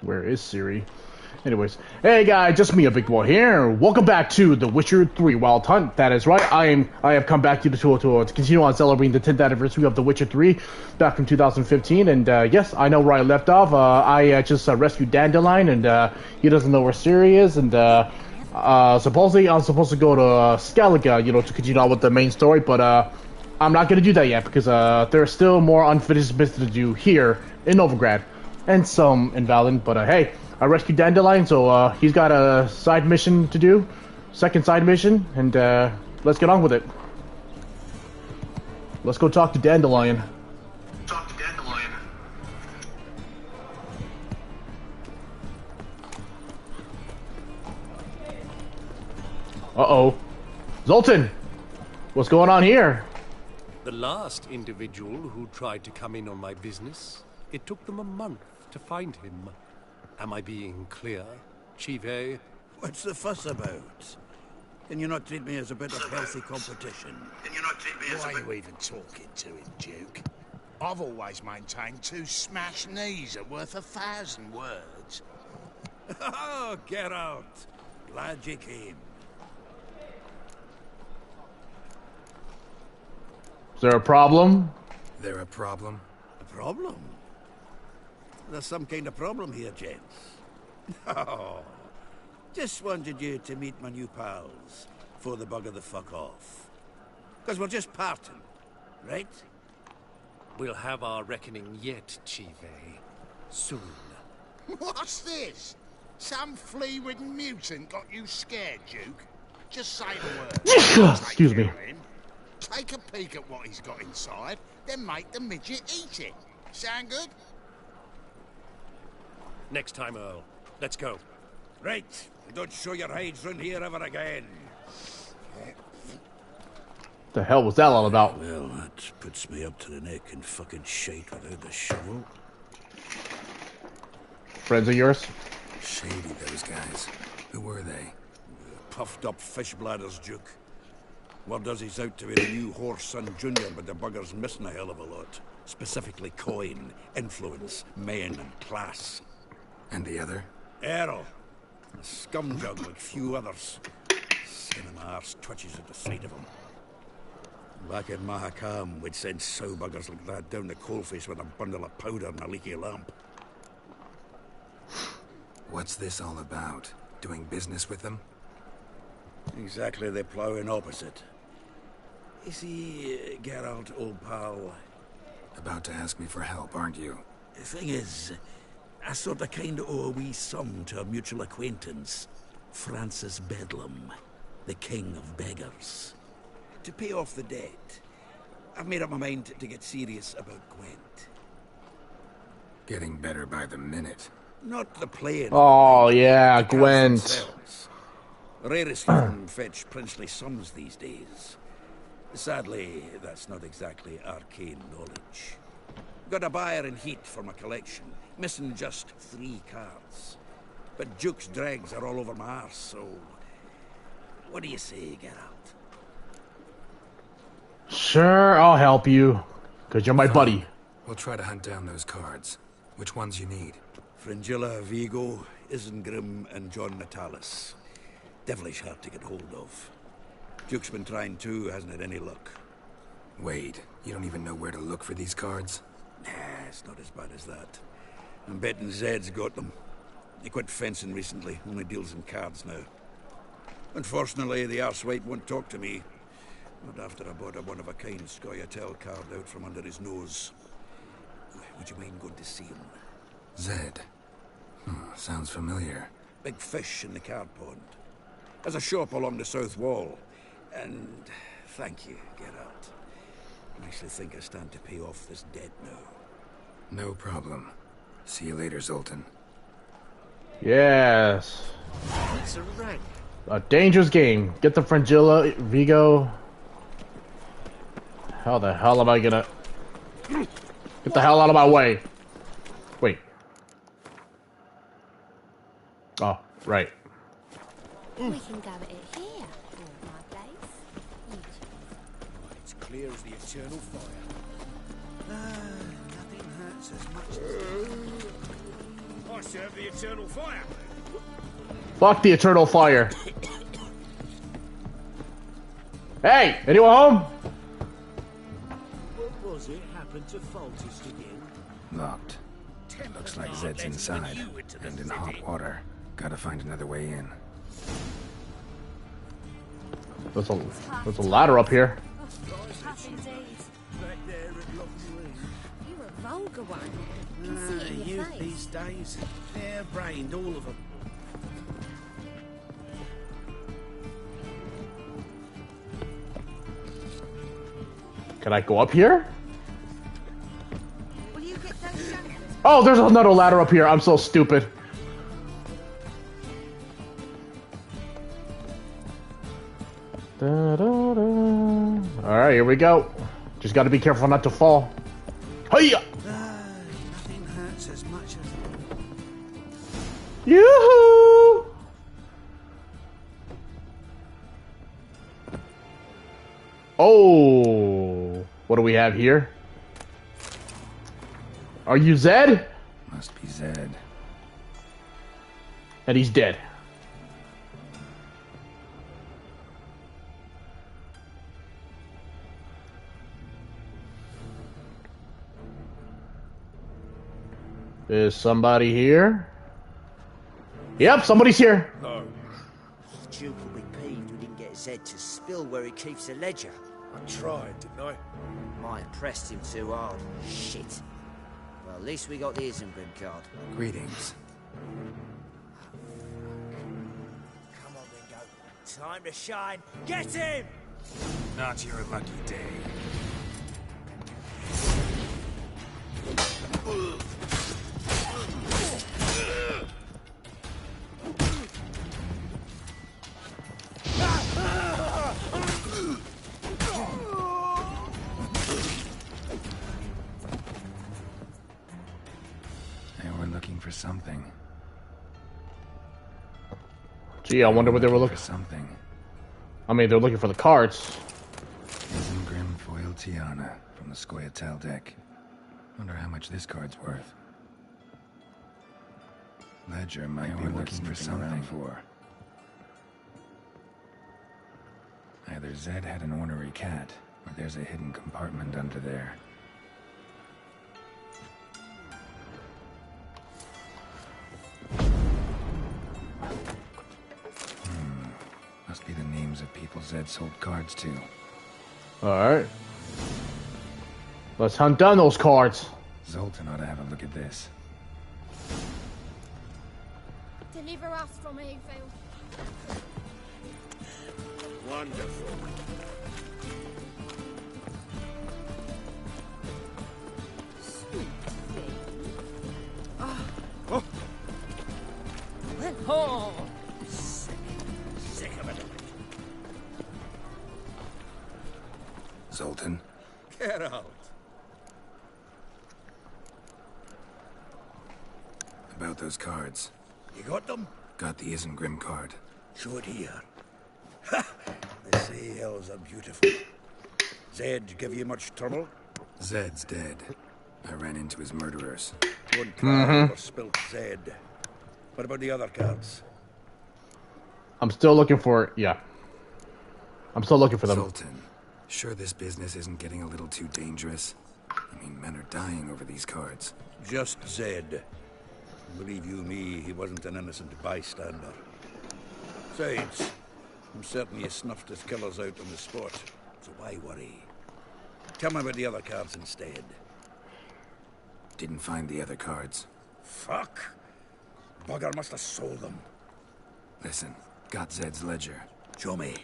Where is Siri? Anyways, hey guys, just me, a big boy here. Welcome back to The Witcher 3 Wild Hunt. That is right. I have come back to the tour to continue on celebrating the 10th anniversary of The Witcher 3 back from 2015. And yes, I know where I left off. I just rescued Dandelion, and he doesn't know where Ciri is. And supposedly I'm supposed to go to Skellige, to continue on with the main story. But I'm not going to do that yet because there's still more unfinished business to do here in Novigrad and some in Valen. But hey. I rescued Dandelion, so he's got a side mission to do, second side mission, and let's get on with it. Let's go talk to Dandelion. Uh-oh. Zoltan! What's going on here? The last individual who tried to come in on my business, it took them a month to find him. Am I being clear, Chive? What's the fuss about? Can you not treat me as a bit of healthy competition? Why are you even talking to him, Duke? I've always maintained 2 smashed knees are worth 1,000 words. Oh, get out. Glad you came. Is there a problem? There a problem? A problem? There's some kind of problem here, gents. Oh, just wanted you to meet my new pals before they bugger the fuck off. Because we're just parting, right? We'll have our reckoning yet, Chive. Soon. What's this? Some flea-ridden mutant got you scared, Duke? Just say the word. Excuse me. Take a peek at what he's got inside, then make the midget eat it. Sound good? Next time, Earl. Let's go. Right. Don't show your hides round here ever again. The hell was that all about? Well, that puts me up to the neck in fucking shite without the shovel. Friends of yours? Shady, those guys. Who were they? Puffed up fish bladders, Duke. Word does he's out to be the new horse son junior, but the bugger's missing a hell of a lot. Specifically coin, influence, men, and class. And the other? Errol. A scumjug like few others. Skin of my arse twitches at the sight of him. Back in Mahakam, we'd send sow buggers like that down the coalface with a bundle of powder and a leaky lamp. What's this all about? Doing business with them? Exactly the ploughing opposite. You see, Geralt, old pal... About to ask me for help, aren't you? The thing is, I sort of kind of owe a wee sum to a mutual acquaintance, Francis Bedlam, the king of beggars. To pay off the debt, I've made up my mind to get serious about Gwent. Getting better by the minute. Not the playing. Oh, yeah, Gwent. Rarest can fetch princely sums these days. Sadly, that's not exactly arcane knowledge. Got a buyer in heat for my collection, missing just 3 cards. But Duke's dregs are all over my arse, so... What do you say, Geralt? Sure, I'll help you. Because you're my buddy. We'll try to hunt down those cards. Which ones you need? Fringilla, Vigo, Isengrim, and John Natalis. Devilish hard to get hold of. Duke's been trying too, hasn't had any luck. Wait, you don't even know where to look for these cards? Nah, it's not as bad as that. I'm betting Zed's got them. He quit fencing recently, only deals in cards now. Unfortunately, the arsewite won't talk to me. Not after I bought a one-of-a-kind Scoia'tael card out from under his nose. Would you mind going to see him? Zed. Sounds familiar. Big fish in the card pond. There's a shop along the south wall. And thank you, Geralt. I actually think I stand to pay off this debt now. No problem. See you later, Zoltan. Yes. It's a rank. A dangerous game. Get the Fringilla, Vigo. How the hell am I gonna... Get the hell out of my way. Wait. Oh, right. We can go at it here, or my place. You choose. It's clear as the eternal fire. Nothing hurts as much as... I serve the eternal fire. Fuck the eternal fire. Hey, anyone home? What was it happened to Faltis again? Locked. Looks like Zed's inside and in hot water. Gotta find another way in. There's a ladder up here. Tough indeed. Back there at Lockwood. You're a vulgar one. I can see it in your Youth face. these days, they're brained, all of them. Can I go up here? Will you get those shutters? Oh, there's another ladder up here. I'm so stupid. Alright, here we go. Just gotta be careful not to fall. Hiya! Nothing hurts as much as... Yoo-hoo! Oh, what do we have here? Are you Zed? Must be Zed. And he's dead. Is somebody here? Yep, somebody's here. No. The Duke will be peeved we didn't get Zed to spill where he keeps the ledger. I tried, didn't I? Might have pressed him too hard. Shit. Well, at least we got the Isengrim card. Greetings. Come on, Ringo. Time to shine. Get him! Not your lucky day. They were looking for something. Gee, I wonder what they were For looking. something. I mean, they're looking for the cards. Isengrim foil Tiana from the Scoia'tael deck. Wonder how much this card's worth. Ledger might be looking for something for. Either Zed had an ornery cat, or there's a hidden compartment under there. Must be the names of people Zed sold cards to. Alright. Let's hunt down those cards. Zoltan ought to have a look at this. Deliver us from Evil. Wonderful. Oh, Sick of it. Zoltan? Get out. About those cards. You got them? Got the Isengrim card. Show it here. Ha! They say elves are beautiful. Zed give you much trouble? Zed's dead. I ran into his murderers. Don't cry or spilt Zed. What about the other cards? I'm still looking for. Yeah. I'm still looking for them. Zoltan, sure this business isn't getting a little too dangerous? I mean, men are dying over these cards. Just Zed. Believe you me, he wasn't an innocent bystander. Besides, I'm certain you snuffed his killers out on the spot, so why worry? Tell me about the other cards instead. Didn't find the other cards. Fuck! Bugger must have sold them. Listen, got Zed's ledger. Show me.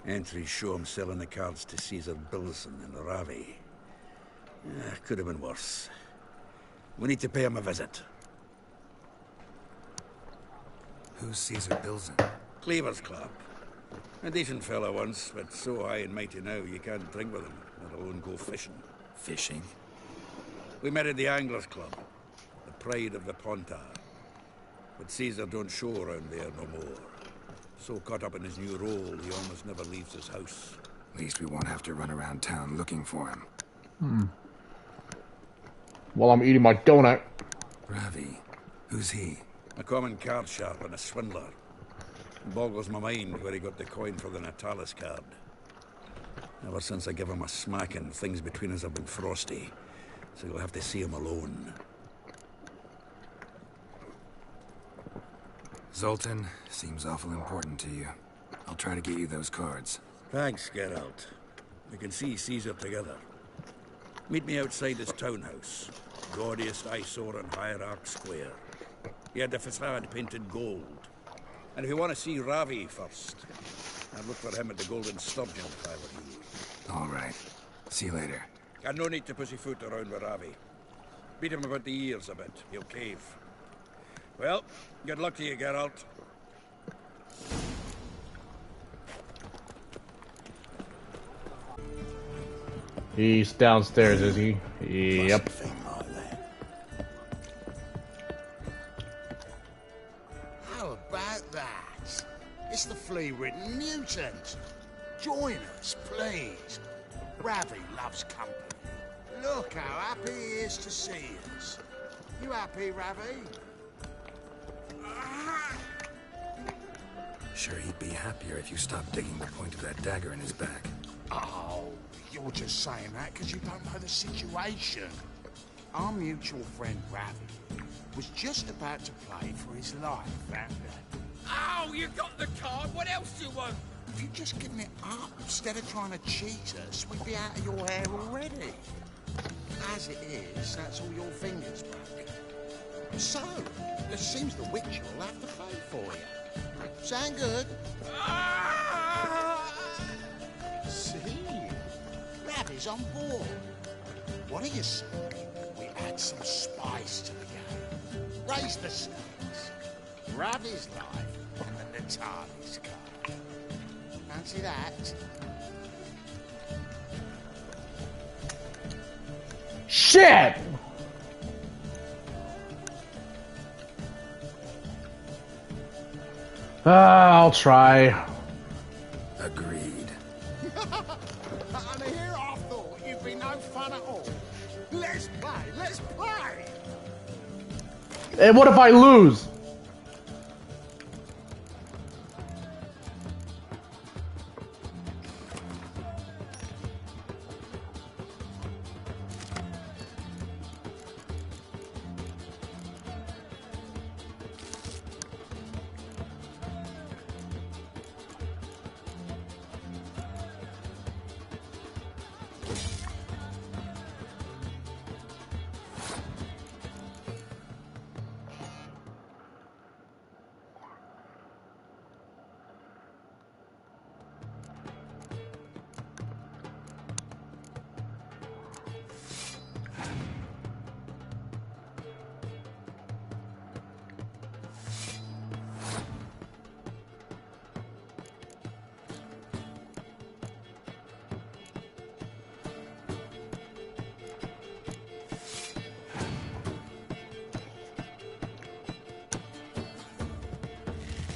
Entries show him selling the cards to Caesar Bilson in Ravi. Could have been worse. We need to pay him a visit. Who's Caesar Bilson? Cleaver's Club. A decent fellow once, but so high and mighty now you can't drink with him, let alone go fishing. Fishing? We met at the Anglers Club, the pride of the Pontar. But Caesar don't show around there no more. So caught up in his new role, he almost never leaves his house. At least we won't have to run around town looking for him. while I'm eating my donut. Ravi. Who's he? A common card sharp and a swindler. It boggles my mind where he got the coin for the Natalis card. Ever since I gave him a smacking, things between us have been frosty. So you'll have to see him alone. Zoltan, seems awful important to you. I'll try to get you those cards. Thanks, Geralt. We can see Caesar together. Meet me outside his townhouse. Gaudiest eyesore on Hierarch Square. He had the facade painted gold. And if you want to see Ravi first, I'd look for him at the Golden Sturgeon if I were you. All right. See you later. And no need to pussyfoot around with Ravi. Beat him about the ears a bit. He'll cave. Well, good luck to you, Geralt. He's downstairs, is he? Yep. How about that? It's the flea-ridden mutant. Join us, please. Ravi loves company. Look how happy he is to see us. You happy, Ravi? Sure, he'd be happier if you stopped digging the point of that dagger in his back. Oh, you're just saying that because you don't know the situation. Our mutual friend Ravi was just about to play for his life, and Oh, you got the card. What else do you want? if you'd just given it up instead of trying to cheat us, we'd be out of your hair already. As it is, that's all your fingers broke. So, it seems the Witcher will have to pay for you. Sound good? See? Ravi's on board. What do you say? We add some spice to the game. Raise the stakes. Ravi's life and Natali's card. Fancy that? Shit! I'll try. Agreed. And here I thought you'd be no fun at all. Let's play, let's play! And what if I lose?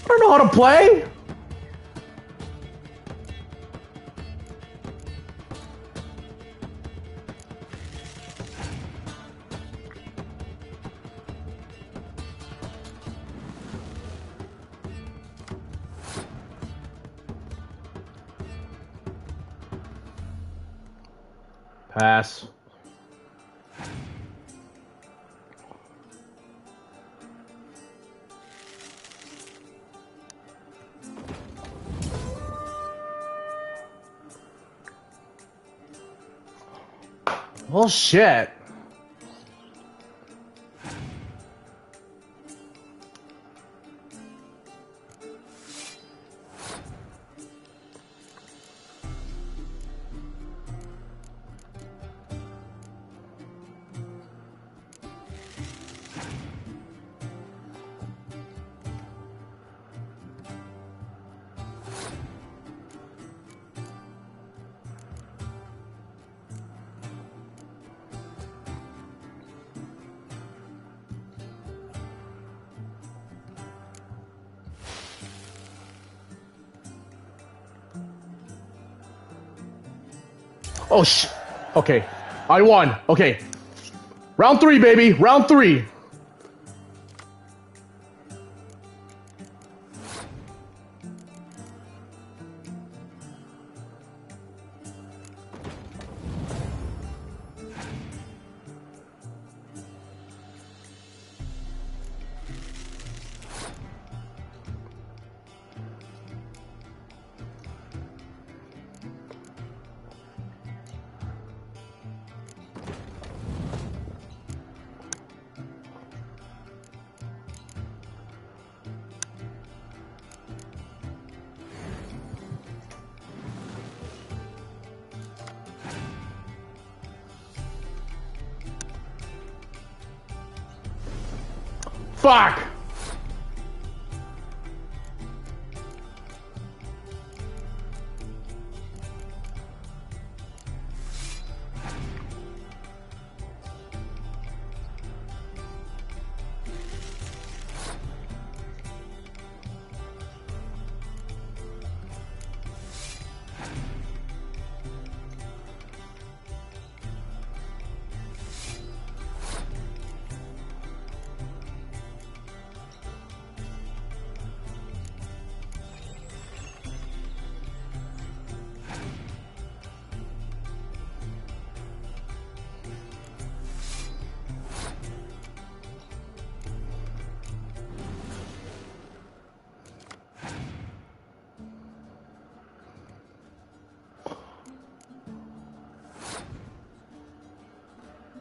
I don't know how to play. Pass. Well, shit. Oh, okay. I won. Okay. Round 3, baby. Round 3. Fuck!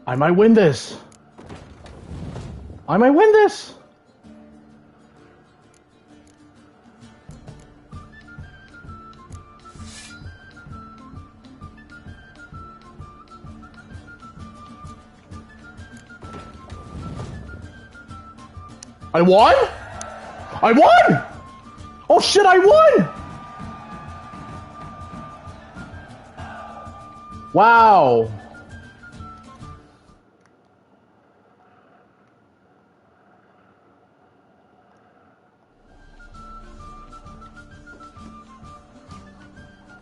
I might win this. I might win this. I won? I won! Oh shit, I won! Wow.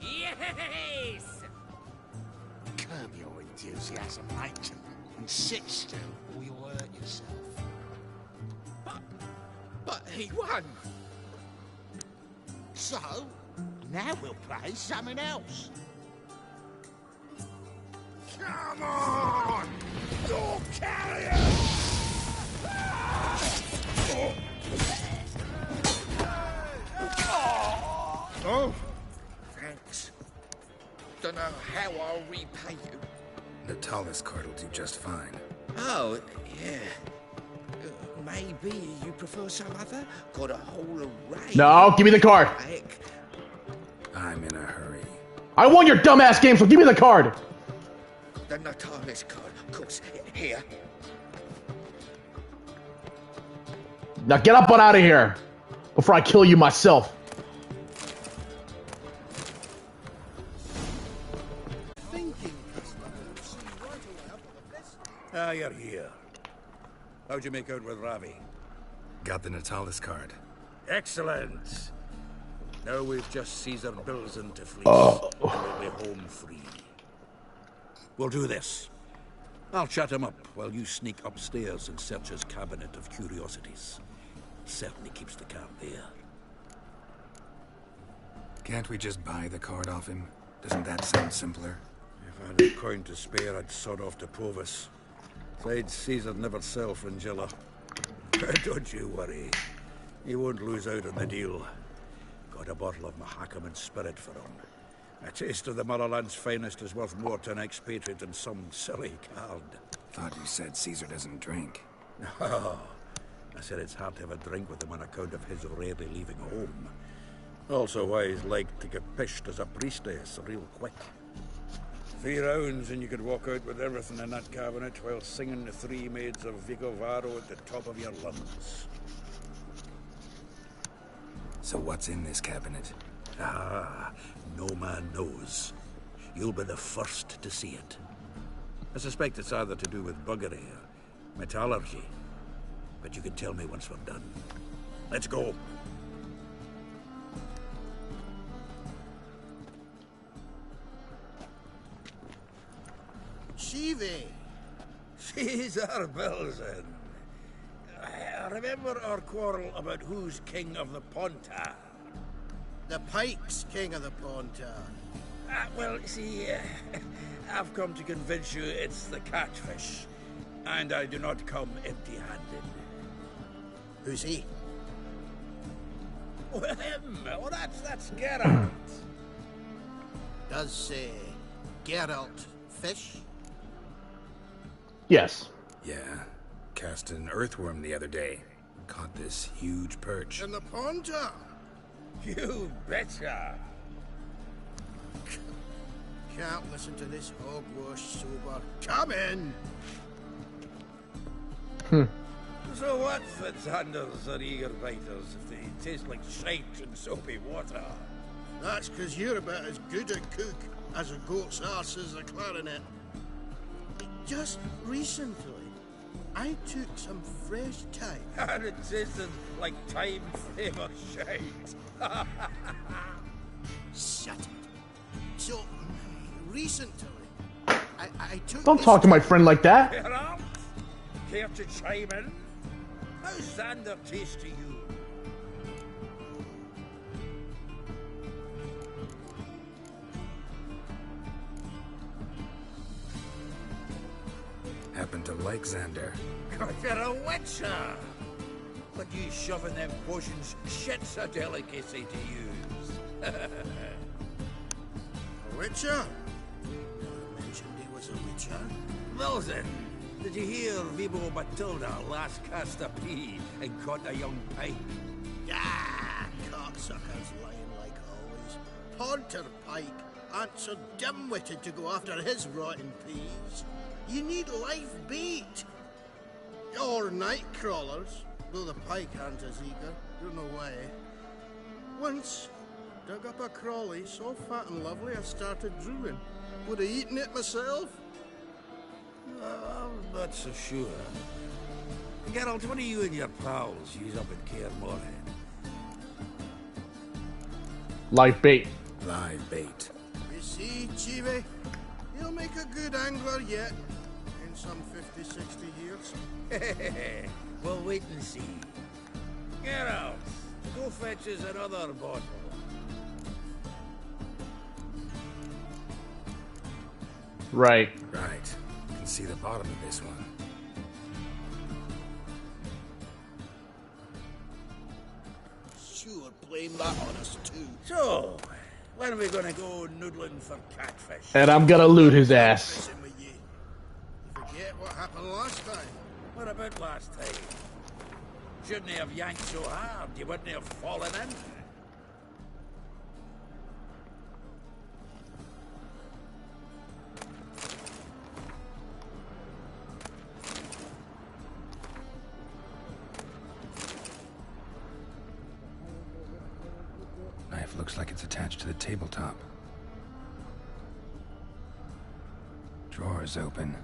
Yes! Curb your enthusiasm, mate, and sit still or you'll hurt yourself. But he won. So, now we'll play something else. Come on! You're carrier! Oh, thanks. Don't know how I'll repay you. Natalis card will do just fine. Oh, yeah. Maybe you prefer some other? Got a whole array. No, give me the card. Heck, I'm in a hurry. I won your dumbass game, so give me the card. the Natalis card. Of course, here. Now get up and out of here before I kill you myself. Ah, you're here. How'd you make out with Ravi? Got the Natalis card. Excellent. Now we've just Caesar bills into fleece, and we'll be home free. We'll do this. I'll shut him up while you sneak upstairs and search his cabinet of curiosities. Certainly keeps the cat there. Can't we just buy the card off him? Doesn't that sound simpler? If I had a coin to spare, I'd sod off to Provis. Besides, Caesar'd never sell Fringilla. Don't you worry. He won't lose out on the deal. Got a bottle of Mahakaman spirit for him. A taste of the motherland's finest is worth more to an expatriate than some silly card. Thought you said Caesar doesn't drink. Oh, I said it's hard to have a drink with him on account of his rarely leaving home. Also why he's like to get pished as a priestess real quick. 3 rounds and you could walk out with everything in that cabinet while singing the 3 maids of Vicovaro at the top of your lungs. So what's in this cabinet? Ah, no man knows. You'll be the first to see it. I suspect it's either to do with buggery or metallurgy. But you can tell me once we're done. Let's go. Caesar Belzen. Remember our quarrel about who's king of the Pontar? The Pike's king of the Pontar. Well, see, I've come to convince you it's the catfish. And I do not come empty-handed. Who's he? Well, him. Oh, that's Geralt. Does Geralt fish? Yes. Yeah. Cast an earthworm the other day. Caught this huge perch. In the Pontar? You betcha. Can't listen to this hogwash sober. Come in! So what, Fitzhanders or eager biters, if they taste like shite and soapy water? That's because you're about as good a cook as a goat's arse is a clarinet. Just recently, I took some fresh thyme. And it tasted like time-flavoured shite. Shut it. So, recently, I took... Don't talk to my friend like that. Geralt, care to chime in? How's Xander taste to you? Happen to like Xander. You're a witcher! But you shoving them potions, shit's a delicacy to use. A witcher? Never mentioned he was a witcher. Wilson, did you hear Vibo Matilda last cast a pea and caught a young pike? Ah, cocksuckers lying like always. Pontar Pike aren't so dim-witted to go after his rotten peas. You need live bait. Or night crawlers, though the pike aren't as eager. Don't know why. Once, dug up a crawly so fat and lovely I started drooling. Would have eaten it myself. I'm not so sure. Geralt, what do you and your pals use up in Kaer Morhen? Live bait. Live bait. You see, Chibi, he'll make a good angler yet. In some 50, 60 years. We'll wait and see. Geralt, go fetch us another bottle. Right. Right. Can see the bottom of this one. Sure, blame that on us too. So, when are we gonna go noodling for catfish? And I'm gonna loot his ass. Fishing with you. You forget what happened last time. What about last time? Shouldn't he have yanked so hard you wouldn't have fallen in? Knife looks like it's attached to the tabletop. Drawer's open.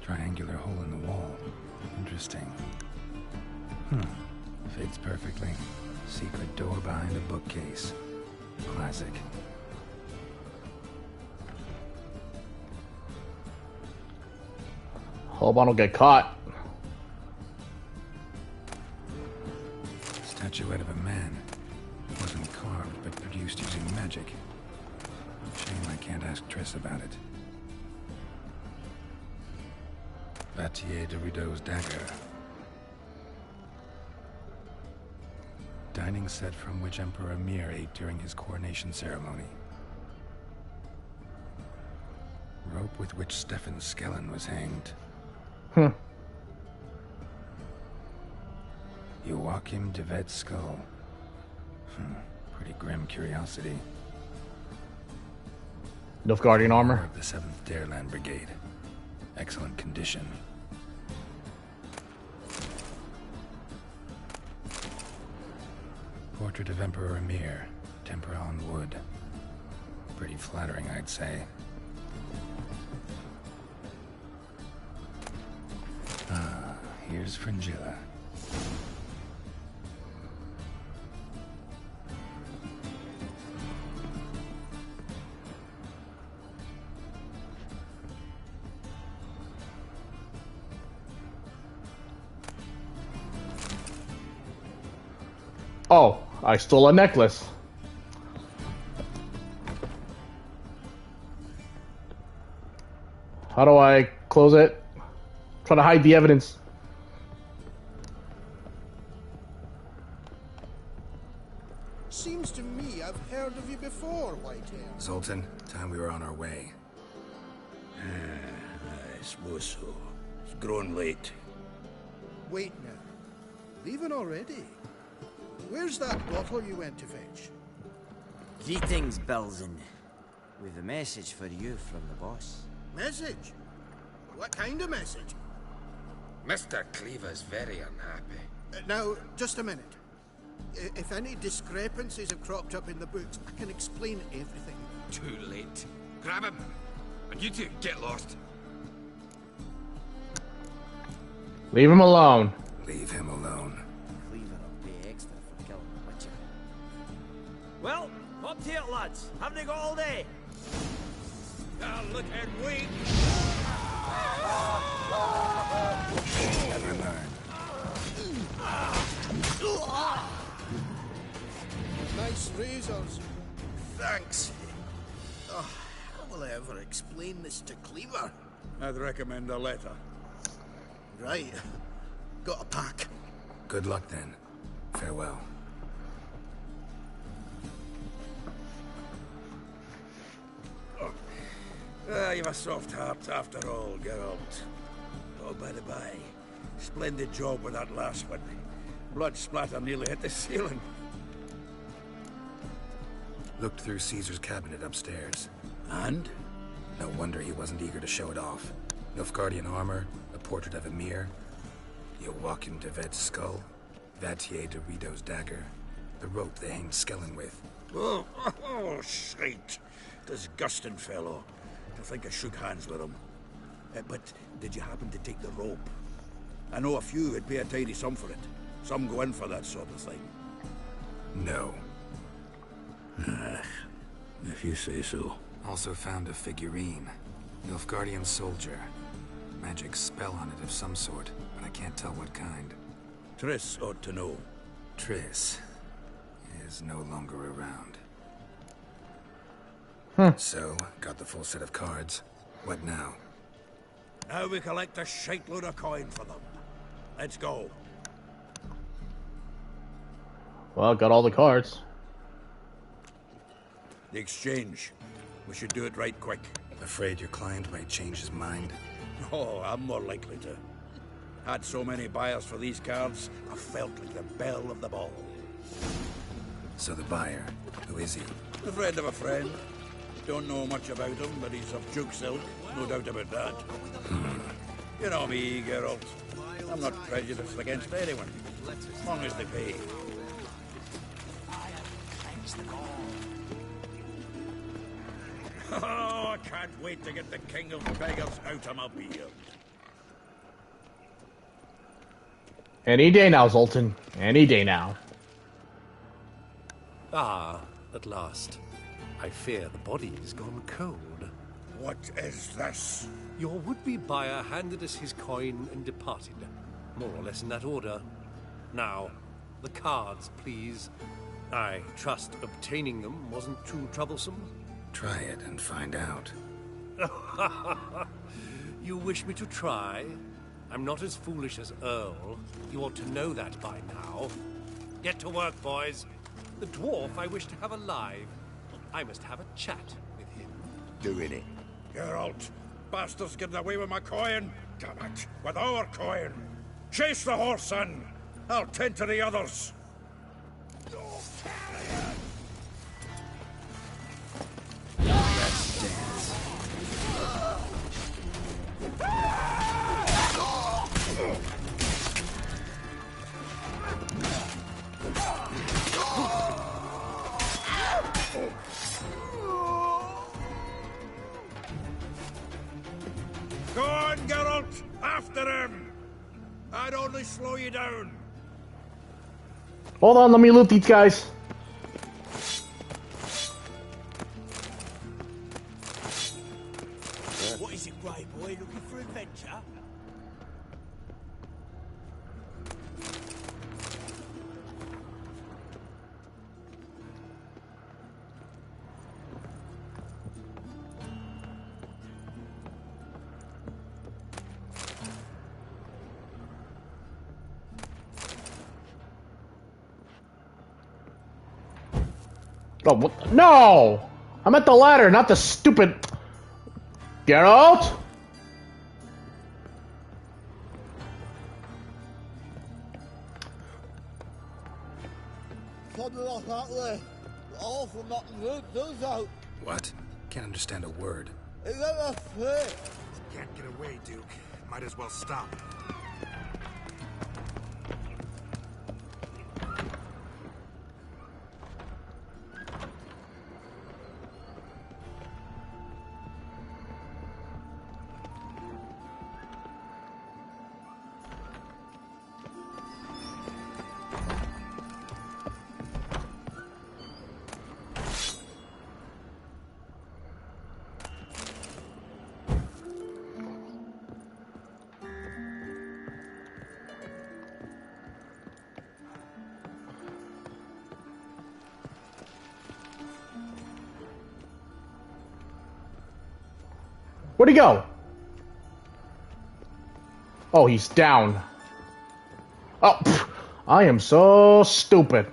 Triangular hole in the wall. Interesting. Fits perfectly. Secret door behind a bookcase. Classic. Hope I don't get caught. Statuette of a man. Wasn't carved, but produced using magic. Shame I can't ask Triss about it. Batier de Rideau's dagger. Dining set from which Emperor Mir ate during his coronation ceremony. Rope with which Stefan Skellen was hanged. Joachim de Ved's skull. Pretty grim curiosity. Nilfgaardian armor. Of the 7th Dareland Brigade. Excellent condition. Portrait of Emperor Emir, tempera on wood. Pretty flattering, I'd say. Ah, here's Fringilla. Oh, I stole a necklace. How do I close it? Try to hide the evidence. Seems to me I've heard of you before, Whitehair. Zoltan, time we were on our way. I suppose so. It's grown late. Wait now. Leaving already? Where's that bottle you went to fetch? Greetings, Belzen. We've a message for you from the boss. Message? What kind of message? Mr. Cleaver's very unhappy. Now, just a minute. If any discrepancies have cropped up in the books, I can explain everything. Too late. Grab him. And you two, get lost. Leave him alone. Leave him alone. Cleaver will pay extra for killing the Witcher. Well, up to it, lads. Haven't they got all day? Now look and wait. Never learn. Nice razors. Thanks. Oh, how will I ever explain this to Cleaver? I'd recommend a letter. Right. Got a pack. Good luck then. Farewell. You've a soft heart after all, Geralt. Oh, by the by, splendid job with that last one. Blood splatter nearly hit the ceiling. Looked through Caesar's cabinet upstairs. And? No wonder he wasn't eager to show it off. Nilfgaardian armor, a portrait of Emir, Joachim de Vet's skull, Vatier de Rideau's dagger, the rope they hanged Skellen with. Oh, shite. Disgusting fellow. To think I shook hands with him. But did you happen to take the rope? I know a few would pay a tidy sum for it. Some go in for that sort of thing. No. If you say so. Also found a figurine. Nilfgaardian soldier. Magic spell on it of some sort, but I can't tell what kind. Triss ought to know. Triss is no longer around. So, got the full set of cards. What now? Now we collect a shite-load of coin for them. Let's go. Well, got all the cards. The exchange. We should do it right quick. Afraid your client might change his mind? Oh, I'm more likely to. Had so many buyers for these cards, I felt like the belle of the ball. So the buyer, who is he? A friend of a friend. Don't know much about him, but he's of Duke's ilk, no doubt about that. You know me, Geralt. I'm not prejudiced against anyone, as long as they pay. Oh, I can't wait to get the king of beggars out of my beard. Any day now, Zoltan. Any day now. Ah, at last. I fear the body's gone cold. What is this? Your would-be buyer handed us his coin and departed. More or less in that order. Now, the cards, please. I trust obtaining them wasn't too troublesome. Try it and find out. You wish me to try? I'm not as foolish as Earl. You ought to know that by now. Get to work, boys. The dwarf I wish to have alive. I must have a chat with him. Doing it. Geralt, bastards getting away with my coin. Damn it, with our coin. Chase the horse, son. I'll tend to the others. Let's dance. I'd only slow you down. Hold on, let me loot these guys. What is it, Grey Boy? Looking for adventure? Oh, what? No! I'm at the ladder, not the stupid... Geralt? What? Can't understand a word. Can't get away, Duke. Might as well stop. Where'd he go? Oh, he's down. Oh, pff, I am so stupid.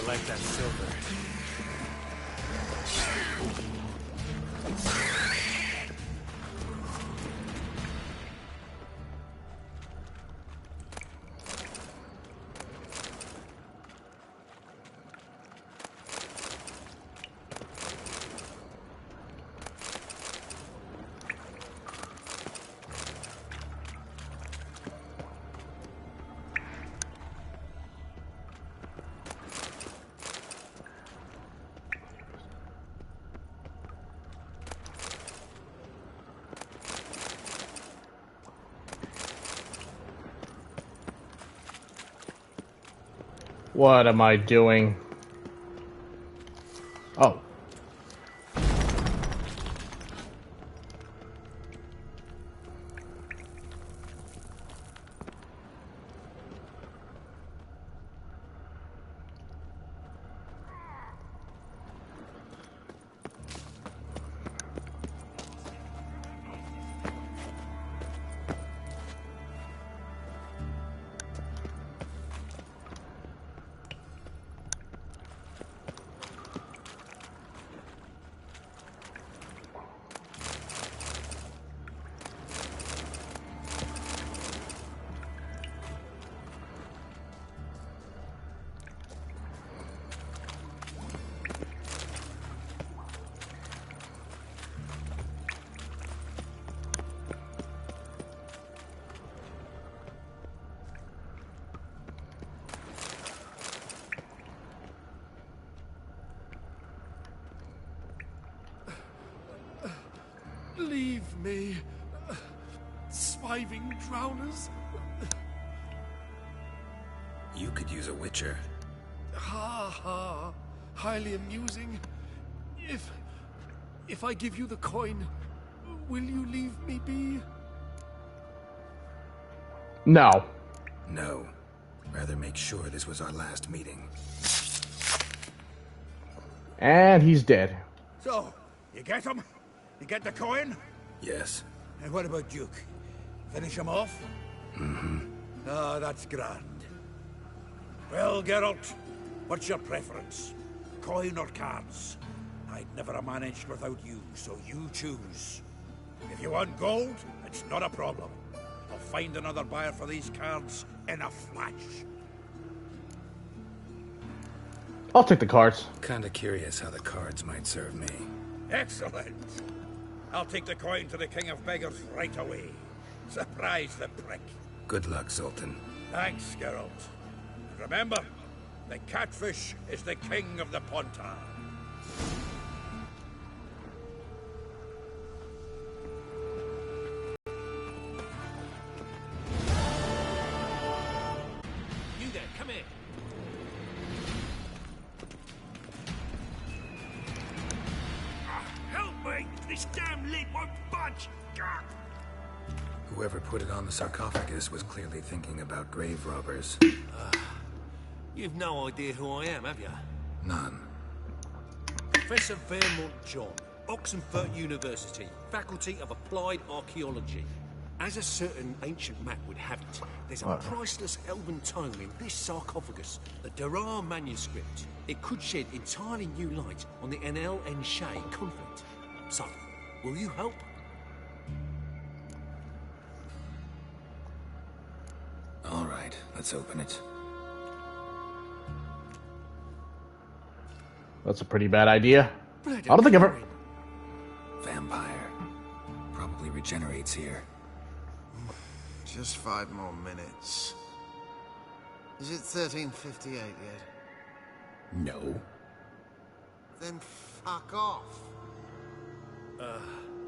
Like that silver. What am I doing? Oh. Leave me. Swiving drowners. You could use a witcher. Ha ha. Highly amusing. If I give you the coin, will you leave me be? No. No. Rather make sure this was our last meeting. And he's dead. So, you get him? You get the coin? Yes. And what about Duke? Finish him off? Mm-hmm. Ah, that's grand. Well, Geralt, what's your preference? Coin or cards? I'd never have managed without you, so you choose. If you want gold, it's not a problem. I'll find another buyer for these cards in a flash. I'll take the cards. Kinda curious how the cards might serve me. Excellent. I'll take the coin to the King of Beggars right away. Surprise the prick. Good luck, Sultan. Thanks, Geralt. And remember, the catfish is the king of the Pontar. You there, come here. Help me! This damn lid won't budge! God. Whoever put it on the sarcophagus was clearly thinking about grave robbers. You've no idea who I am, have you? None. Professor Vermont John, Oxenford University, Faculty of Applied Archaeology. As a certain ancient map would have it, there's a priceless elven tome in this sarcophagus, the Durar manuscript. It could shed entirely new light on the Enel and Shay conflict. So, will you help? All right, let's open it. That's a pretty bad idea. I don't think I've ever... Vampire. Probably regenerates here. Just 5 more minutes. Is it 13:58 yet? No. Then fuck off.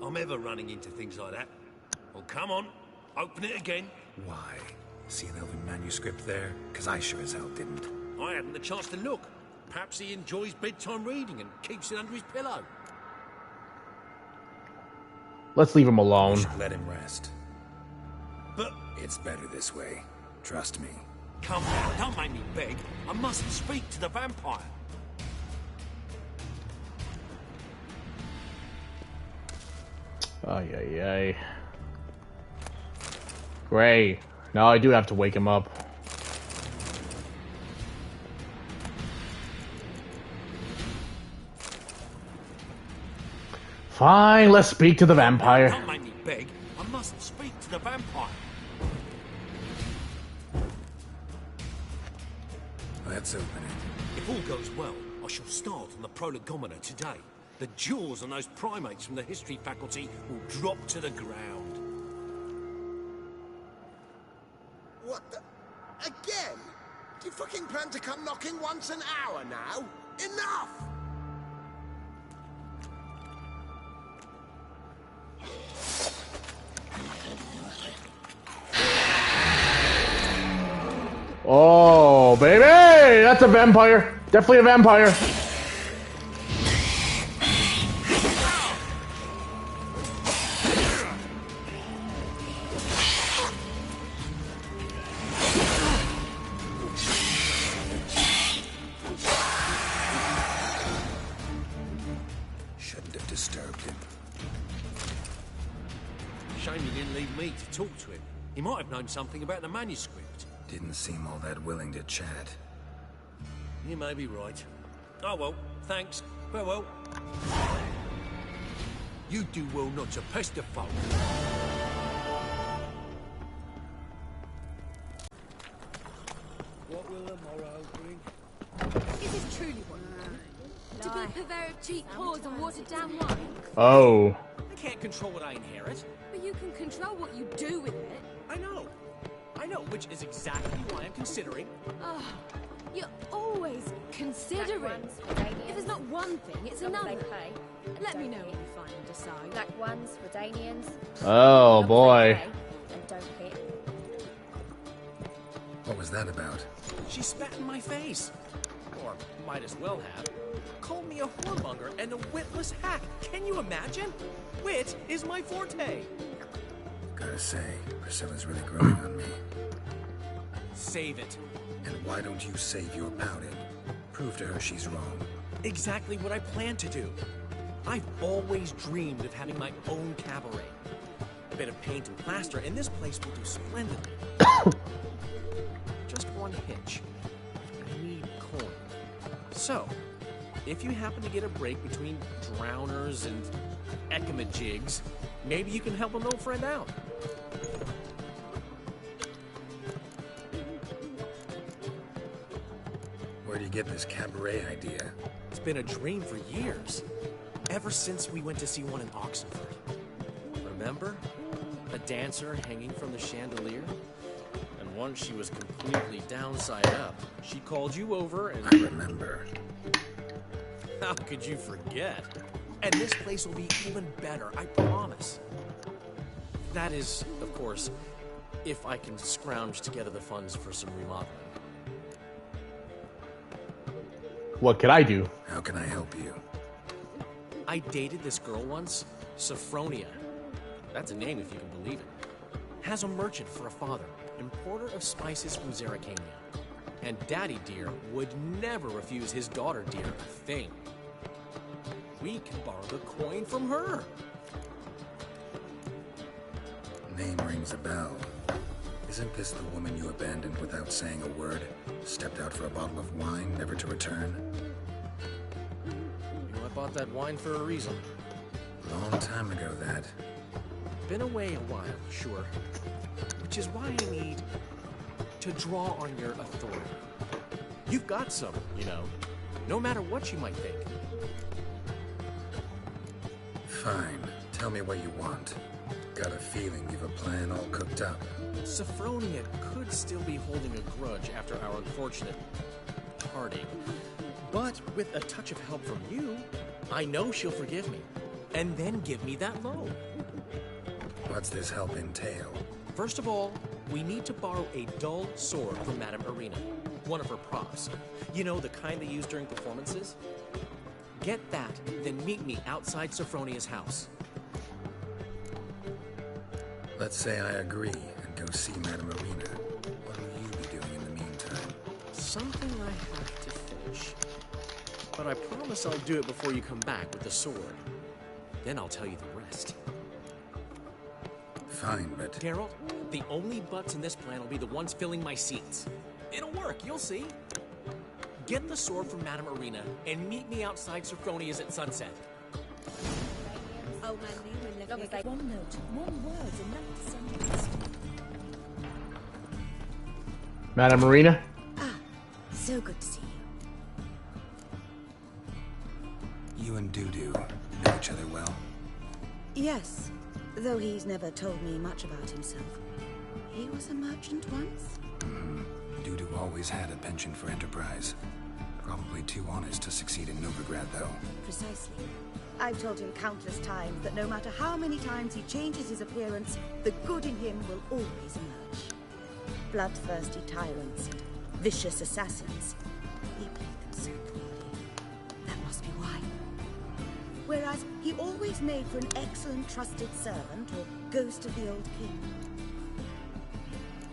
I'm ever running into things like that. Well, come on, open it again. Why? See an elven manuscript there? Because I sure as hell didn't. I hadn't the chance to look. Perhaps he enjoys bedtime reading and keeps it under his pillow. Let's leave him alone. We should let him rest. But... It's better this way. Trust me. Come on, don't make me beg. I mustn't speak to the vampire. Ay, ay, ay. Great. Now I do have to wake him up. Fine, let's speak to the vampire. Don't make me beg. I mustn't speak to the vampire. Let's open it. If all goes well, I shall start on the prolegomena today. The jaws on those primates from the history faculty will drop to the ground. What the... Again? Do you fucking plan to come knocking once an hour now? Enough! Oh, baby! That's a vampire. Definitely a vampire. Shouldn't have disturbed him. Shame you didn't leave me to talk to him. He might have known something about the manuscript. Didn't seem all that willing to chat. You may be right. Oh well, thanks. Farewell. You do well not to pester folk. What will the morrow bring? Is this truly what you want? To be purveyor of cheap whores and watered down wine? Oh. I can't control what I inherit. But you can control what you do with it. I know, which is exactly why I'm considering. Oh, You're always considerate. If there's not one thing, it's another. Let me know what you find and decide. Black ones for Danians. Oh boy. And don't hit. What was that about? She spat in my face. Or might as well have. Called me a whoremonger and a witless hack. Can you imagine? Wit is my forte. Gotta say, Priscilla's really growing on me. Save it. And why don't you save your pouting? Prove to her she's wrong. Exactly what I plan to do. I've always dreamed of having my own cabaret. A bit of paint and plaster, and this place will do splendidly. Just one hitch. I need coin. So, if you happen to get a break between drowners and ecamajigs, maybe you can help an old friend out. Where do you get this cabaret idea? It's been a dream for years. Ever since we went to see one in Oxenford. Remember? A dancer hanging from the chandelier? And once she was completely downside up, she called you over and... I remember. How could you forget? And this place will be even better, I promise. That is, of course, if I can scrounge together the funds for some remodeling. What could I do? How can I help you? I dated this girl once, Sophronia. That's a name if you can believe it. Has a merchant for a father, importer of spices from Zeracania. And Daddy Dear would never refuse his daughter Dear a thing. We can borrow the coin from her. Name rings a bell. Isn't this the woman you abandoned without saying a word? Stepped out for a bottle of wine, never to return? You know, I bought that wine for a reason. Long time ago, that. Been away a while, sure. Which is why I need to draw on your authority. You've got some, you know, no matter what you might think. Fine. Tell me what you want. Got a feeling you've a plan all cooked up. Sophronia could still be holding a grudge after our unfortunate parting. But with a touch of help from you, I know she'll forgive me. And then give me that loan. What's this help entail? First of all, we need to borrow a dull sword from Madame Arena. One of her props. You know, the kind they use during performances? Get that, then meet me outside Sophronia's house. Let's say I agree and go see Madame Arena. What will you be doing in the meantime? Something I have to finish. But I promise I'll do it before you come back with the sword. Then I'll tell you the rest. Fine, but... Geralt, the only butts in this plan will be the ones filling my seats. It'll work, you'll see. Get the sword from Madame Arena and meet me outside Sophronia's at sunset. Oh, man, one note, one word, enough to send a message. Madame Marina? Ah, so good to see you. You and Dudu know each other well? Yes, though he's never told me much about himself. He was a merchant once? Dudu always had a penchant for enterprise. Probably too honest to succeed in Novigrad, though. Precisely. I've told him countless times that no matter how many times he changes his appearance, the good in him will always emerge. Bloodthirsty tyrants and vicious assassins. He played them so poorly. That must be why. Whereas he always made for an excellent trusted servant or ghost of the old king.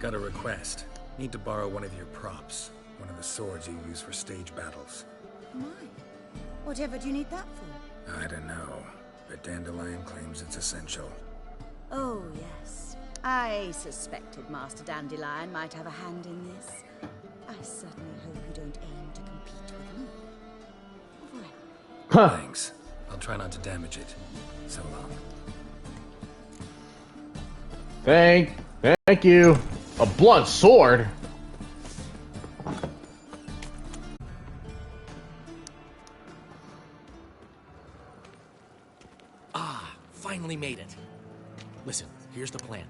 Got a request. Need to borrow one of your props. One of the swords you use for stage battles. My. Whatever do you need that for? I don't know, but Dandelion claims it's essential. Oh, yes. I suspected Master Dandelion might have a hand in this. I certainly hope you don't aim to compete with me. Huh. Thanks. I'll try not to damage it. So long. Thank you. A blunt sword? Finally made it. Listen, here's the plan.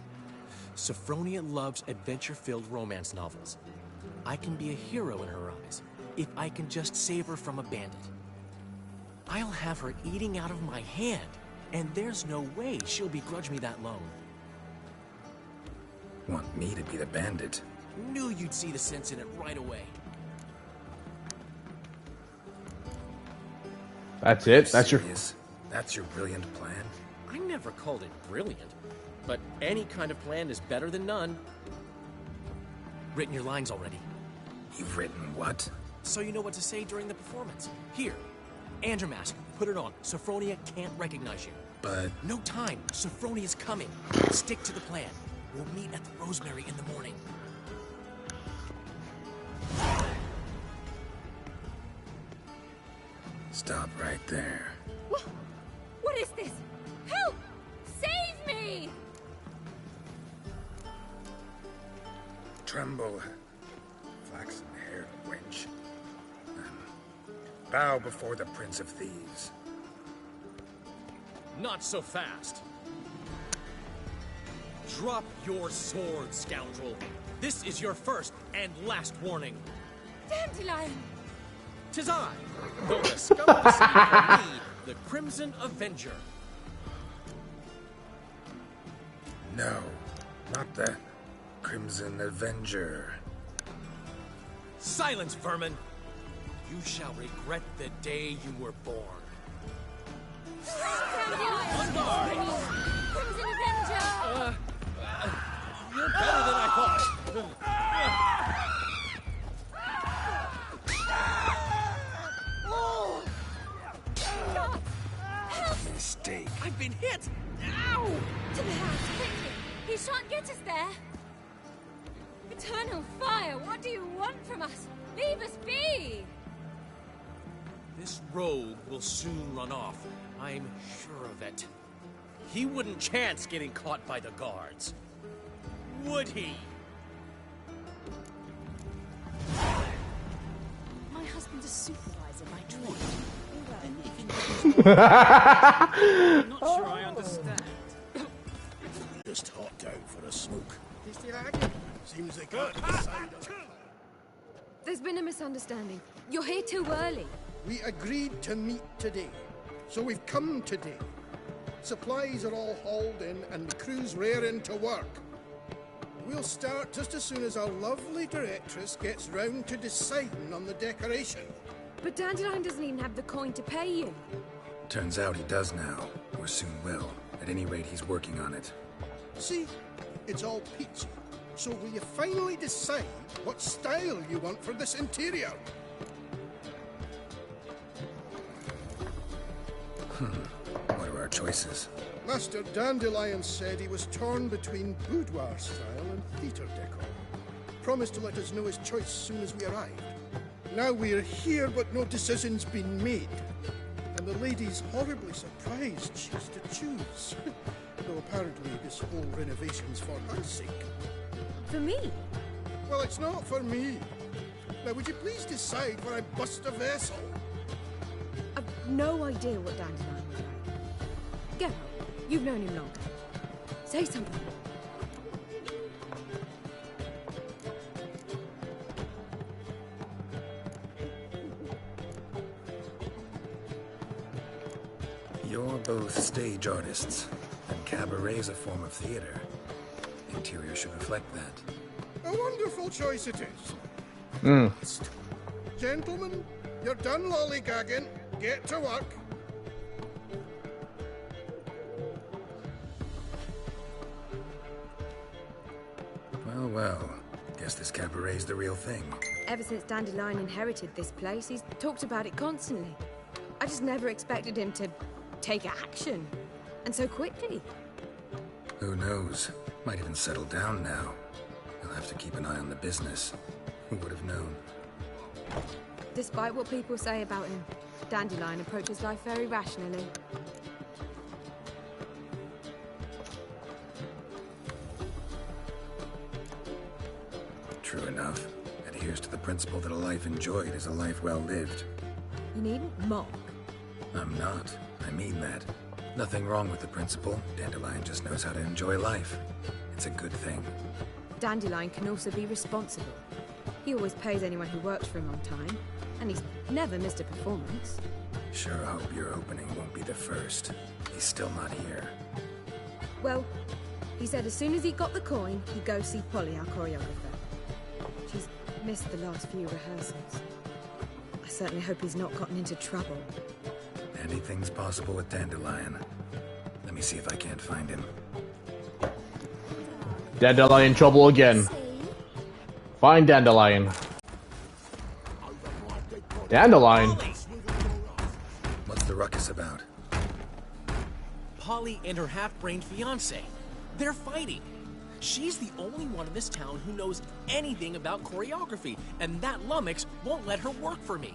Sophronia loves adventure-filled romance novels. I can be a hero in her eyes if I can just save her from a bandit. I'll have her eating out of my hand, and there's no way she'll begrudge me that loan. Want me to be the bandit? Knew you'd see the sense in it right away. That's it? That's your... That's your brilliant plan? I never called it brilliant, but any kind of plan is better than none. Written your lines already. You've written what? So you know what to say during the performance. Here, and your mask. Put it on. Sophronia can't recognize you. But... No time. Sophronia's coming. Stick to the plan. We'll meet at the Rosemary in the morning. Stop right there. What is this? Help! Save me! Tremble, flaxen-haired wench. Bow before the Prince of Thieves. Not so fast. Drop your sword, scoundrel. This is your first and last warning. Dandelion! 'Tis I, though the scum of the sea call me the Crimson Avenger. No, not the Crimson Avenger. Silence, vermin! You shall regret the day you were born. Dandelion! Crimson Avenger! You're better than I thought. Mistake. I've been hit! Ow! To the house, quickly! He shan't get us there! Eternal fire, what do you want from us? Leave us be! This rogue will soon run off. I'm sure of it. He wouldn't chance getting caught by the guards. Would he? My husband's a supervisor by trade. I'm not sure I understand. Just hopped out for a smoke. Seems they can't decide on. There's been a misunderstanding. You're here too early. We agreed to meet today, so we've come today. Supplies are all hauled in and the crew's raring to work. We'll start just as soon as our lovely directress gets round to deciding on the decoration. But Dandelion doesn't even have the coin to pay you. Turns out he does now, or soon will. At any rate, he's working on it. See, it's all peachy. So will you finally decide what style you want for this interior? What are our choices? Master Dandelion said he was torn between boudoir style and theatre decor. Promised to let us know his choice soon as we arrived. Now we're here, but no decision's been made. And the lady's horribly surprised she has to choose. Though apparently this whole renovation's for her sake. For me? Well, it's not for me. Now, would you please decide where I bust a vessel? I've no idea what Dandelion was like. Go. You've known him longer. Say something. You're both stage artists, and cabaret's a form of theater. Interior should reflect that. A wonderful choice it is. Gentlemen, you're done lollygagging. Get to work. Well, well. Guess this cabaret's the real thing. Ever since Dandelion inherited this place, he's talked about it constantly. I just never expected him to take action. And so quickly. Who knows? Might even settle down now. He'll have to keep an eye on the business. Who would have known? Despite what people say about him, Dandelion approaches life very rationally. True enough. Adheres to the principle that a life enjoyed is a life well lived. You needn't mock. I'm not. I mean that. Nothing wrong with the principle. Dandelion just knows how to enjoy life. It's a good thing. Dandelion can also be responsible. He always pays anyone who works for him on time, and he's never missed a performance. Sure hope your opening won't be the first. He's still not here. Well, he said as soon as he got the coin, he'd go see Polly, our choreographer. She's missed the last few rehearsals. I certainly hope he's not gotten into trouble. Anything's possible with Dandelion. Let me see if I can't find him. Dandelion trouble again. Find Dandelion. Dandelion? What's the ruckus about? Polly and her half-brained fiancé. They're fighting. She's the only one in this town who knows anything about choreography, and that lummox won't let her work for me.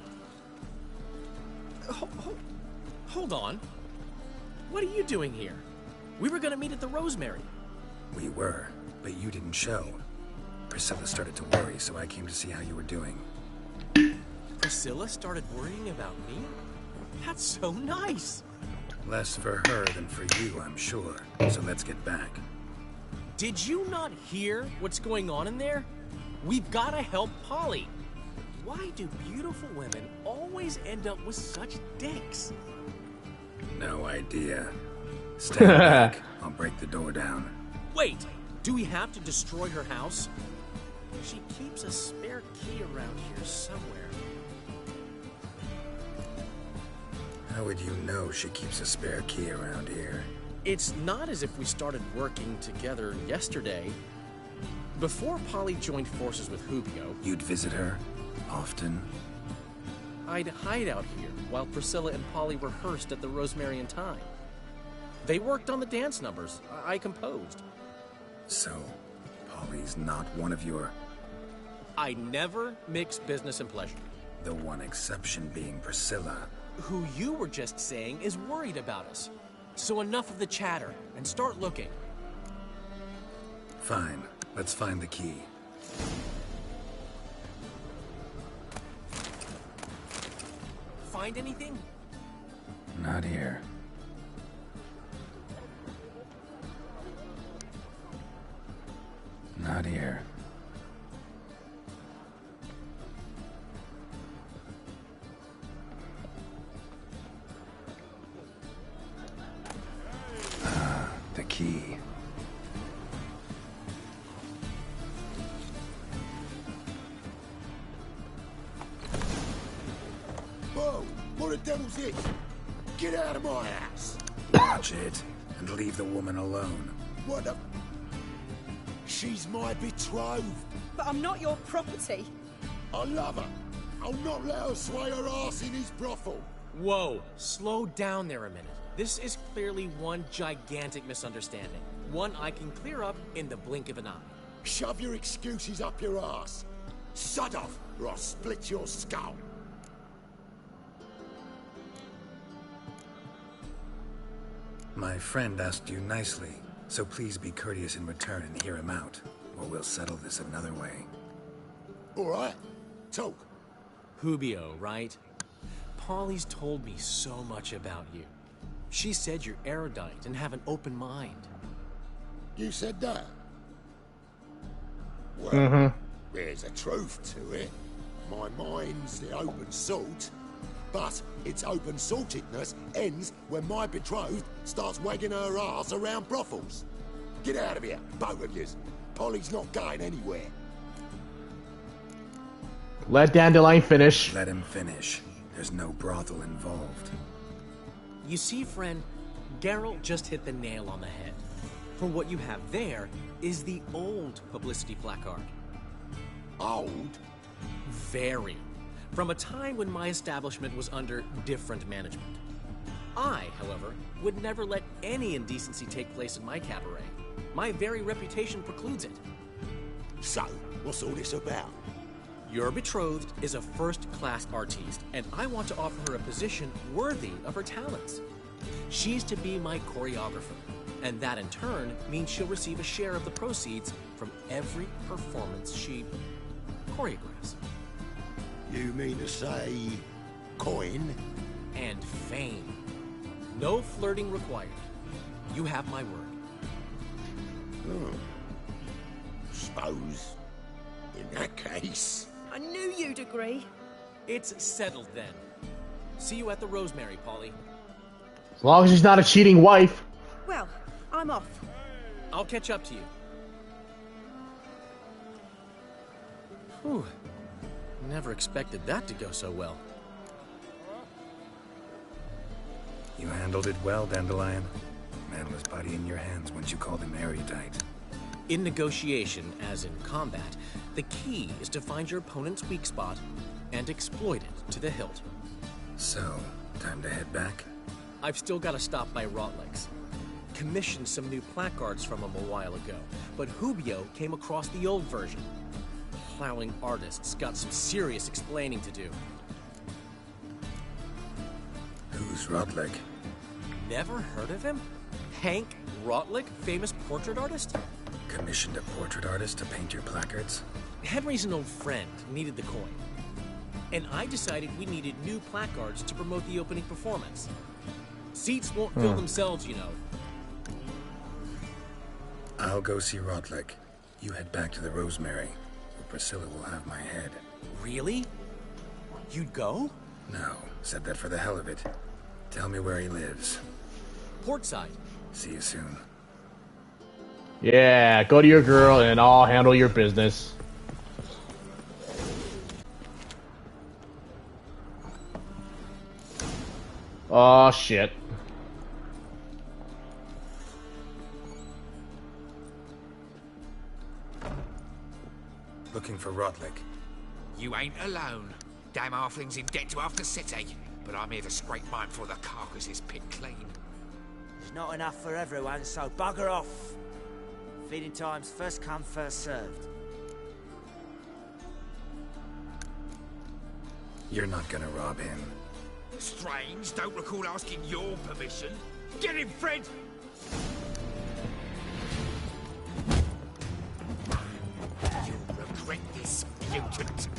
Hold on. What are you doing here? We were gonna meet at the Rosemary. We were, but you didn't show. Priscilla started to worry, so I came to see how you were doing. Priscilla started worrying about me? That's so nice. Less for her than for you, I'm sure. So let's get back. Did you not hear what's going on in there? We've got to help Polly. Why do beautiful women always end up with such dicks? No idea. Stand back. I'll break the door down. Wait, do we have to destroy her house? She keeps a spare key around here somewhere. How would you know she keeps a spare key around here? It's not as if we started working together yesterday. Before Polly joined forces with Hubio, You'd visit her? Often? I'd hide out here while Priscilla and Polly rehearsed at the Rosemary and Thyme. They worked on the dance numbers I composed. So, Polly's not one of your... I never mix business and pleasure. The one exception being Priscilla. Who you were just saying is worried about us. So enough of the chatter, and start looking. Fine. Let's find the key. Find anything? Not here. Not here. The key. Whoa! What the devil's this? Get out of my house! Watch it, and leave the woman alone. What the... She's my betrothed. But I'm not your property. I love her. I'll not let her sway her ass in his brothel. Whoa, slow down there a minute. This is clearly one gigantic misunderstanding. One I can clear up in the blink of an eye. Shove your excuses up your ass. Shut off, or I'll split your skull. My friend asked you nicely, so please be courteous in return and hear him out, or we'll settle this another way. All right, talk. Hubio, right? Polly's told me so much about you. She said you're erudite and have an open mind. You said that? Well, there's a truth to it. My mind's the open salt, but its open saltedness ends when my betrothed starts wagging her ass around brothels. Get out of here, both of yous. Polly's not going anywhere. Let Dandelion finish. Let him finish. There's no brothel involved. You see, friend, Geralt just hit the nail on the head. For what you have there is the old publicity placard. Old? Very. From a time when my establishment was under different management. I, however, would never let any indecency take place in my cabaret. My very reputation precludes it. So, what's all this about? Your betrothed is a first-class artiste, and I want to offer her a position worthy of her talents. She's to be my choreographer, and that in turn means she'll receive a share of the proceeds from every performance she choreographs. You mean to say... coin? And fame. No flirting required. You have my word. Suppose, in that case... I knew you'd agree. It's settled then. See you at the Rosemary, Polly. As long as she's not a cheating wife. Well, I'm off. I'll catch up to you. Whew. Never expected that to go so well. You handled it well, Dandelion. Man was body in your hands once you called him erudite. In negotiation, as in combat, the key is to find your opponent's weak spot and exploit it to the hilt. So, time to head back? I've still got to stop by Rotlegs. Commissioned some new placards from him a while ago, but Hubio came across the old version. Plowing artists got some serious explaining to do. Who's Rotleg? Never heard of him? Hank Rotleg, famous portrait artist? Commissioned a portrait artist to paint your placards? Henry's an old friend, needed the coin. And I decided we needed new placards to promote the opening performance. Seats won't fill themselves, you know. I'll go see Rotleg. You head back to the Rosemary, where Priscilla will have my head. Really? You'd go? No, said that for the hell of it. Tell me where he lives. Portside. See you soon. Yeah, go to your girl and I'll handle your business. Oh, shit. Looking for Rotleg. You ain't alone. Damn halfling's in debt to half the city. But I'm here to scrape mine before the carcass is picked clean. There's not enough for everyone, so bugger off. Feeding time's first come, first served. You're not gonna rob him. Strange, don't recall asking your permission. Get him, Fred! You'll regret this, mutant.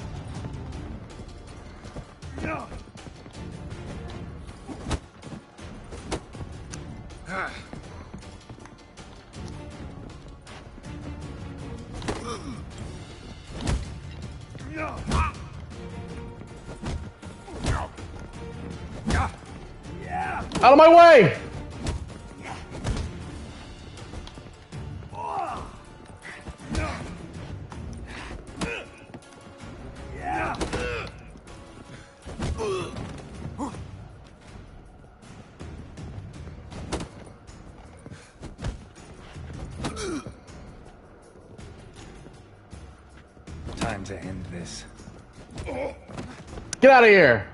Out of my way! Time to end this. Get out of here!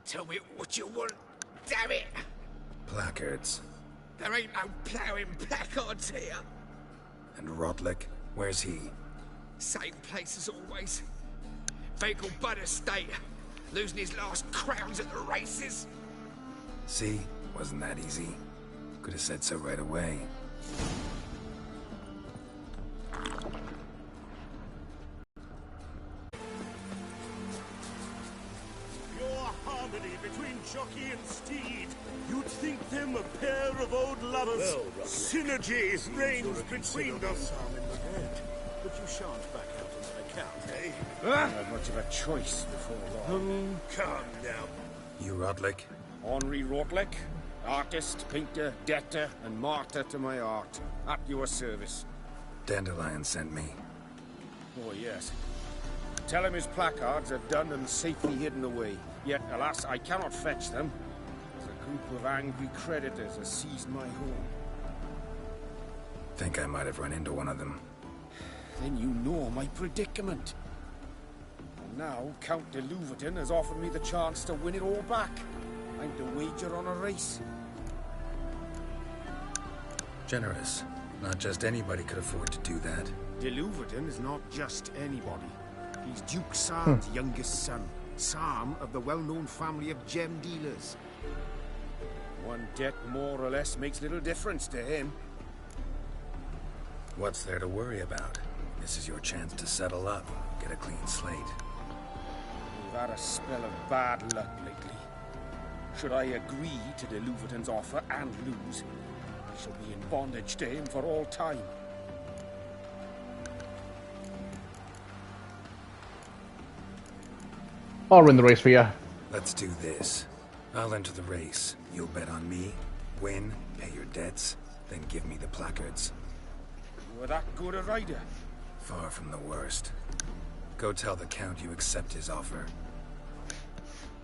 Tell me what you want, damn it! Placards. There ain't no ploughing placards here. And Rotleg, where's he? Same place as always. Vehicle Bud Estate. Losing his last crowns at the races. See? Wasn't that easy. Could have said so right away. Your harmony between jockey and steed. You'd think them a pair of old lovers. Well, Synergy reigns between them. But you shan't back out on that account, eh? You have much of a choice before long. Come now. You Rotleg? Henri Rotleg, artist, painter, debtor, and martyr to my art. At your service. Dandelion sent me. Oh, yes. Tell him his placards are done and safely hidden away. Yet, alas, I cannot fetch them. As a group of angry creditors has seized my home. Think I might have run into one of them. Then you know my predicament. And now, Count de Louverton has offered me the chance to win it all back. I'm to wager on a race. Generous. Not just anybody could afford to do that. De Louverton is not just anybody. He's Duke Sam's youngest son. Sam of the well-known family of gem dealers. One debt more or less makes little difference to him. What's there to worry about? This is your chance to settle up, get a clean slate. We've had a spell of bad luck lately. Should I agree to the Louverton's offer and lose, I shall be in bondage to him for all time. I'll win the race for you. Let's do this. I'll enter the race. You'll bet on me, win, pay your debts, then give me the placards. You are that good a rider? Far from the worst. Go tell the Count you accept his offer.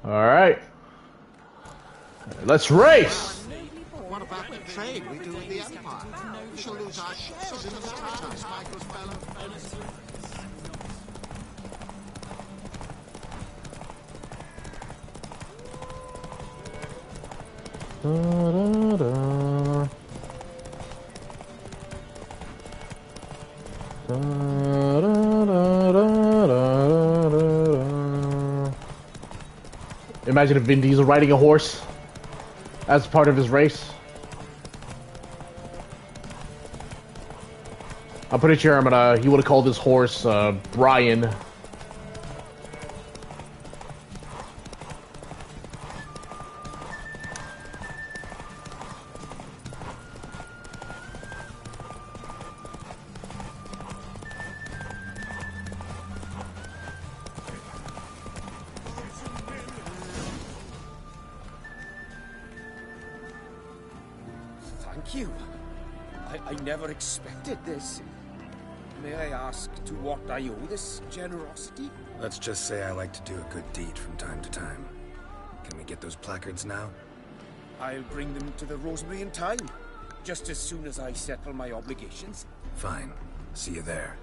Alright. Let's race! What about the trade we do with the Empire? We shall lose our shares in the maritime, my good fellow. Da, da, da. Da, da, da, da, da, da. Imagine if Vin Diesel riding a horse as part of his race. I'm pretty sure he would have called his horse Brian. Thank you. I never expected this. May I ask to what I owe this generosity? Let's just say I like to do a good deed from time to time. Can we get those placards now? I'll bring them to the Rosemary in time, just as soon as I settle my obligations. Fine. See you there.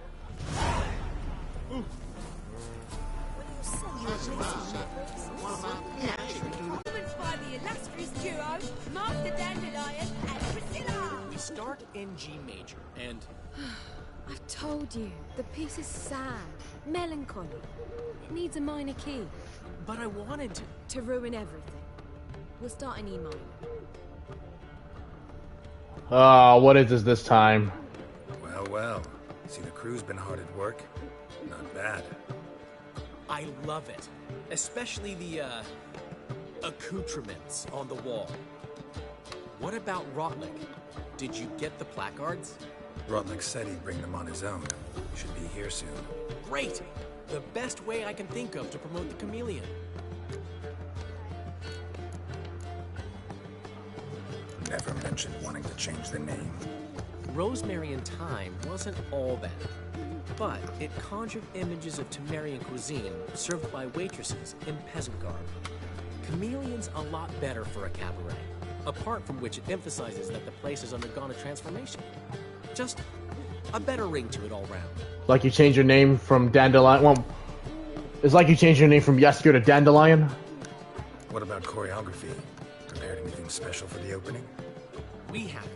By the illustrious duo, Master Dandelion and Priscilla. We start in G major, and I told you, the piece is sad, melancholy. It needs a minor key. but I wanted to ruin everything. We'll start in E minor. Oh, what is this time? Well, well. See, the crew's been hard at work. Not bad. I love it. Especially the, accoutrements on the wall. What about Rotlick? Did you get the placards? Rotlick said he'd bring them on his own. Should be here soon. Great! The best way I can think of to promote the chameleon. Never mentioned wanting to change the name. Rosemary in Time wasn't all bad, but it conjured images of Temerian cuisine served by waitresses in peasant garb. Chameleon's a lot better for a cabaret, apart from which it emphasizes that the place has undergone a transformation. Just a better ring to it all round. Like you change your name from Dandelion. Well, it's like you change your name from Yesker to Dandelion. What about choreography? Prepared anything special for the opening? We haven't.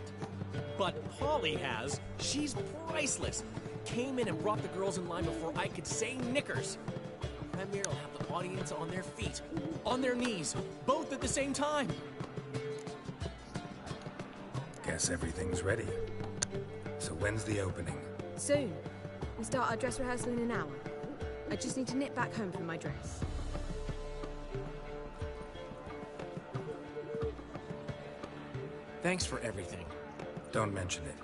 But Polly has. She's priceless. Came in and brought the girls in line before I could say knickers. The premiere will have the audience on their feet, on their knees, both at the same time. Guess everything's ready. So when's the opening? Soon. We start our dress rehearsal in an hour. I just need to nip back home for my dress. Thanks for everything. Don't mention it.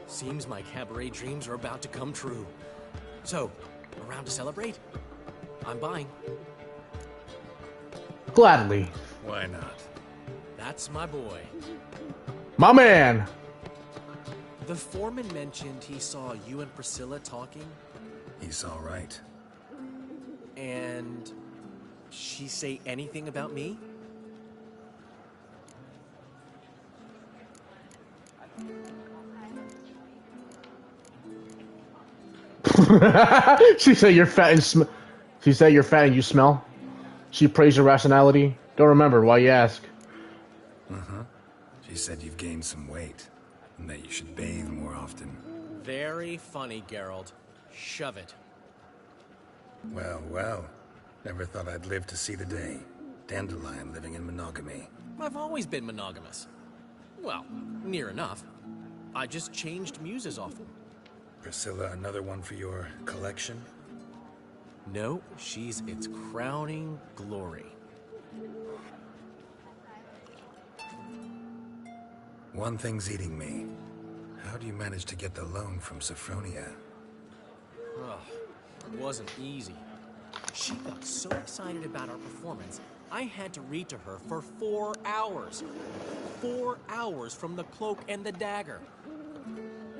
Seems my cabaret dreams are about to come true. So, around to celebrate? I'm buying. Gladly. Why not? That's my boy. My man! The foreman mentioned he saw you and Priscilla talking. He's all right. And she say anything about me? She said you're fat and she said you're fat and you smell. She praised your rationality. Don't remember why you ask. She said you've gained some weight and that you should bathe more often. Very funny, Geralt. Shove it. Well, well. Never thought I'd live to see the day. Dandelion living in monogamy. I've always been monogamous. Well, near enough. I just changed muses often. Priscilla, another one for your collection? No, she's its crowning glory. One thing's eating me. How do you manage to get the loan from Sophronia? Ugh, it wasn't easy. She got so excited about our performance, I had to read to her for 4 hours. 4 hours from the Cloak and the Dagger.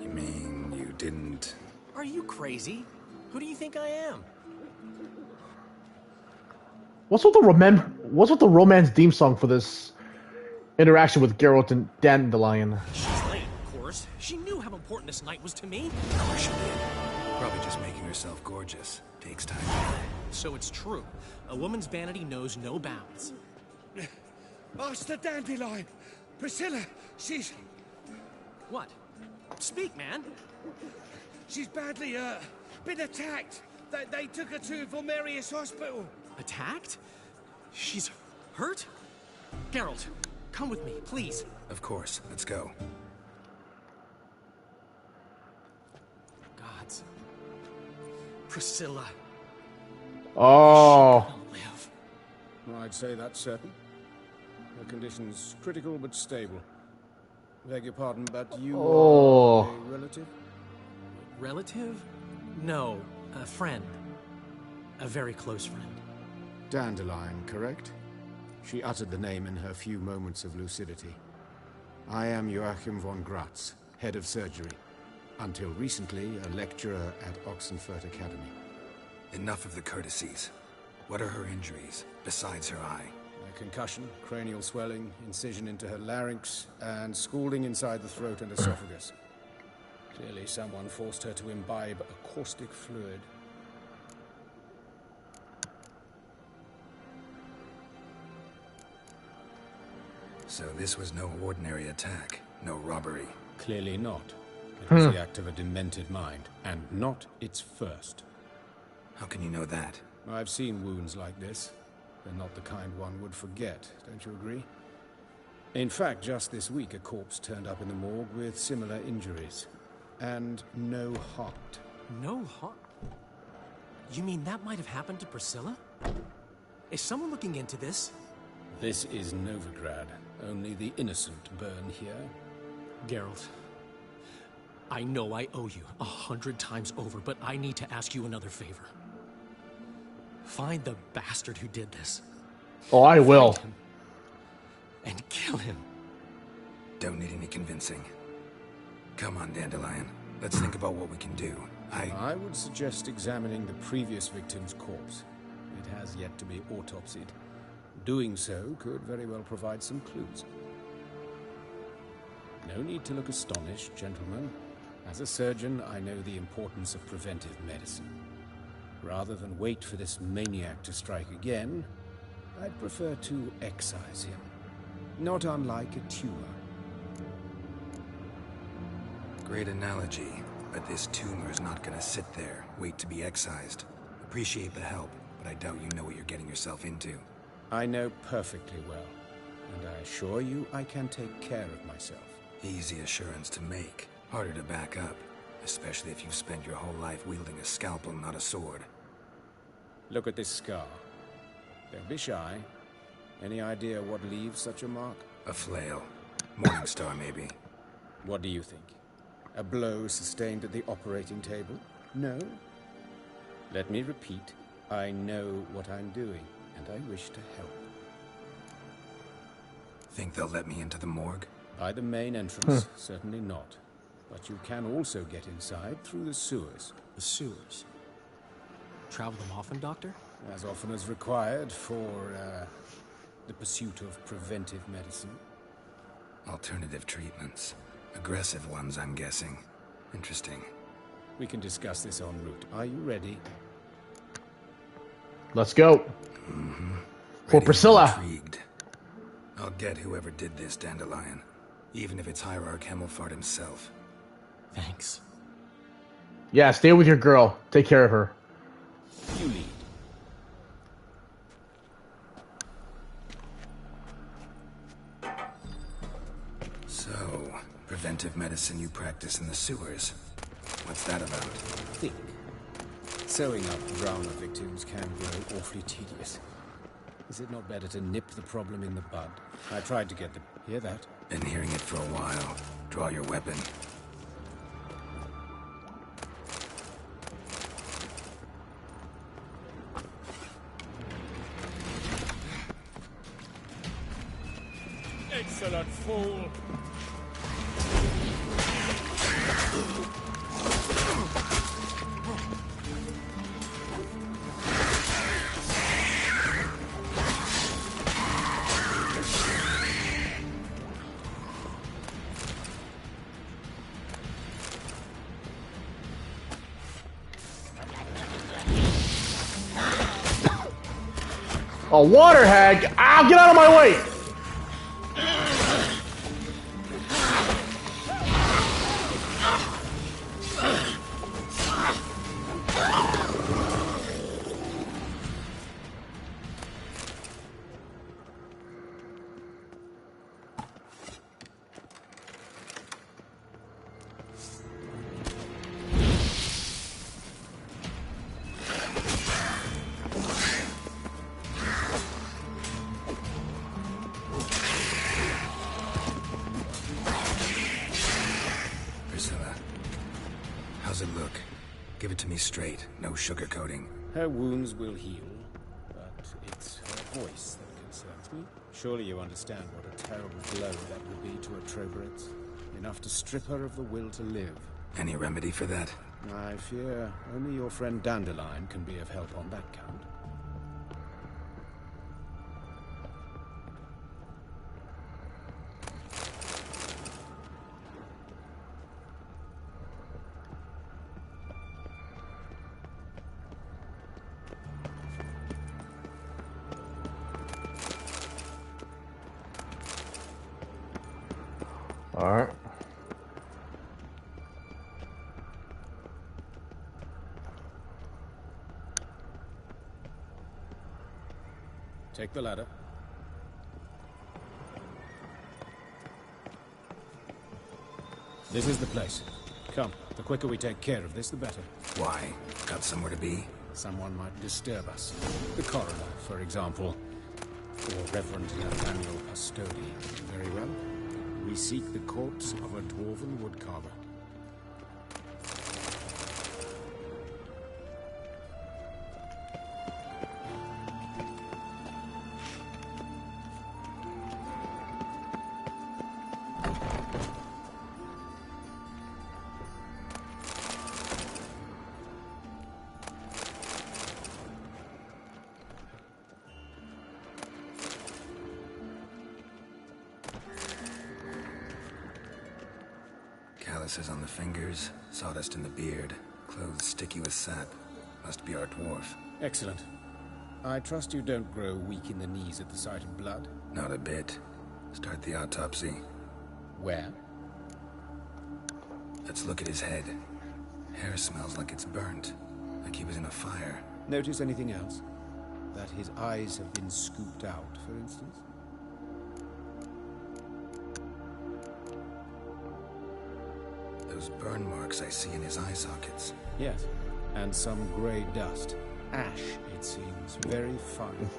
You mean you didn't... Are you crazy? Who do you think I am? What's with the romance theme song for this interaction with Geralt and Dandelion? She's late, of course. She knew how important this night was to me. Of course she did. Probably just making herself gorgeous. Takes time. So it's true. A woman's vanity knows no bounds. Master Dandelion! Priscilla, she's... What? Speak, man. She's badly, been attacked. They took her to Volmerius Hospital. Attacked? She's hurt? Geralt, come with me, please. Of course. Let's go. Gods. Priscilla. Oh. I'd say that's certain. Her condition's critical but stable. Beg your pardon, but you are a relative? Relative? No, a friend. A very close friend. Dandelion, correct? She uttered the name in her few moments of lucidity. I am Joachim von Gratz, head of surgery. Until recently, a lecturer at Oxenfurt Academy. Enough of the courtesies. What are her injuries, besides her eye? A concussion, cranial swelling, incision into her larynx, and scalding inside the throat and esophagus. Clearly someone forced her to imbibe a caustic fluid. So this was no ordinary attack, no robbery. Clearly not. It was the act of a demented mind, and not its first. How can you know that? I've seen wounds like this. They're not the kind one would forget, don't you agree? In fact, just this week a corpse turned up in the morgue with similar injuries. And no heart. No heart? You mean that might have happened to Priscilla? Is someone looking into this? This is Novigrad. Only the innocent burn here. Geralt, I know I owe you 100 times over, but I need to ask you another favor. Find the bastard who did this. Oh, I will. Find him and kill him. Don't need any convincing. Come on, Dandelion. Let's think about what we can do. I would suggest examining the previous victim's corpse. It has yet to be autopsied. Doing so could very well provide some clues. No need to look astonished, gentlemen. As a surgeon, I know the importance of preventive medicine. Rather than wait for this maniac to strike again, I'd prefer to excise him. Not unlike a tumor. Great analogy, but this tumor's not gonna sit there, wait to be excised. Appreciate the help, but I doubt you know what you're getting yourself into. I know perfectly well, and I assure you I can take care of myself. Easy assurance to make, harder to back up, especially if you've spent your whole life wielding a scalpel, not a sword. Look at this scar. Don't be shy. Any idea what leaves such a mark? A flail. Morningstar, maybe. What do you think? A blow sustained at the operating table? No? Let me repeat. I know what I'm doing, and I wish to help. Think they'll let me into the morgue? By the main entrance, certainly not. But you can also get inside through the sewers. The sewers? Travel them often, Doctor? As often as required for, the pursuit of preventive medicine. Alternative treatments. Aggressive ones, I'm guessing. Interesting. We can discuss this en route. Are you ready? Let's go. For Priscilla. Intrigued. I'll get whoever did this, Dandelion. Even if it's Hierarch Hemmelfart himself. Thanks. Yeah, stay with your girl. Take care of her. You lead. So, preventive medicine you practice in the sewers. What's that about? Think. Sewing up drowner victims can grow awfully tedious. Is it not better to nip the problem in the bud? I tried to get the... Hear that? Been hearing it for a while. Draw your weapon. Excellent fool! A water hag? Ow, get out of my way! Priscilla, how's it look? Give it to me straight, no sugarcoating. Her wounds will heal, but it's her voice that concerns me. Surely you understand what a terrible blow that would be to a Troberet. Enough to strip her of the will to live. Any remedy for that? I fear only your friend Dandelion can be of help on that count. Alright. Take the ladder. This is the place. Come, the quicker we take care of this, the better. Why? Got somewhere to be? Someone might disturb us. The coroner, for example. Or Reverend Nathaniel Pastodi. Very well. We seek the corpse of a dwarven woodcarver. Calluses on the fingers, sawdust in the beard, clothes sticky with sap. Must be our dwarf. Excellent. I trust you don't grow weak in the knees at the sight of blood? Not a bit. Start the autopsy. Where? Let's look at his head. Hair smells like it's burnt. Like he was in a fire. Notice anything else? That his eyes have been scooped out, for instance? Those burn marks I see in his eye sockets. Yes, and some grey dust. Ash, it seems. Very fine.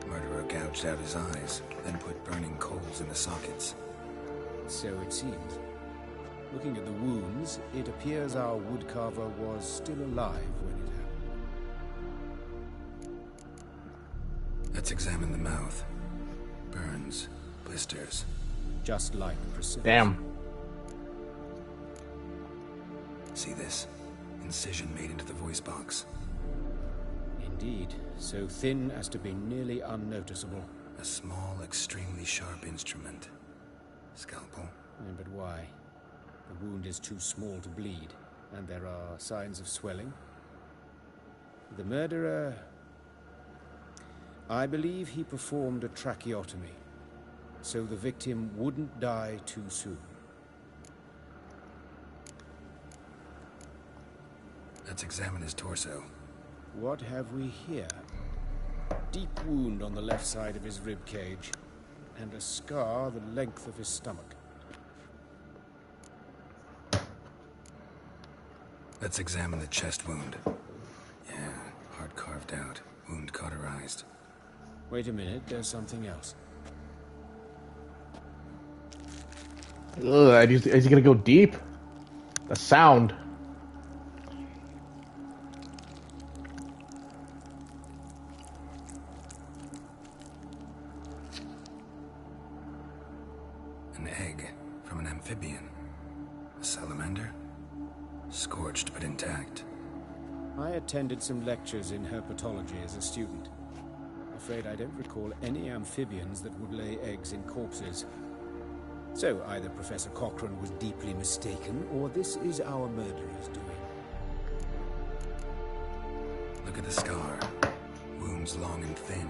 Murderer gouged out his eyes, then put burning coals in the sockets. So it seems. Looking at the wounds, it appears our woodcarver was still alive when it happened. Let's examine the mouth. Burns, blisters. Just like Priscilla. Damn. See this? Incision made into the voice box. Indeed, so thin as to be nearly unnoticeable. A small, extremely sharp instrument. Scalpel. But why? The wound is too small to bleed, and there are signs of swelling. The murderer... I believe he performed a tracheotomy, so the victim wouldn't die too soon. Let's examine his torso. What have we here? Deep wound on the left side of his rib cage, and a scar the length of his stomach. Let's examine the chest wound. carved out, wound cauterized. Wait a minute, there's something else. Ugh, is he gonna go deep? The sound. An egg from an amphibian. A salamander? Scorched but intact. I attended some lectures in herpetology as a student. Afraid I don't recall any amphibians that would lay eggs in corpses. So either Professor Cochrane was deeply mistaken, or this is our murderer's doing. Look at the scar. Wounds long and thin,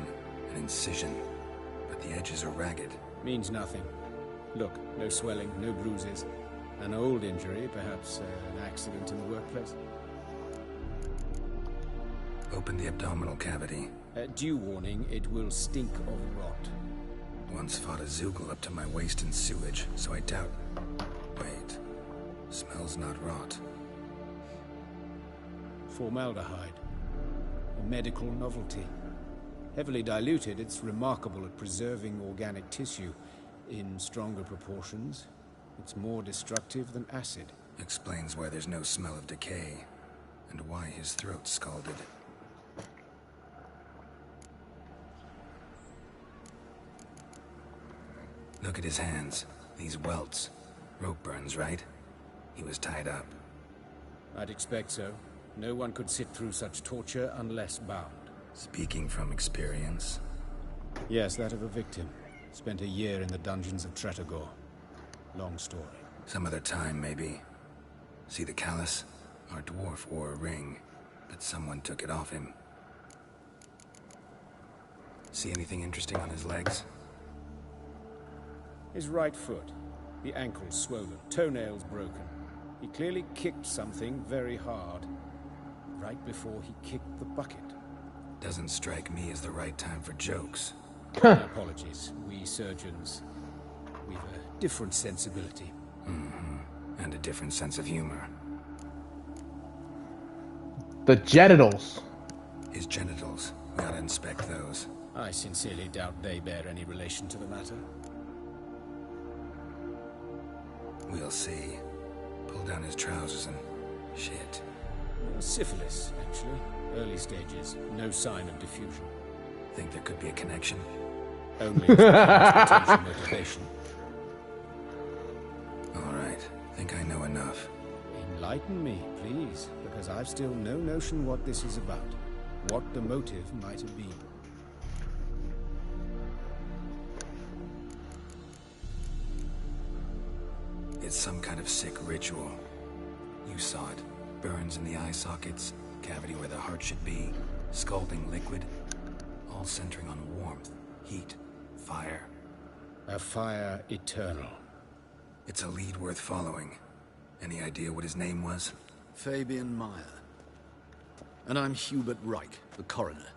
an incision, but the edges are ragged. Means nothing. Look, no swelling, no bruises. An old injury, perhaps an accident in the workplace. Open the abdominal cavity. Due warning, it will stink of rot. Once fought a Zoogle up to my waist in sewage, so I doubt... Wait. Smells not rot. Formaldehyde. A medical novelty. Heavily diluted, it's remarkable at preserving organic tissue. In stronger proportions, it's more destructive than acid. Explains why there's no smell of decay, and why his throat's scalded. Look at his hands. These welts. Rope burns, right? He was tied up. I'd expect so. No one could sit through such torture unless bound. Speaking from experience? Yes, that of a victim. Spent a year in the dungeons of Tretogor. Long story. Some other time, maybe. See the callus? Our dwarf wore a ring, but someone took it off him. See anything interesting on his legs? His right foot. The ankle swollen, toenails broken. He clearly kicked something very hard. Right before he kicked the bucket. Doesn't strike me as the right time for jokes. Apologies. We surgeons, we've a different sensibility. Mm-hmm. And a different sense of humor. The genitals. His genitals. We ought to inspect those. I sincerely doubt they bear any relation to the matter. We'll see. Pull down his trousers and... shit. Syphilis, actually. Early stages. No sign of diffusion. Think there could be a connection? Only if there's potential motivation. All right. Think I know enough. Enlighten me, please, because I've still no notion what this is about. What the motive might have been. It's some kind of sick ritual. You saw it. Burns in the eye sockets, cavity where the heart should be, scalding liquid, all centering on warmth, heat, fire. A fire eternal. It's a lead worth following. Any idea what his name was? Fabian Meyer. And I'm Hubert Reich, the coroner.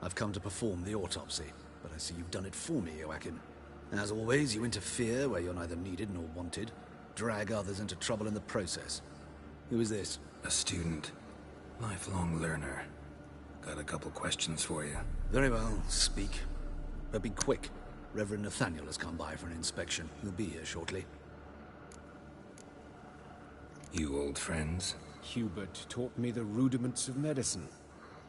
I've come to perform the autopsy, but I see you've done it for me, Joachim. As always, you interfere where you're neither needed nor wanted, drag others into trouble in the process. Who is this? A student. Lifelong learner. Got a couple questions for you. Very well, speak. But be quick. Reverend Nathaniel has come by for an inspection. He'll be here shortly. You old friends? Hubert taught me the rudiments of medicine.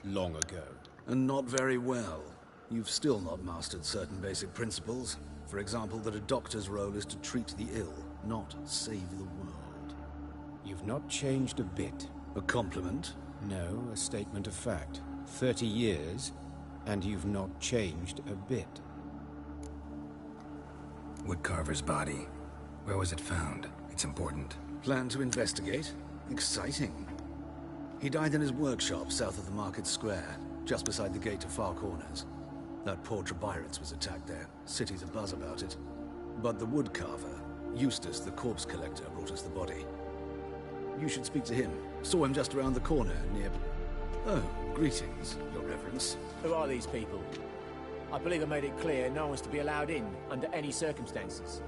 Long ago. And not very well. You've still not mastered certain basic principles. For example, that a doctor's role is to treat the ill, not save the world. You've not changed a bit. A compliment? No, a statement of fact. 30 years, and you've not changed a bit. Woodcarver's body. Where was it found? It's important. Plan to investigate? Exciting. He died in his workshop south of the Market Square, just beside the gate to Far Corners. That poor Trebirates was attacked there. City's abuzz about it. But the woodcarver, Eustace the corpse collector, brought us the body. You should speak to him. Saw him just around the corner near... Oh, greetings, Your Reverence. Who are these people? I believe I made it clear no one's to be allowed in under any circumstances.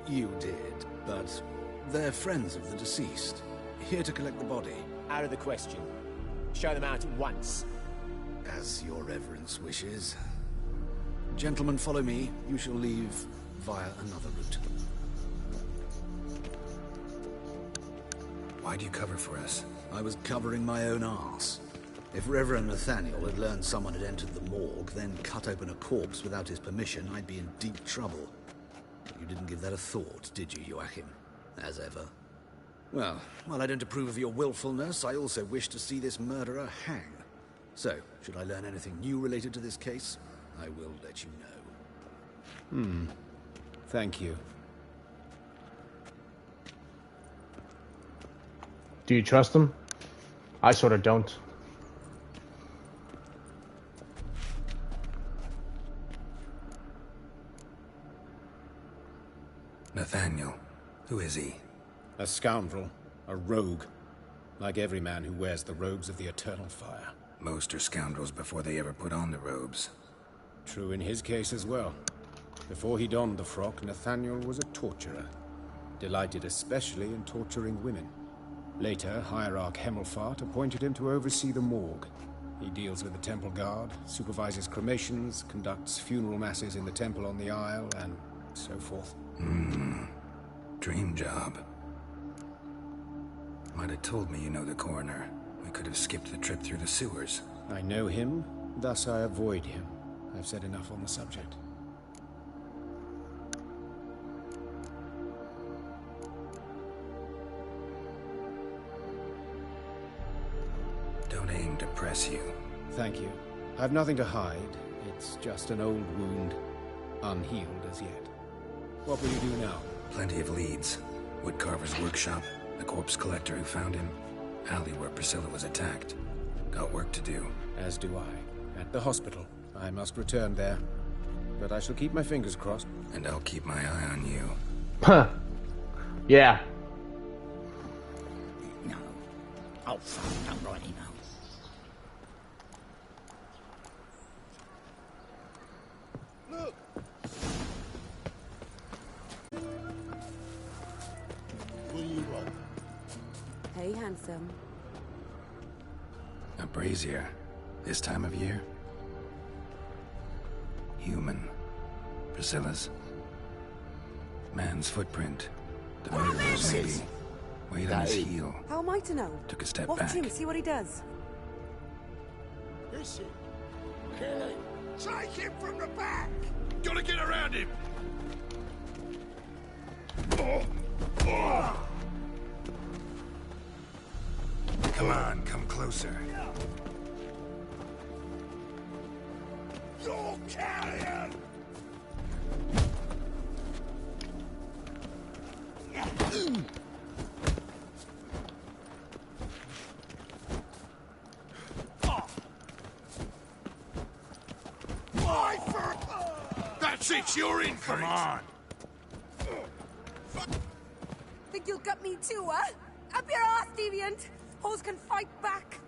You did, but they're friends of the deceased. Here to collect the body. Out of the question. Show them out at once. As your reverence wishes. Gentlemen, follow me. You shall leave via another route. Why'd you cover for us? I was covering my own arse. If Reverend Nathaniel had learned someone had entered the morgue, then cut open a corpse without his permission, I'd be in deep trouble. But you didn't give that a thought, did you, Joachim? As ever. Well, while I don't approve of your willfulness, I also wish to see this murderer hang. So, should I learn anything new related to this case, I will let you know. Thank you. Do you trust him? I sort of don't. Nathaniel, who is he? A scoundrel, a rogue. Like every man who wears the robes of the Eternal Fire. Most are scoundrels before they ever put on the robes. True in his case as well. Before he donned the frock, Nathaniel was a torturer. Delighted especially in torturing women. Later, Hierarch Hemmelfart appointed him to oversee the morgue. He deals with the temple guard, supervises cremations, conducts funeral masses in the temple on the Isle, and so forth. Dream job. Might have told me you know the coroner. We could have skipped the trip through the sewers. I know him, thus I avoid him. I've said enough on the subject. Don't aim to press you. Thank you. I've nothing to hide. It's just an old wound, unhealed as yet. What will you do now? Plenty of leads. Woodcarver's workshop, the corpse collector who found him, alley where Priscilla was attacked. Got work to do. As do I. At the hospital. I must return there. But I shall keep my fingers crossed. And I'll keep my eye on you. Huh. Yeah. No. Oh, fuck, I'm righty now. Look! What do you want? Hey, handsome. A brazier. This time of year? Human. Priscilla's. Man's footprint. The murderer's maybe. Weight on his heel. How am I to know? Took a step Watch back. him, see what he does. Listen. Kill him. Take him from the back! Gotta get around him! Come on, come closer. You're carrion! That's it, you're in for it! Come on! Think you'll gut me too, huh? Up your ass, deviant! Hoes can fight back!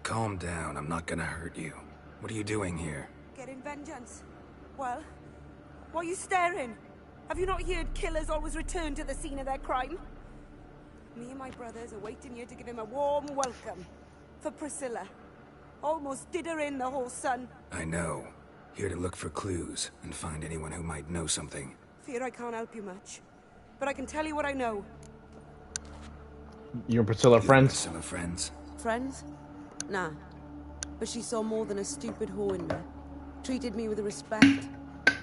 Calm down, I'm not gonna hurt you. What are you doing here? Getting vengeance. Well, why are you staring? Have you not heard killers always return to the scene of their crime? Me and my brothers are waiting here to give him a warm welcome. For Priscilla. Almost did her in, the whole son. I know. Here to look for clues and find anyone who might know something. Fear I can't help you much. But I can tell you what I know. You and Priscilla friends? Priscilla friends? Friends? Nah. But she saw more than a stupid whore in me. Treated me with respect.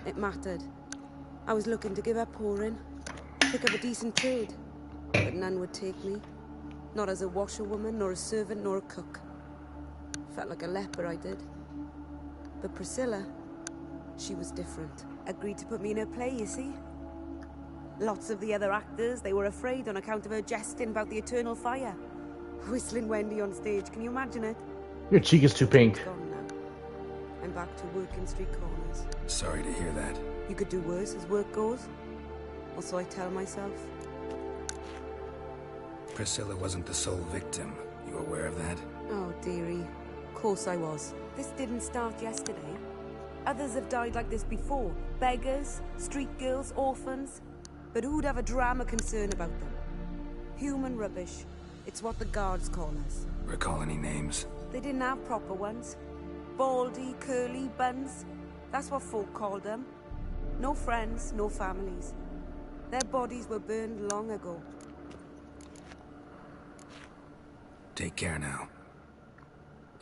It mattered. I was looking to give up whoring. Pick up a decent trade. But none would take me. Not as a washerwoman, nor a servant, nor a cook. Felt like a leper, I did. But Priscilla, she was different. Agreed to put me in her play, you see? Lots of the other actors, they were afraid on account of her jesting about the eternal fire. Whistling Wendy on stage, can you imagine it? Your cheek is too pink. Gone now. I'm back to working street corners. Sorry to hear that. You could do worse as work goes. Or so I tell myself. Priscilla wasn't the sole victim. You aware of that? Oh, dearie. Of course I was. This didn't start yesterday. Others have died like this before. Beggars, street girls, orphans. But who'd have a drama concern about them? Human rubbish. It's what the guards call us. Recall any names? They didn't have proper ones. baldy, curly buns. That's what folk called them. No friends, no families. Their bodies were burned long ago. Take care now.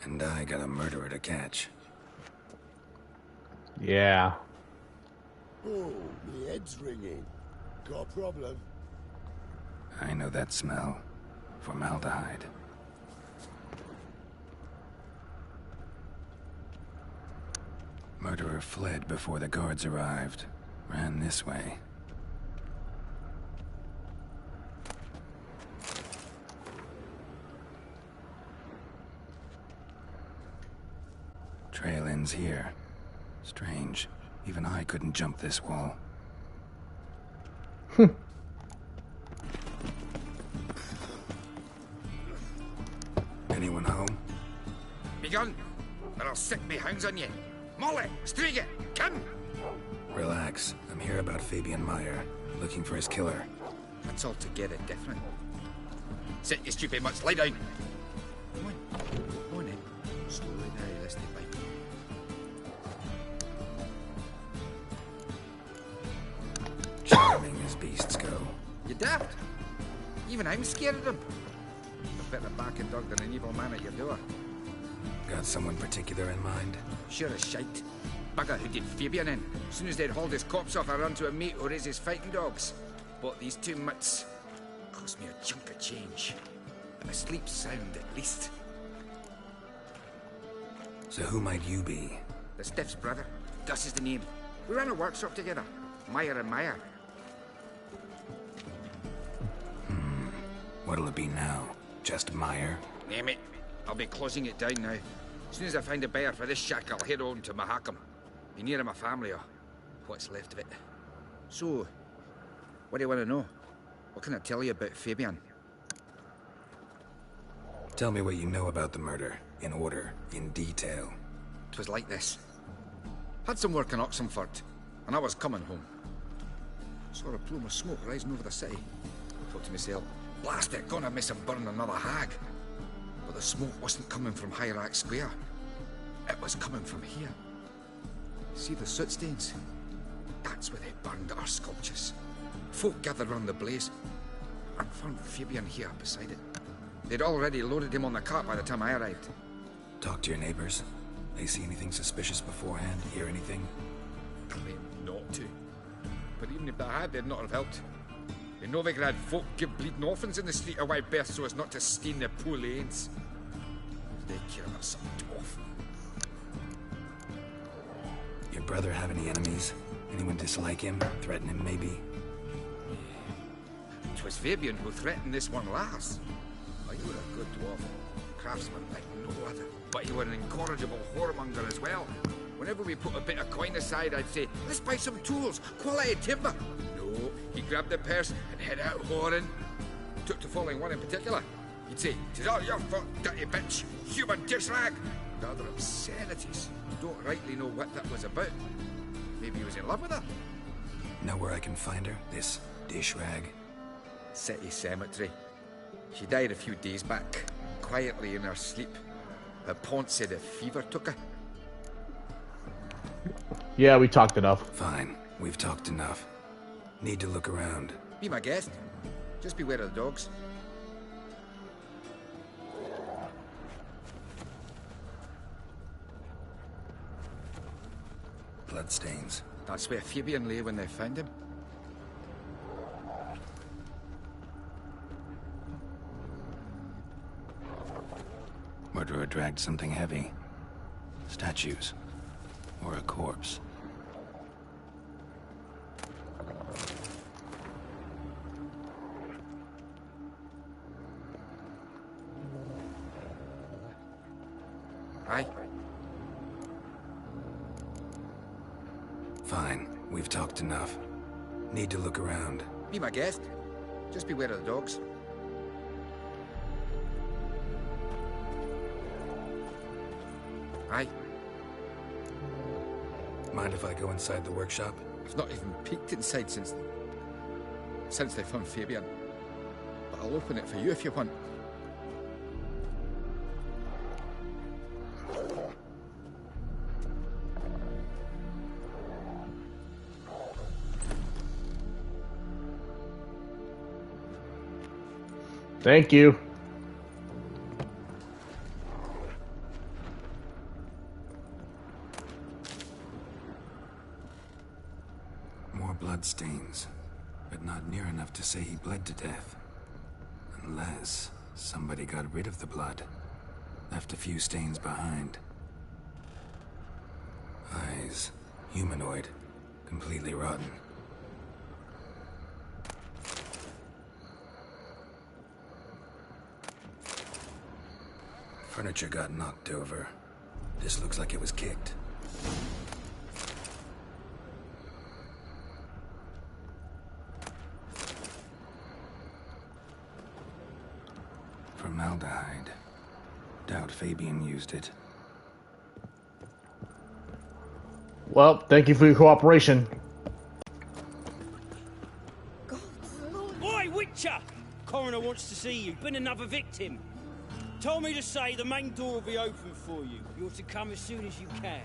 And I got a murderer to catch. Yeah. Oh, my head's ringing. Got a problem? I know that smell. Formaldehyde. Murderer fled before the guards arrived. Ran this way. Trail ends here. Strange. Even I couldn't jump this wall. Anyone home? Begun, or I'll sick me hounds on you. Molly, Striga, come! Relax. I'm here about Fabian Meyer. Looking for his killer. That's altogether different. Sit, you stupid mutts, lie down. Come on. Come on in. Slowly now, listen to me. Charming as beasts go. You daft? Even I'm scared of them. A better barking dog than an evil man at your door. Got someone particular in mind? Sure as shite. Bugger who did Fabian in. As soon as they'd hauled his corpse off, I run to a mate who raised his fighting dogs. Bought these 2 mutts. Cost me a chunk of change. And I sleep sound at least. So who might you be? The Stiff's brother. Gus is the name. We ran a workshop together. Meyer and Meyer. What'll it be now? Just Meyer? Name it. I'll be closing it down now. As soon as I find a buyer for this shack, I'll head on to Mahakam. Be near my family, or what's left of it. So, what do you want to know? What can I tell you about Fabian? Tell me what you know about the murder. In order. In detail. 'Twas like this. Had some work in Oxenford, and I was coming home. Saw a plume of smoke rising over the city. Thought to myself, blast it, gonna miss and burn another hag. But the smoke wasn't coming from Hierarch Square. It was coming from here. See the soot stains? That's where they burned our sculptures. Folk gathered round the blaze and found Fabian here beside it. They'd already loaded him on the cart by the time I arrived. Talk to your neighbors. They see anything suspicious beforehand? Hear anything? Claim not to. But even if they had, they'd not have helped. In Novigrad, folk give bleeding orphans in the street a wide berth so as not to stain their poor lanes. They care about some dwarf. Your brother have any enemies? Anyone dislike him? Threaten him, maybe? 'Twas Fabian who threatened this one last. Oh, you were a good dwarf. Craftsman like no other. But you were an incorrigible whoremonger as well. Whenever we put a bit of coin aside, I'd say, let's buy some tools, quality timber. No, he grabbed the purse and head out whoring. Took to following one in particular. He'd say, 'tis all your fault, dirty bitch, human dish rag. And other obscenities. Don't rightly know what that was about. Maybe he was in love with her. Know where I can find her? This dish rag? City cemetery. She died a few days back, quietly in her sleep. Her pont said a fever took her. Yeah, we talked enough. Fine. We've talked enough. Need to look around. Be my guest. Just beware of the dogs. Bloodstains. That's where Fabian lay when they found him. Murderer dragged something heavy. Statues. Or a corpse. Aye. Fine. We've talked enough. Need to look around. Be my guest. Just beware of the dogs. Aye. Mind if I go inside the workshop? I've not even peeked inside since they found Fabian. But I'll open it for you if you want. Thank you. More blood stains, but not near enough to say he bled to death. Unless somebody got rid of the blood, left a few stains behind. Eyes, humanoid, completely rotten. Furniture got knocked over. This looks like it was kicked. Formaldehyde. Doubt Fabian used it. Well, thank you for your cooperation. Oi, Witcher! Coroner wants to see you. Been another victim. Told me to say the main door will be open for you. You're to come as soon as you can.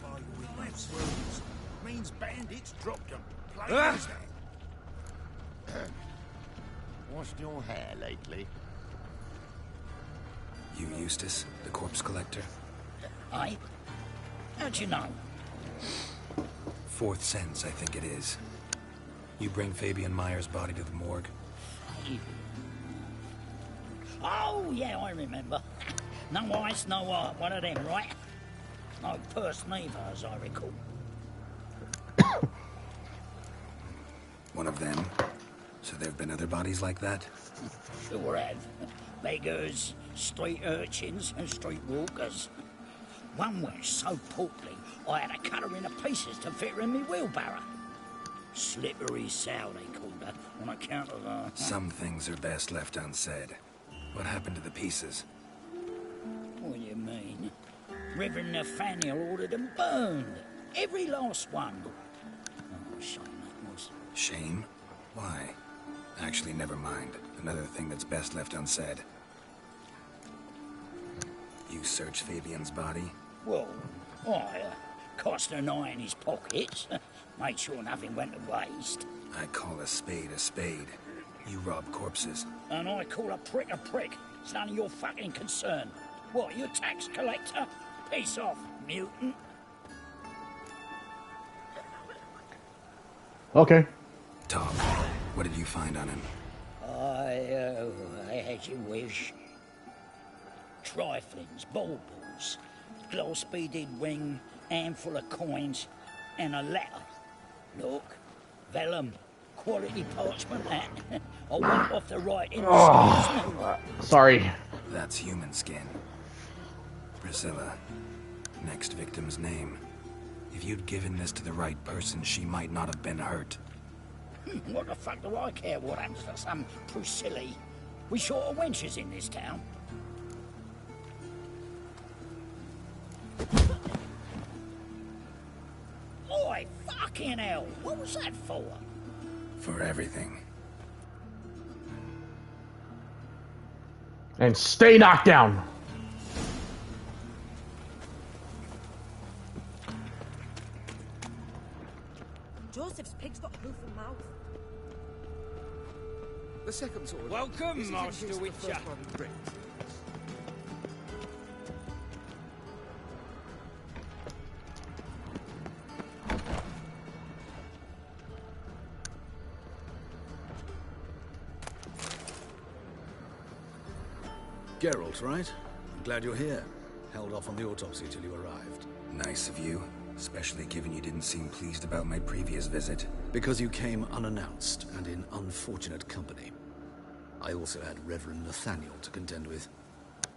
By your life's words, means bandits dropped them. Plain as that. Washed your hair lately? You Eustace, the corpse collector? Aye? How'd you know? Fourth sense, I think it is. You bring Fabian Meyer's body to the morgue. Oh, yeah, I remember. No eyes, no heart, one of them, right? No purse neither, as I recall. One of them? So there've been other bodies like that? Sure have. Beggars, street urchins, and street walkers. One went so portly, I had to cut her into pieces to fit her in me wheelbarrow. Slippery sow, they called her, on account of her... Some things are best left unsaid. What happened to the pieces? What do you mean? Reverend Nathaniel ordered them burned. Every last one. Oh, shame that was. Shame? Why? Actually, never mind. Another thing that's best left unsaid. You searched Fabian's body? Well, I cast an eye in his pockets. Made sure nothing went to waste. I call a spade a spade. You rob corpses. And I call a prick a prick. It's none of your fucking concern. What, you a tax collector? Peace off, mutant. Okay. Tom, what did you find on him? I had your wish. Triflings, baubles, gloss-beaded ring, handful of coins, and a letter. Look, vellum, quality parchment that. I want off the writing. Sorry. That's human skin. Priscilla. Next victim's name. If you'd given this to the right person, she might not have been hurt. What the fuck do I care what happens to some Priscilla? We short of wenches in this town. Oi, fucking hell! What was that for? For everything. And stay knocked down. Joseph's pig's got hoof and mouth. The second sword. Welcome, Master Witcher. Geralt, right? I'm glad you're here. Held off on the autopsy till you arrived. Nice of you, especially given you didn't seem pleased about my previous visit. Because you came unannounced and in unfortunate company. I also had Reverend Nathaniel to contend with.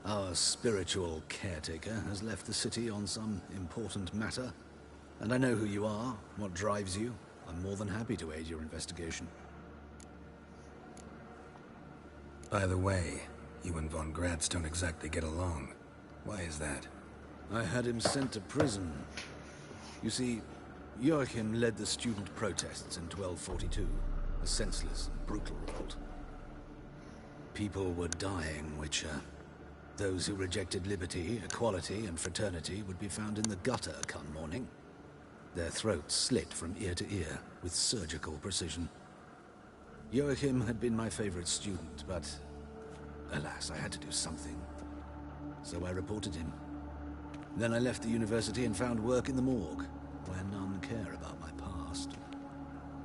Our spiritual caretaker has left the city on some important matter. And I know who you are, what drives you. I'm more than happy to aid your investigation. By the way, you and Von Gratz don't exactly get along. Why is that? I had him sent to prison. You see, Joachim led the student protests in 1242. A senseless and brutal revolt. People were dying, Witcher. Those who rejected liberty, equality, and fraternity would be found in the gutter come morning. Their throats slit from ear to ear with surgical precision. Joachim had been my favorite student, but alas, I had to do something. So I reported him. Then I left the university and found work in the morgue, where none care about my past.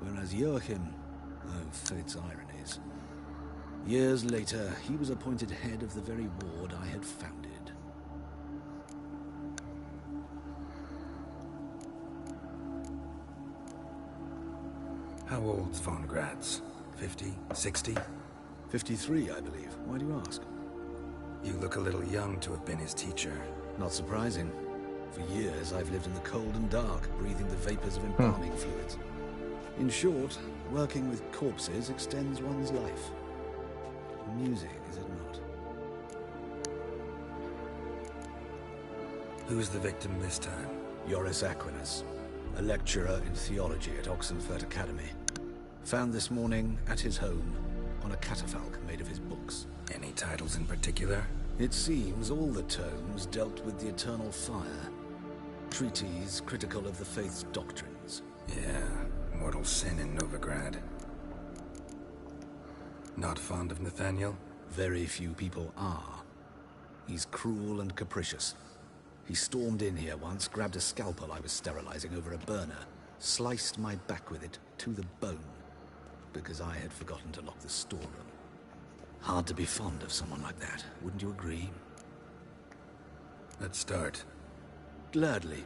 Whereas Joachim, oh, fate's ironies. Years later, he was appointed head of the very ward I had founded. How old's von Graz? 50? 60? 53, I believe. Why do you ask? You look a little young to have been his teacher. Not surprising. For years, I've lived in the cold and dark, breathing the vapors of embalming fluids. In short, working with corpses extends one's life. Amusing, is it not? Who's the victim this time? Joris Aquinas, a lecturer in theology at Oxenfurt Academy. Found this morning at his home on a catafalque made of his books. Any titles in particular? It seems all the tomes dealt with the eternal fire. Treatises critical of the faith's doctrines. Yeah, mortal sin in Novigrad. Not fond of Nathaniel? Very few people are. He's cruel and capricious. He stormed in here once, grabbed a scalpel I was sterilizing over a burner, sliced my back with it to the bone, because I had forgotten to lock the storeroom. Hard to be fond of someone like that, wouldn't you agree? Let's start. Gladly.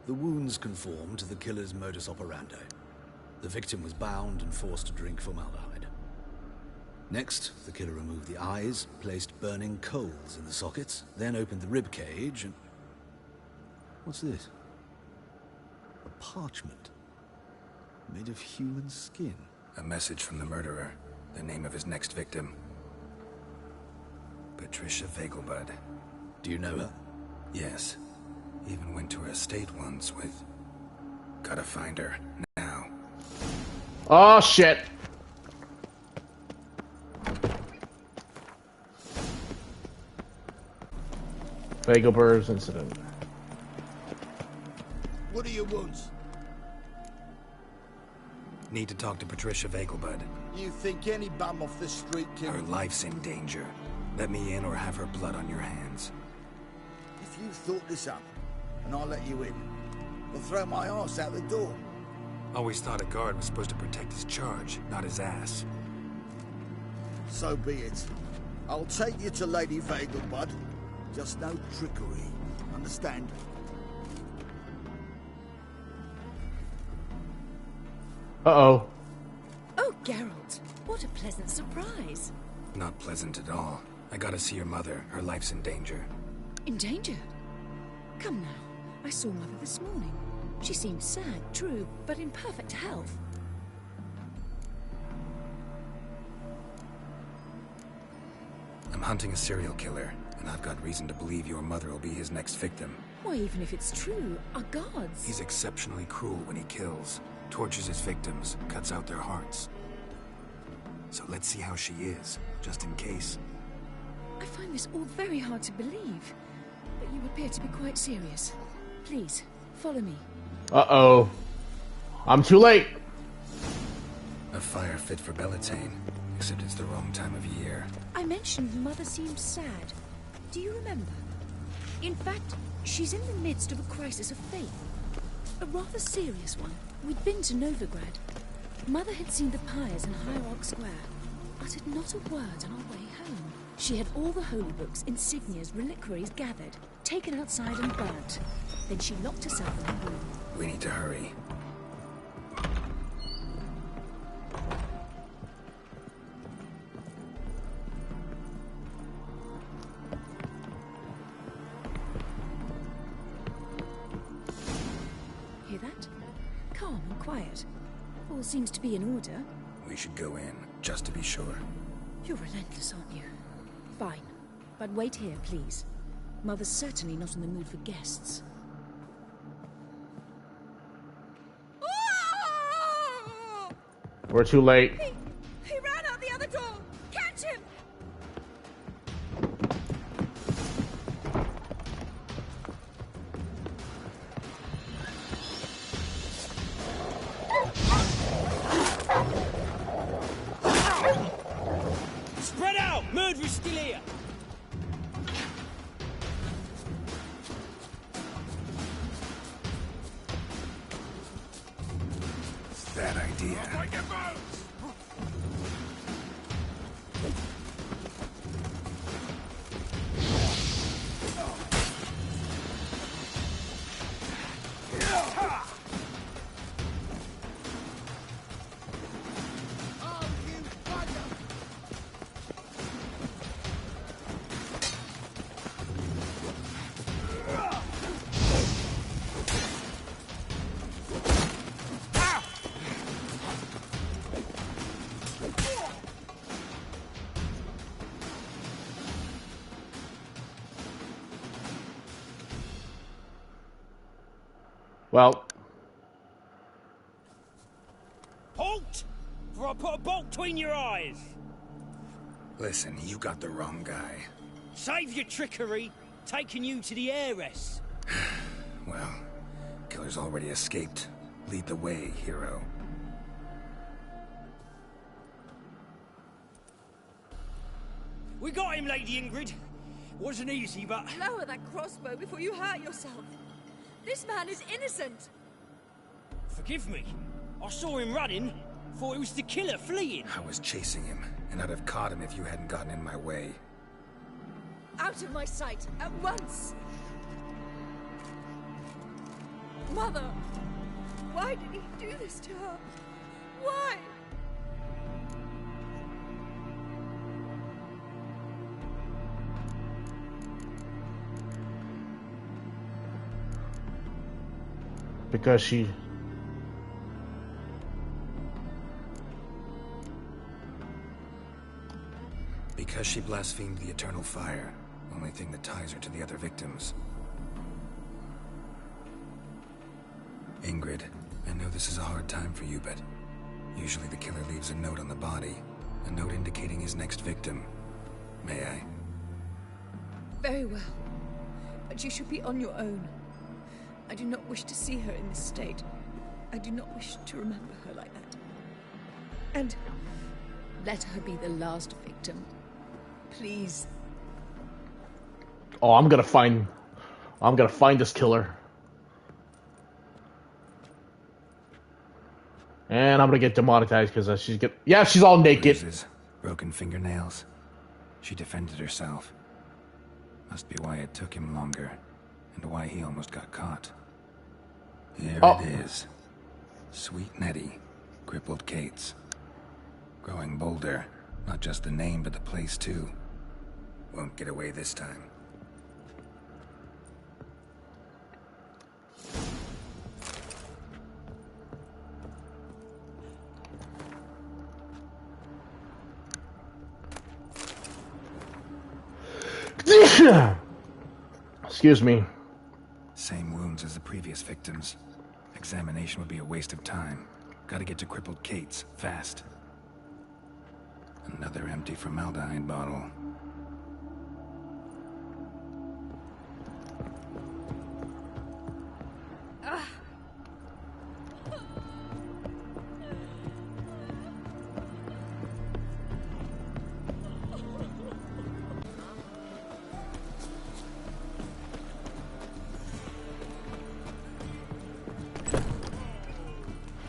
The wounds conform to the killer's modus operandi. The victim was bound and forced to drink formaldehyde. Next, the killer removed the eyes, placed burning coals in the sockets, then opened the rib cage and... What's this? A parchment. Made of human skin. A message from the murderer. The name of his next victim. Patricia Vegelbud. Do you know her? Yes. Even went to her estate once with... Gotta find her. Now. Oh, shit. Vegelbud's incident. What do you want? Need to talk to Patricia Vegelbud. You think any bum off the street can... Her life's in danger. Let me in or have her blood on your hands. If you thought this up, and I'll let you in, I'll throw my ass out the door. Always thought a guard was supposed to protect his charge, not his ass. So be it. I'll take you to Lady Vegelbud. Just no trickery. Understand? Uh-oh. Oh, Geralt, what a pleasant surprise. Not pleasant at all. I gotta see your mother. Her life's in danger. In danger? Come now. I saw Mother this morning. She seemed sad, true, but in perfect health. I'm hunting a serial killer, and I've got reason to believe your mother will be his next victim. Why, even if it's true, our gods... He's exceptionally cruel when he kills, tortures his victims, cuts out their hearts. So let's see how she is, just in case. I find this all very hard to believe, but you appear to be quite serious. Please, follow me. Uh-oh. I'm too late. A fire fit for Bellatane, except it's the wrong time of year. I mentioned Mother seemed sad. Do you remember? In fact, she's in the midst of a crisis of faith. A rather serious one. We'd been to Novigrad. Mother had seen the pyres in Hierarch Square, uttered not a word on our way home. She had all the holy books, insignias, reliquaries gathered, taken outside and burnt. Then she locked herself in her room. We need to hurry. Hear that? Calm and quiet. All seems to be in order. We should go in, just to be sure. You're relentless, aren't you? Fine. But wait here, please. Mother's certainly not in the mood for guests. We're too late. He ran out the other door! Catch him! murderer's still here. It's that idea. Well. Halt! Or I'll put a bolt between your eyes. Listen, you got the wrong guy. Save your trickery, taking you to the heiress. Well, killer's already escaped. Lead the way, hero. We got him, Lady Ingrid. Wasn't easy, but... Lower that crossbow before you hurt yourself. This man is innocent. Forgive me. I saw him running. Thought it was the killer fleeing. I was chasing him, and I'd have caught him if you hadn't gotten in my way. Out of my sight, at once! Mother! Why did he do this to her? Why? Because she... Because she blasphemed the eternal fire. Only thing that ties her to the other victims. Ingrid, I know this is a hard time for you, but usually the killer leaves a note on the body. A note indicating his next victim. May I? Very well. But you should be on your own. I do not wish to see her in this state. I do not wish to remember her like that. And let her be the last victim. Please. Oh, I'm gonna find this killer. And I'm gonna get demonetized because she's all naked. Bruises, broken fingernails. She defended herself. Must be why it took him longer, and why he almost got caught. Here it is. Sweet Nettie, crippled Kate's. Growing bolder, not just the name but the place too. Won't get away this time. Excuse me. Same wounds as the previous victims. Examination would be a waste of time. Gotta get to crippled Kate's, fast. Another empty formaldehyde bottle.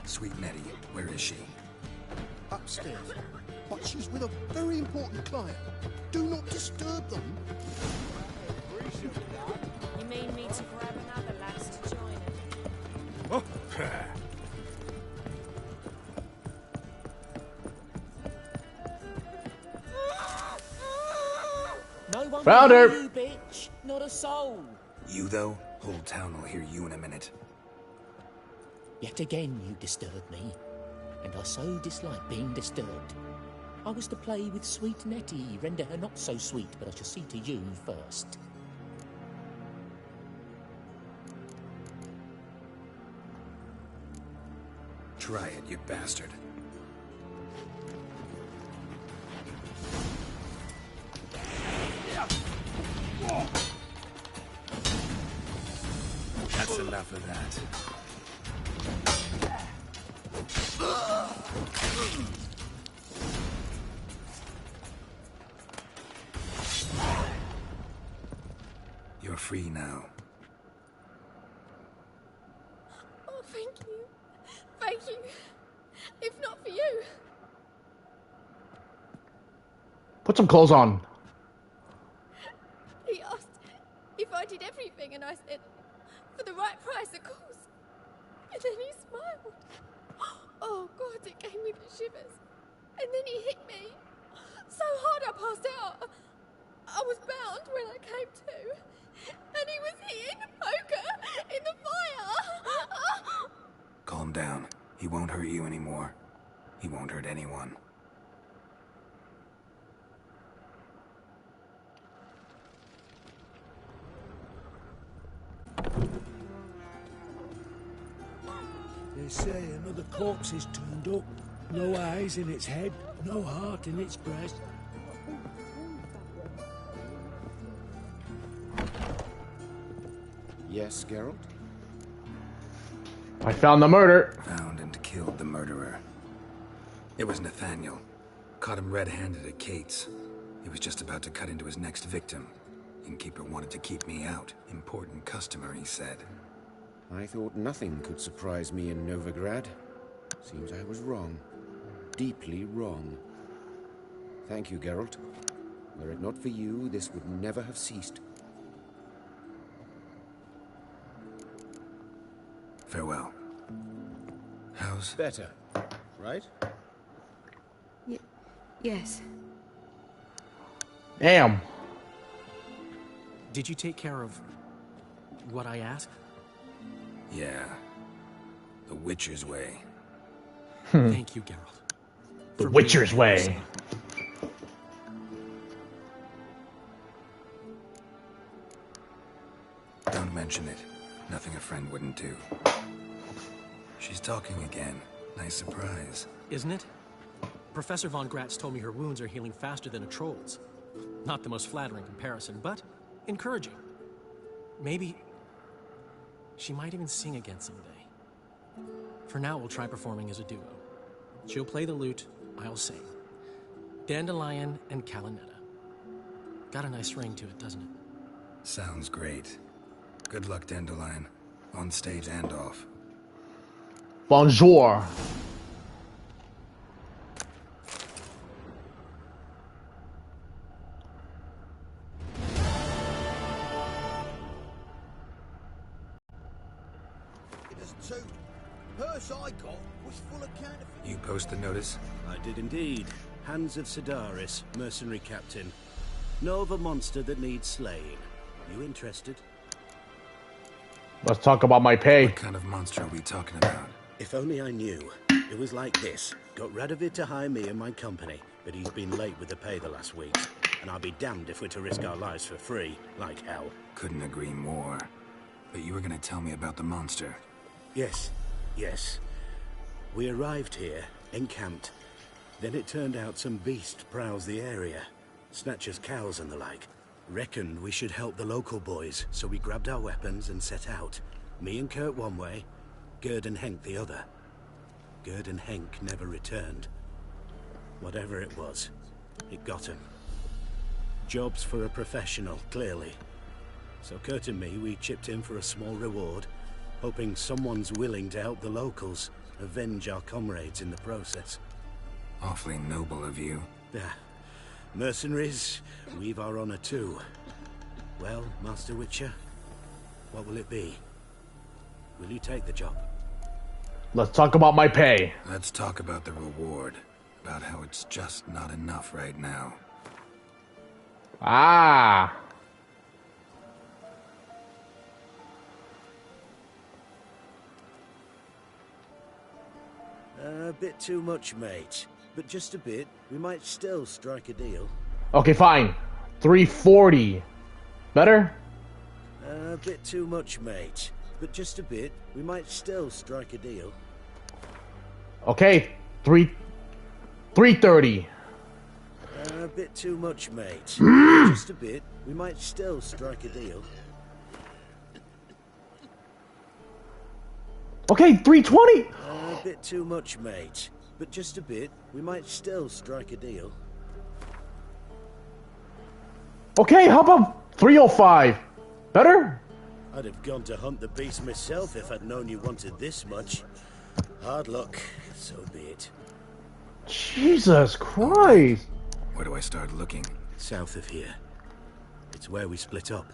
Sweet Nettie, where is she? Upstairs. But she's with a very important client. Do not disturb them. You mean me to grab another lass to join him? Oh. No one Found will her. hear you, bitch. Not a soul. You, though? Whole town will hear you in a minute. Yet again you disturb me, and I so dislike being disturbed. I was to play with sweet Nettie, render her not so sweet, but I shall see to you first. Try it, you bastard. That's enough of that. You're free now. Oh, thank you. Thank you. If not for you. Put some clothes on. He asked if I did everything, and I said, for the right price, of course. And then he smiled. Oh, God, it gave me the shivers. And then he hit me. So hard I passed out. I was bound when I came to. And he was hitting the poker in the fire. Calm down. He won't hurt you anymore. He won't hurt anyone. They say another corpse is turned up. No eyes in its head, no heart in its breast. Yes, Geralt? I found the murder. Found and killed the murderer. It was Nathaniel. Caught him red-handed at Kate's. He was just about to cut into his next victim. Innkeeper wanted to keep me out. Important customer, he said. I thought nothing could surprise me in Novigrad. Seems I was wrong. Deeply wrong. Thank you, Geralt. Were it not for you, this would never have ceased. Farewell. How's... Better, right? Yes. Damn. Did you take care of what I asked? Yeah. The Witcher's way. Thank you, Geralt. The Witcher's way. Don't mention it. Nothing a friend wouldn't do. She's talking again. Nice surprise. Isn't it? Professor von Gratz told me her wounds are healing faster than a troll's. Not the most flattering comparison, but encouraging. Maybe she might even sing again someday. For now, we'll try performing as a duo. She'll play the lute, I'll sing. Dandelion and Calinetta. Got a nice ring to it, doesn't it? Sounds great. Good luck, Dandelion. On stage and off. Bonjour. Purse I got was full of counterfeit. You post the notice? I did indeed. Hands of Sedaris, mercenary captain. Know of a monster that needs slaying. You interested? Let's talk about my pay. What kind of monster are we talking about? If only I knew. It was like this. Got Radovid to hire me and my company, but he's been late with the pay the last week. And I'll be damned if we're to risk our lives for free, like hell. Couldn't agree more. But you were gonna tell me about the monster. Yes. Yes. We arrived here, encamped. Then it turned out some beast prowls the area. Snatchers cows and the like. Reckoned we should help the local boys, so we grabbed our weapons and set out. Me and Kurt one way, Gerd and Henk the other. Gerd and Henk never returned. Whatever it was, it got him. Jobs for a professional, clearly. So Kurt and me, we chipped in for a small reward, hoping someone's willing to help the locals, avenge our comrades in the process. Awfully noble of you. Mercenaries, we've our honor too. Well, Master Witcher, what will it be? Will you take the job? Let's talk about my pay. Let's talk about the reward. About how it's just not enough right now. Ah. A bit too much, mate. But just a bit. We might still strike a deal. Okay, fine. 340. Better? A bit too much, mate. But just a bit. We might still strike a deal. Okay, 330. A bit too much, mate. Just a bit. We might still strike a deal. Okay, 320. A bit too much, mate. But just a bit. We might still strike a deal. Okay, how about 305? Better? I'd have gone to hunt the beast myself if I'd known you wanted this much. Hard luck, so be it. Jesus Christ! Where do I start looking? South of here. It's where we split up.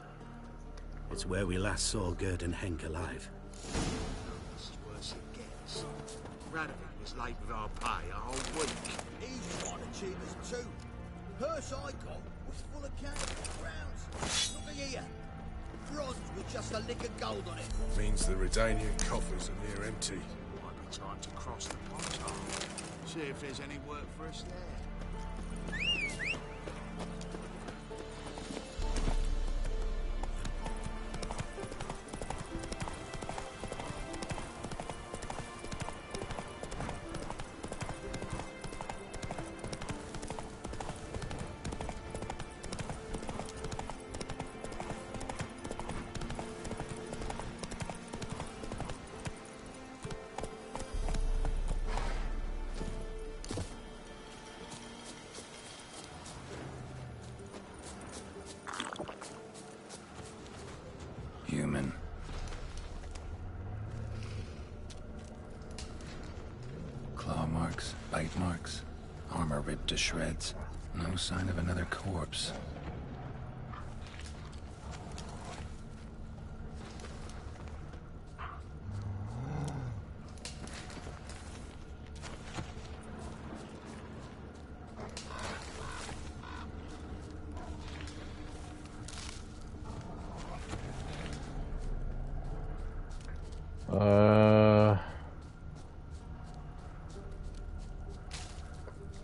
It's where we last saw Gerd and Henk alive. Worse it gets. Radovic was late with our pay a whole week. He's trying to cheat us too. The purse I got was full of counterfeit crowns. Look here. Bronze with just a lick of gold on it. Means the Redanian coffers are near empty. Might be time to cross the pothole. See if there's any work for us there. Human. Claw marks, bite marks, armor ripped to shreds. No sign of another corpse.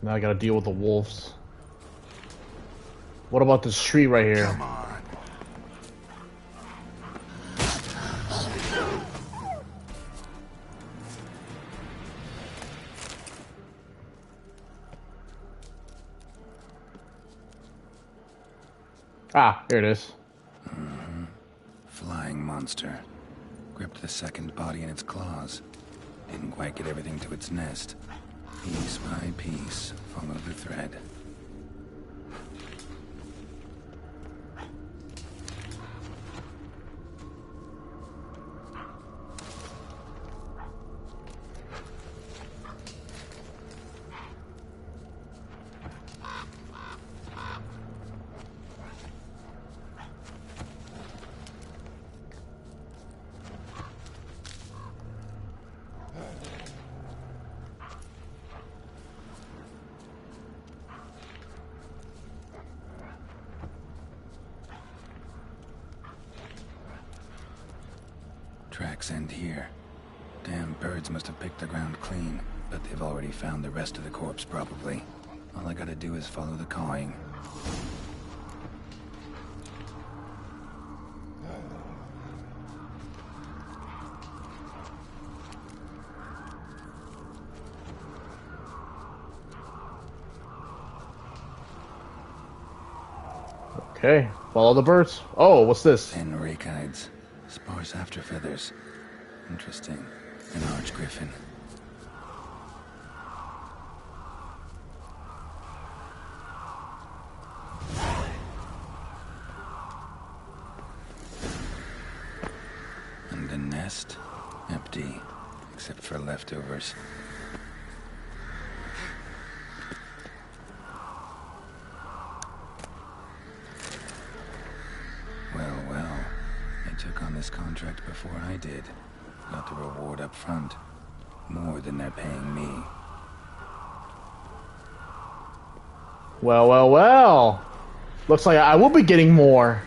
Now I gotta deal with the wolves. What about this tree right here? Come on. Ah, here it is. Flying monster. Gripped the second body in its claws. Didn't quite get everything to its nest. Piece by piece, follow the thread. Tracks end here. Damn birds must have picked the ground clean, but they've already found the rest of the corpse, probably. All I gotta do is follow the cawing. Okay, follow the birds. Oh, what's this? Thin rakides. Sparse after feathers. Interesting. An arch griffin. And the nest? Empty. Except for leftovers. Well. They took on this contract before I did. Got the reward up front. More than they're paying me. Well. Looks like I will be getting more.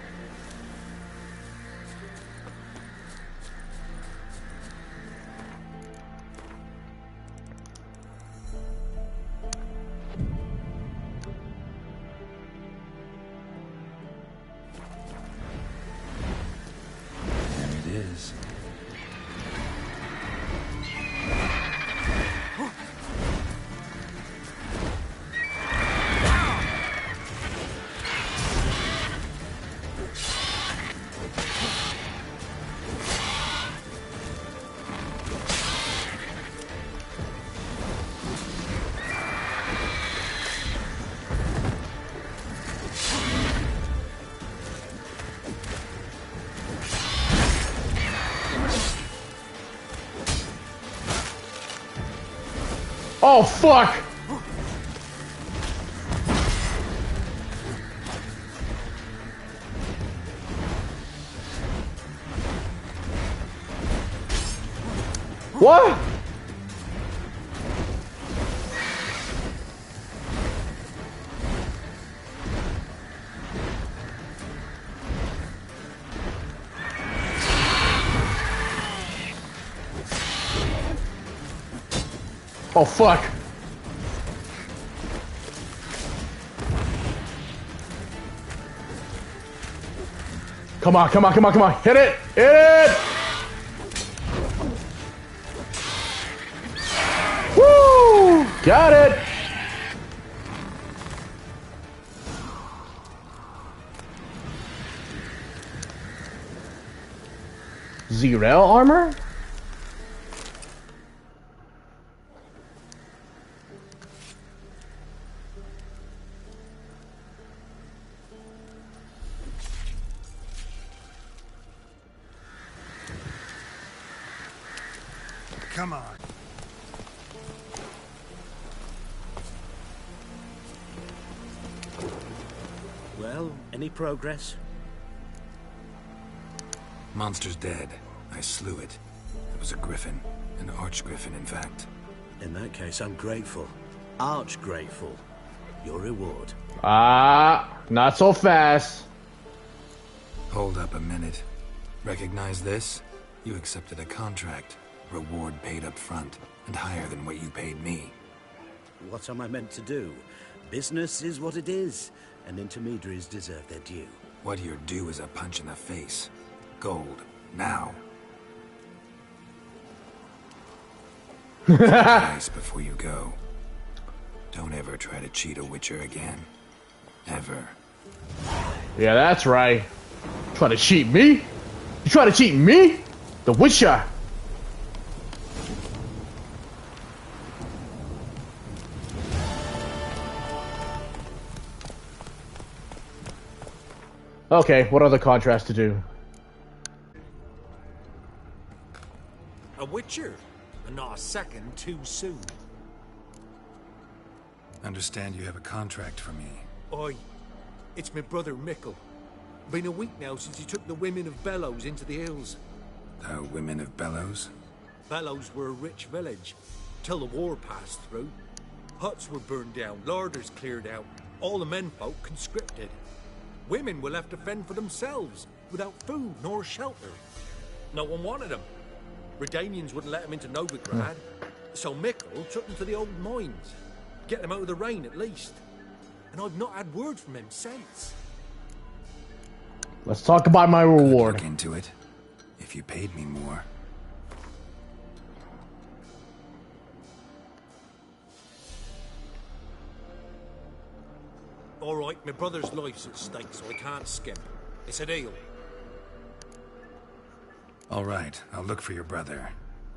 Oh, fuck! What? Oh, fuck. Come on, come on, come on, come on. Hit it! Hit it! Woo! Got it! Zero armor? Come on. Well, any progress? Monster's dead. I slew it. It was a griffin. An arch-griffin, in fact. In that case, I'm grateful. Arch-grateful. Your reward. Not so fast. Hold up a minute. Recognize this? You accepted a contract. Reward paid up front, and higher than what you paid me. What am I meant to do? Business is what it is, and intermediaries deserve their due. What you're due is a punch in the face. Gold. Now. Nice before you go. Don't ever try to cheat a Witcher again. Ever. Yeah, that's right. Try to cheat me? You try to cheat me? The Witcher. Okay, what other contrast to do? A Witcher, and not a second too soon. Understand you have a contract for me. Oi, it's my brother Mickle. Been a week now since he took the women of Bellows into the hills. The women of Bellows? Bellows were a rich village, till the war passed through. Huts were burned down, larders cleared out, all the menfolk conscripted. Women were left to fend for themselves, without food nor shelter. No one wanted them. Redanians wouldn't let them into Novigrad, so Mickle took them to the old mines. Get them out of the rain, at least. And I've not had word from him since. Let's talk about my reward. Look into it. If you paid me more. All right, my brother's life's at stake, so I can't skimp. It's a deal. All right, I'll look for your brother.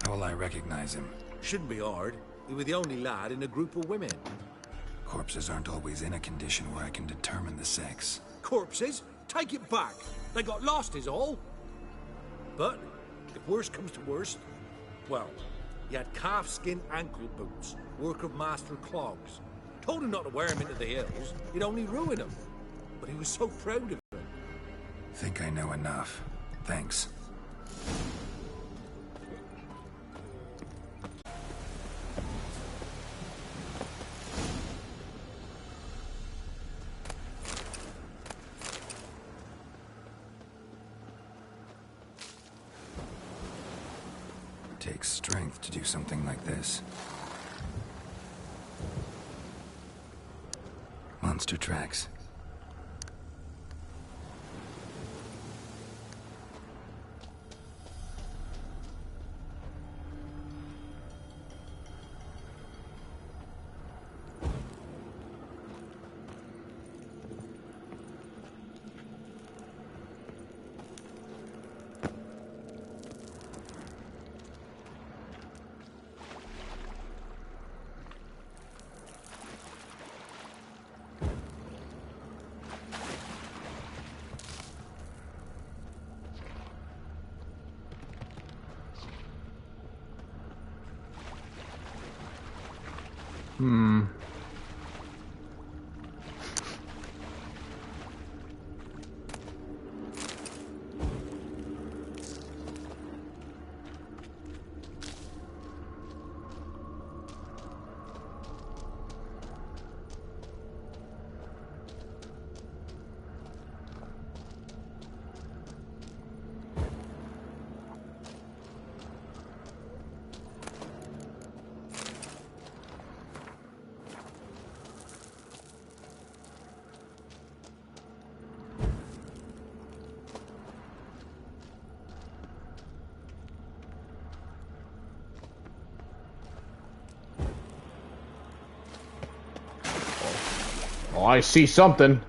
How will I recognize him? Shouldn't be hard. He was the only lad in a group of women. Corpses aren't always in a condition where I can determine the sex. Corpses? Take it back. They got lost is all. But, if worst comes to worst, well, he had calfskin ankle boots, work of Master Clogs. Told him not to wear him into the hills, he'd only ruin him. But he was so proud of him. Think I know enough. Thanks. Takes strength to do something like this. Monster tracks. Hmm. Oh, I see something.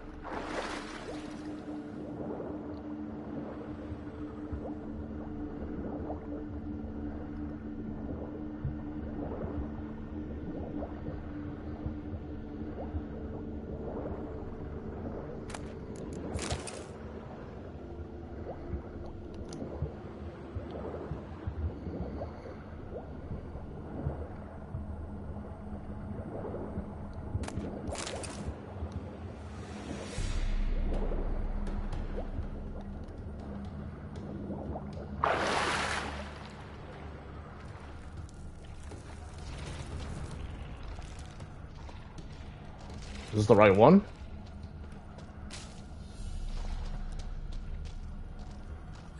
Is this the right one?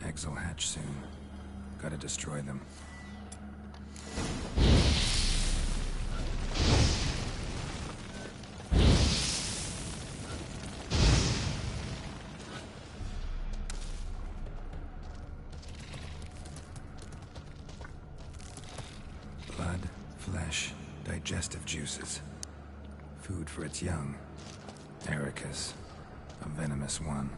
Eggs will hatch soon. Gotta destroy them. Blood, flesh, digestive juices. Food for its young. Ericus, a venomous one.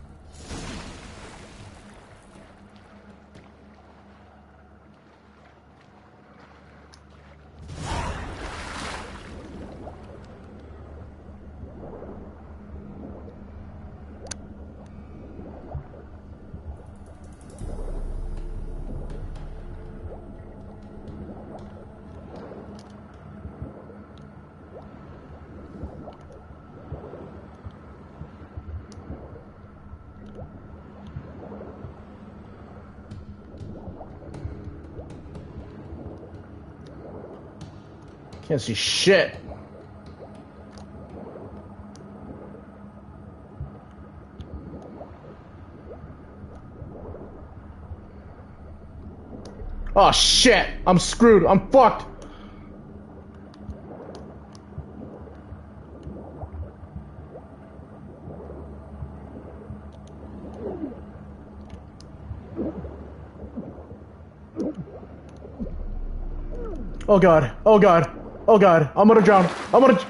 Can't see shit. Oh shit! I'm screwed. I'm fucked. Oh god. Oh god. Oh god. I'm gonna drown. I'm gonna...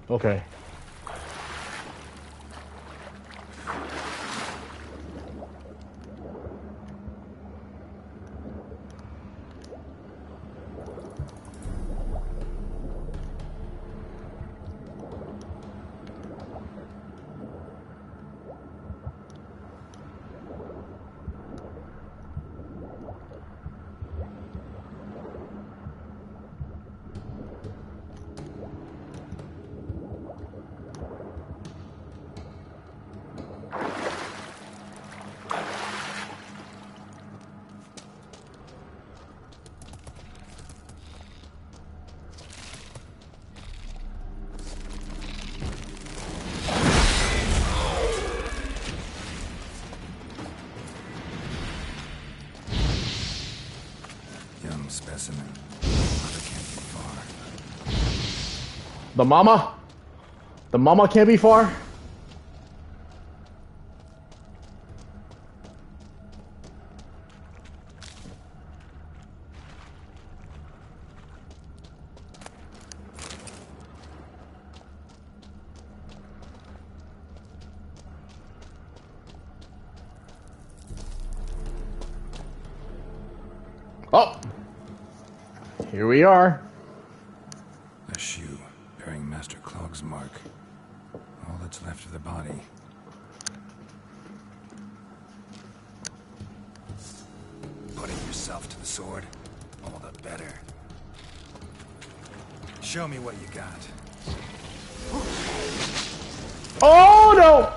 Okay. specimen. Mother can't be far. The mama? The mama can't be far? Oh! Here we are. A shoe bearing Master Clog's mark. All that's left of the body. Putting yourself to the sword, all the better. Show me what you got. Oh no!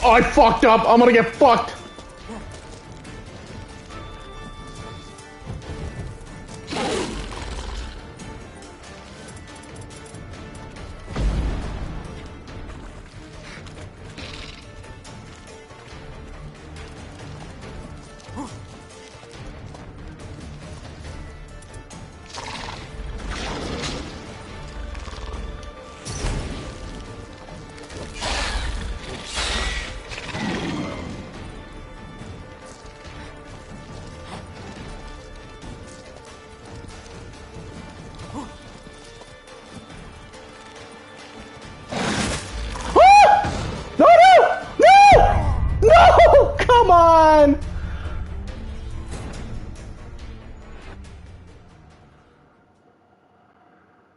Oh, I fucked up. I'm gonna get fucked. Come on!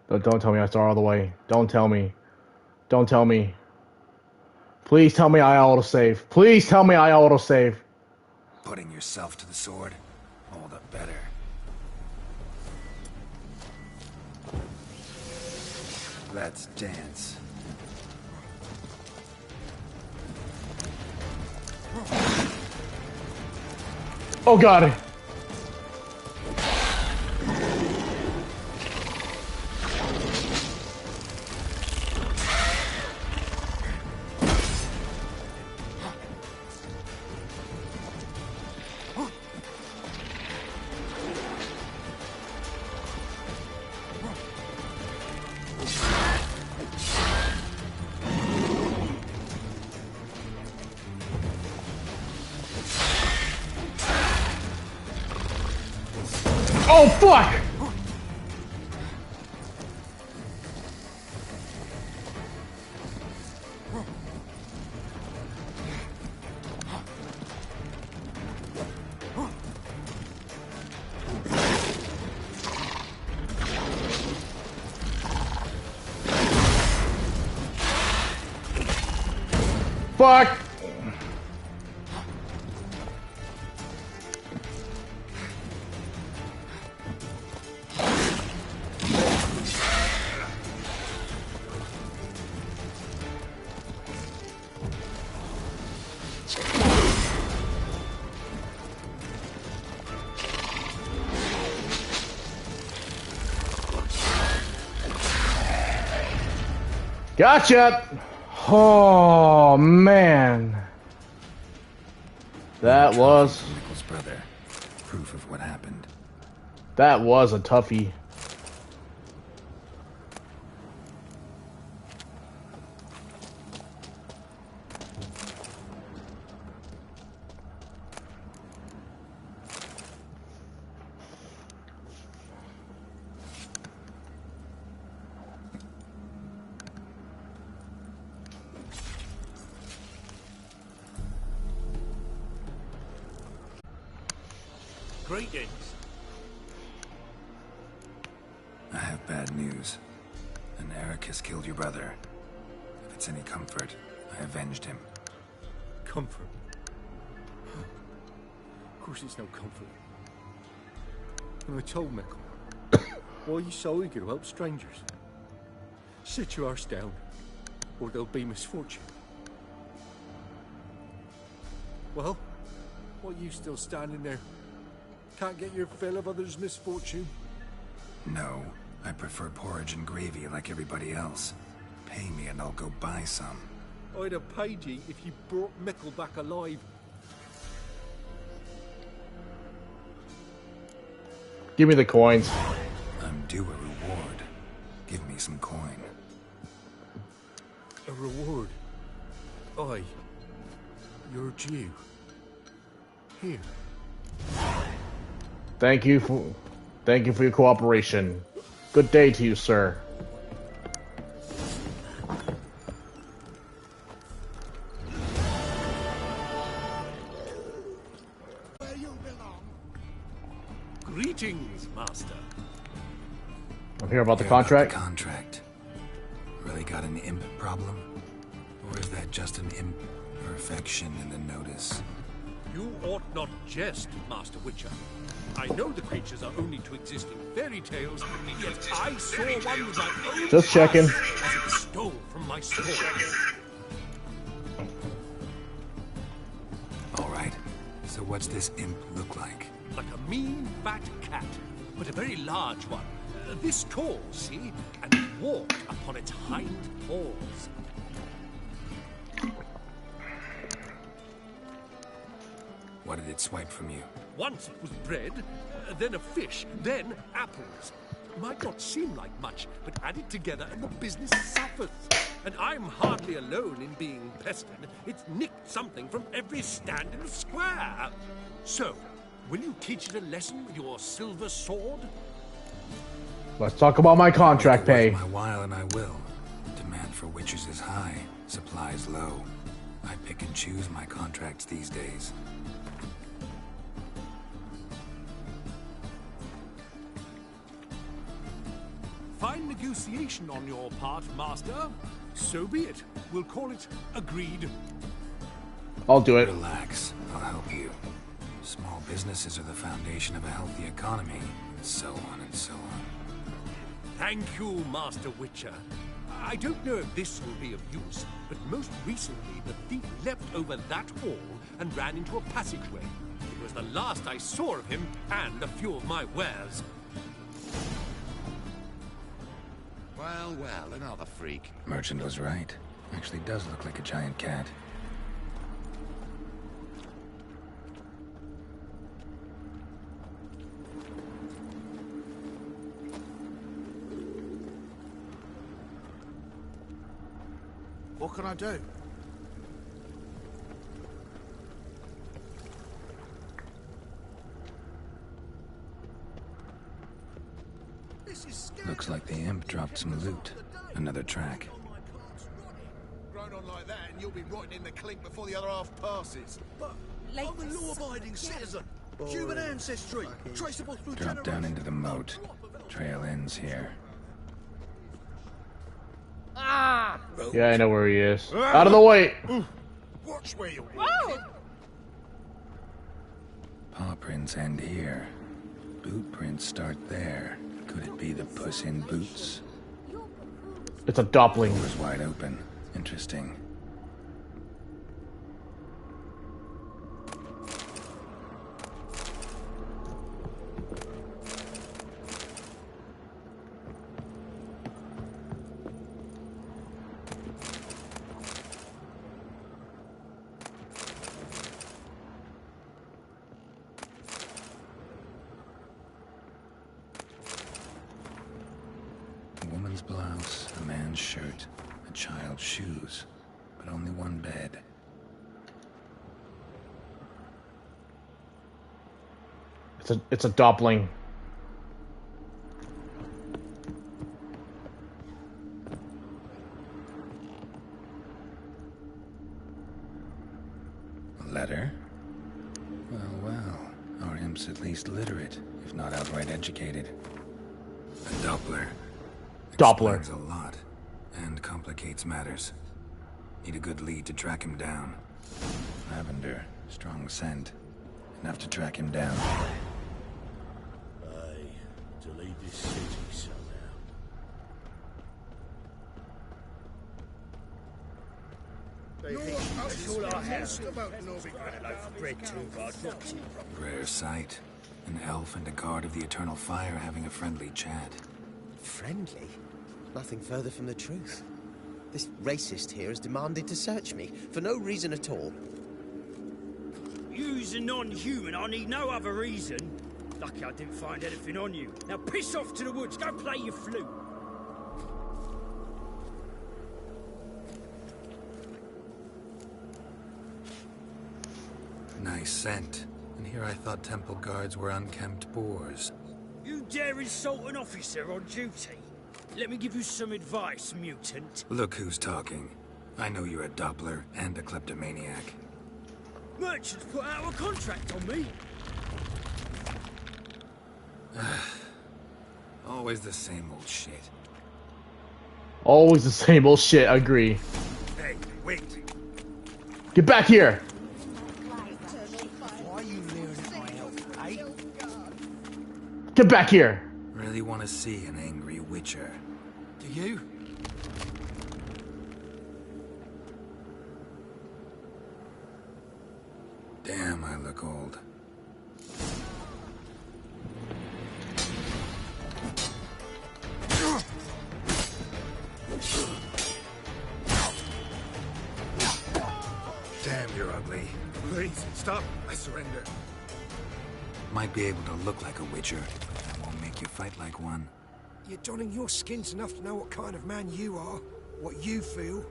Don't tell me I start all the way. Don't tell me. Don't tell me. Please tell me I autosave. Please tell me I autosave. Putting yourself to the sword, all the better. Let's dance. Oh god. Oh fuck! Fuck! Gotcha! Oh man, that was Nichols' brother. Proof of what happened. That was a toughie. Greetings. I have bad news. An Eric has killed your brother. If it's any comfort, I avenged him. Comfort? Of course it's no comfort. And I told Michael, why are you so eager to help strangers? Sit your arse down, or there'll be misfortune. Well, what are you still standing there? Can't get your fill of others' misfortune? No, I prefer porridge and gravy like everybody else. Pay me and I'll go buy some. I'd have paid ye if you brought Mickle back alive. Give me the coins. I'm due a reward. Give me some coin. A reward? Aye. You're due. Here. Thank you for your cooperation. Good day to you, sir. Greetings, Master. I'm here about the Hear contract. About the contract. Really got an imp problem? Or is that just an imperfection in the notice? You ought not jest, Master Witcher. I know the creatures are only to exist in fairy tales, yet I saw one with my own Just checking. eyes as it stole from my store. All right. So what's this imp look like? Like a mean, fat cat, but a very large one. This tall, see? And it walked upon its hind paws. What did it swipe from you? Once it was bread, then a fish, then apples. Might not seem like much, but add it together and the business suffers. And I'm hardly alone in being pestered. It's nicked something from every stand in the square. So, will you teach it a lesson with your silver sword? Let's talk about my contract pay. My while and I will. Demand for witches is high, supplies low. I pick and choose my contracts these days. Fine negotiation on your part, Master. So be it. We'll call it agreed. I'll do it. Relax. I'll help you. Small businesses are the foundation of a healthy economy, and so on and so on. Thank you, Master Witcher. I don't know if this will be of use, but most recently the thief leapt over that wall and ran into a passageway. It was the last I saw of him and a few of my wares. Well, well, another freak. Merchant was right. Actually does look like a giant cat. What can I do? Looks like the imp dropped some loot. Another track. Grown on like that, and you'll be rotting in the clink before the other half passes. But I'm a law-abiding citizen. Human ancestry, traceable through Drop down into the moat. Trail ends here. Ah! Yeah, I know where he is. Out of the way! Watch where you're walking. Paw prints end here. Boot prints start there. Could it be the Puss in Boots? It's a Doppling. Door's wide open. Interesting. A woman's blouse, a man's shirt, a child's shoes, but only one bed. It's a Doppling. A letter? Well, well. Our imp's at least literate, if not outright educated. A Doppler. Doppler. Explains a lot, and complicates matters. Need a good lead to track him down. Lavender, strong scent. Enough to track him down. Aye, to lead this city somehow. That's all I have. About Novigrad. A loaf of bread too, but I dropped it. Rare sight. An elf and a guard of the Eternal Fire having a friendly chat. Friendly? Nothing further from the truth. This racist here has demanded to search me, for no reason at all. You's a non-human, I need no other reason. Lucky I didn't find anything on you. Now piss off to the woods, go play your flute. Nice scent. And here I thought temple guards were unkempt boors. You dare insult an officer on duty? Let me give you some advice, mutant. Look who's talking. I know you're a Doppler and a kleptomaniac. Merchants put out a contract on me. Always the same old shit. Always the same old shit, agree. Hey, wait. Get back here! Why are you leering at my health, eh? Get back here! Really want to see an angry witcher. Do you? Damn, I look old. Damn, you're ugly. Please, stop. I surrender. Might be able to look like a witcher, but that won't make you fight like one. You're donning your skins enough to know what kind of man you are, what you feel.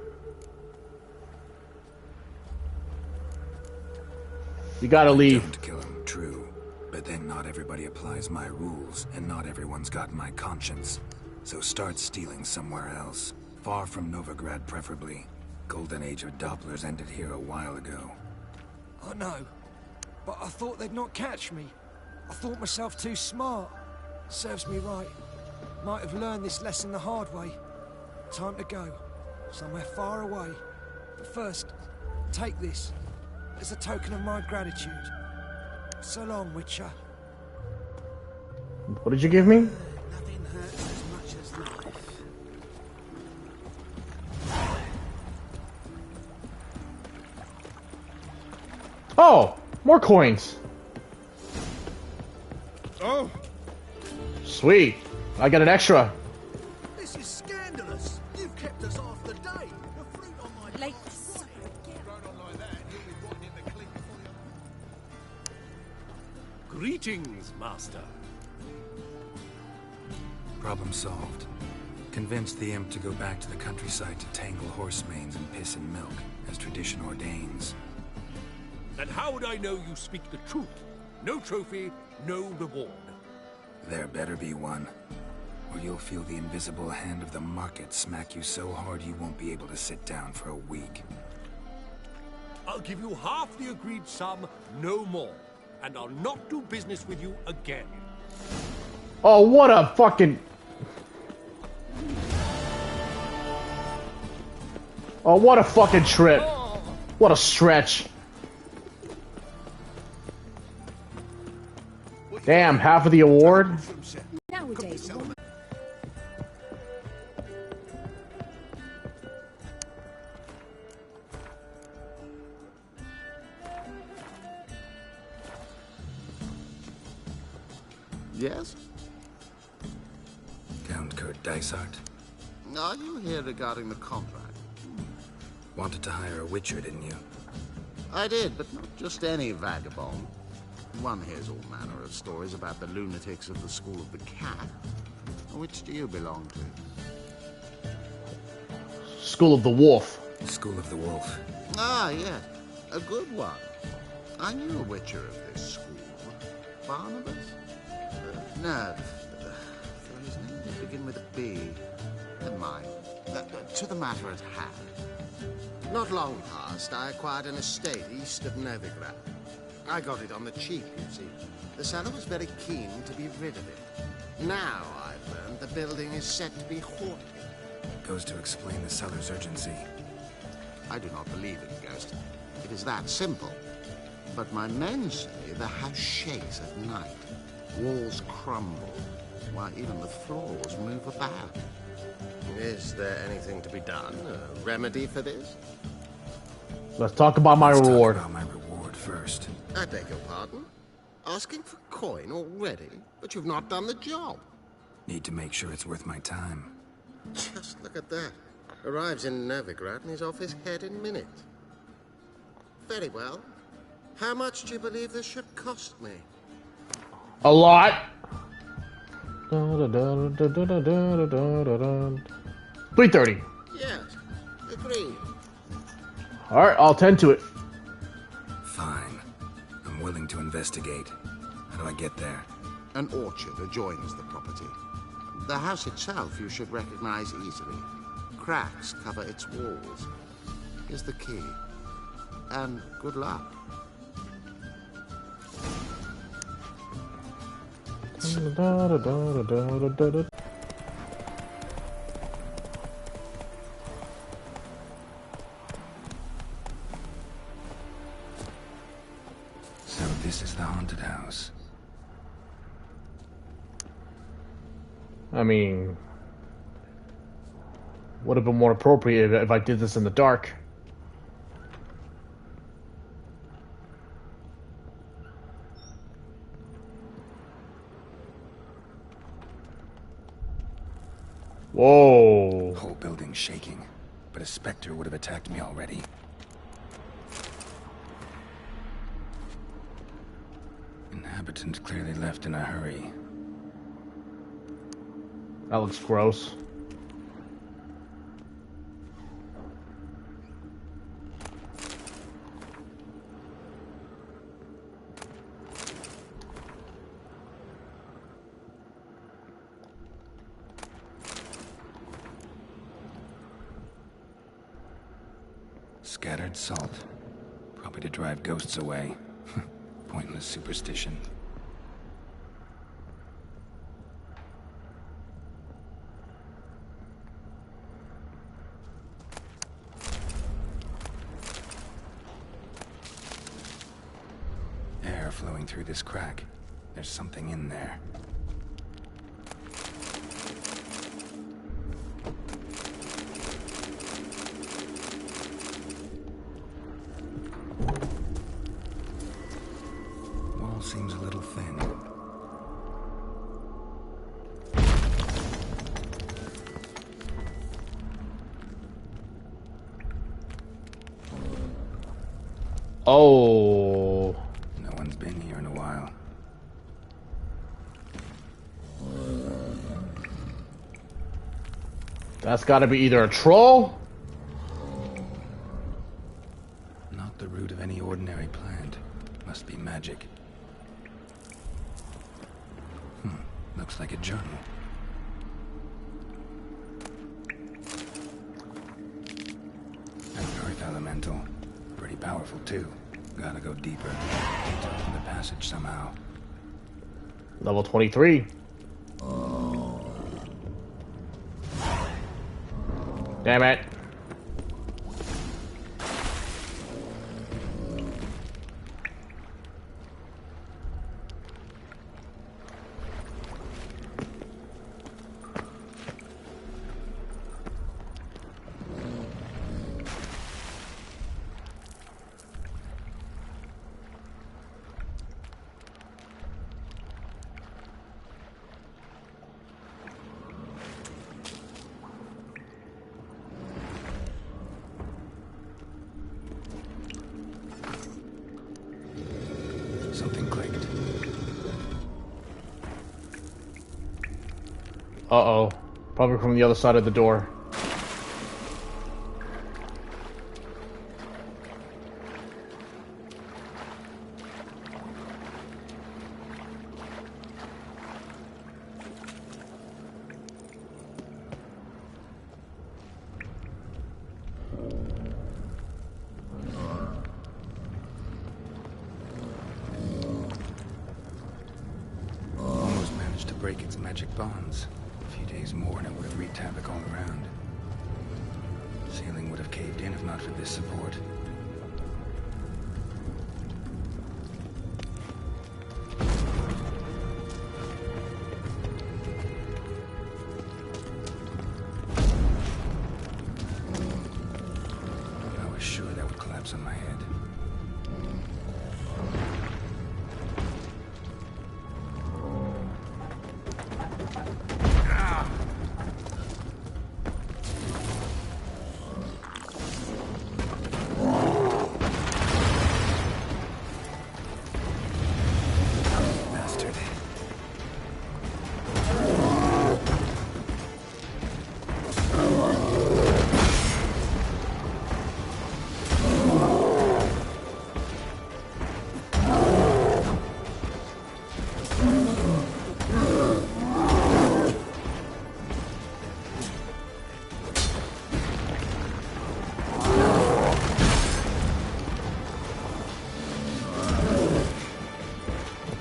You gotta leave. Don't kill him, true. But then not everybody applies my rules, and not everyone's got my conscience. So start stealing somewhere else. Far from Novigrad, preferably. Golden age of Dopplers ended here a while ago. I know, but I thought they'd not catch me. I thought myself too smart. Serves me right. Might have learned this lesson the hard way. Time to go. Somewhere far away. But first, take this. As a token of my gratitude. So long, Witcher. What did you give me? Nothing hurts as much as life. Oh! More coins! Oh! Sweet! I got an extra. This is scandalous. You've kept us half the day. The fruit on my Late. Greetings, Master. Problem solved. Convinced the imp to go back to the countryside to tangle horse manes and piss and milk, as tradition ordains. And how would I know you speak the truth? No trophy, no reward. There better be one. Or you'll feel the invisible hand of the market smack you so hard you won't be able to sit down for a week. I'll give you half the agreed sum, no more. And I'll not do business with you again. Oh, what a fucking... Oh, what a fucking trip. What a stretch. Damn, half of the award? Nowadays, Yes? Count Kurt Dysart. Are you here regarding the contract? Wanted to hire a witcher, didn't you? I did, but not just any vagabond. One hears all manner of stories about the lunatics of the School of the Cat. Which do you belong to? School of the Wolf. School of the Wolf. Ah, yes. A good one. I knew a witcher of this school. Barnabas? No. His name did begin with a B. Never mind. To the matter at hand. Not long past, I acquired an estate east of Novigrad. I got it on the cheap, you see. The seller was very keen to be rid of it. Now, I've learned the building is set to be haunted. Goes to explain the seller's urgency. I do not believe in ghosts. It is that simple. But my men say the house shakes at night. Walls crumble, while even the floors move about. Is there anything to be done? A remedy for this? Let's talk about my reward. Talk about my reward first. I beg your pardon? Asking for coin already? But you've not done the job. Need to make sure it's worth my time. Just look at that. Arrives in Novigrad and he's off his head in minutes. Very well. How much do you believe this should cost me? A lot. 330. Yes, agreed. Alright, I'll tend to it. Fine. I'm willing to investigate. How do I get there? An orchard adjoins the property. The house itself you should recognize easily. Cracks cover its walls. Here's the key. And good luck. So this is the haunted house. I mean, would have been more appropriate if I did this in the dark. Whoa. Whole building shaking, but a specter would have attacked me already. Inhabitant clearly left in a hurry. That looks gross. Scattered salt. Probably to drive ghosts away. Pointless superstition. Air flowing through this crack. There's something in there. Wall seems a little thin. Oh. No one's been here in a while. That's gotta be either a troll. Not the root of any ordinary plant. Must be magic. Looks like a journal. An earth elemental. Pretty powerful too. Gotta go deeper. Need to open the passage somehow. Level 23. Damn it. Something clicked. Uh-oh. Probably from the other side of the door. Almost managed to break its magic bonds. A few days more and it would have wreaked havoc all around. Ceiling would have caved in if not for this support. I was sure that would collapse drops on my head.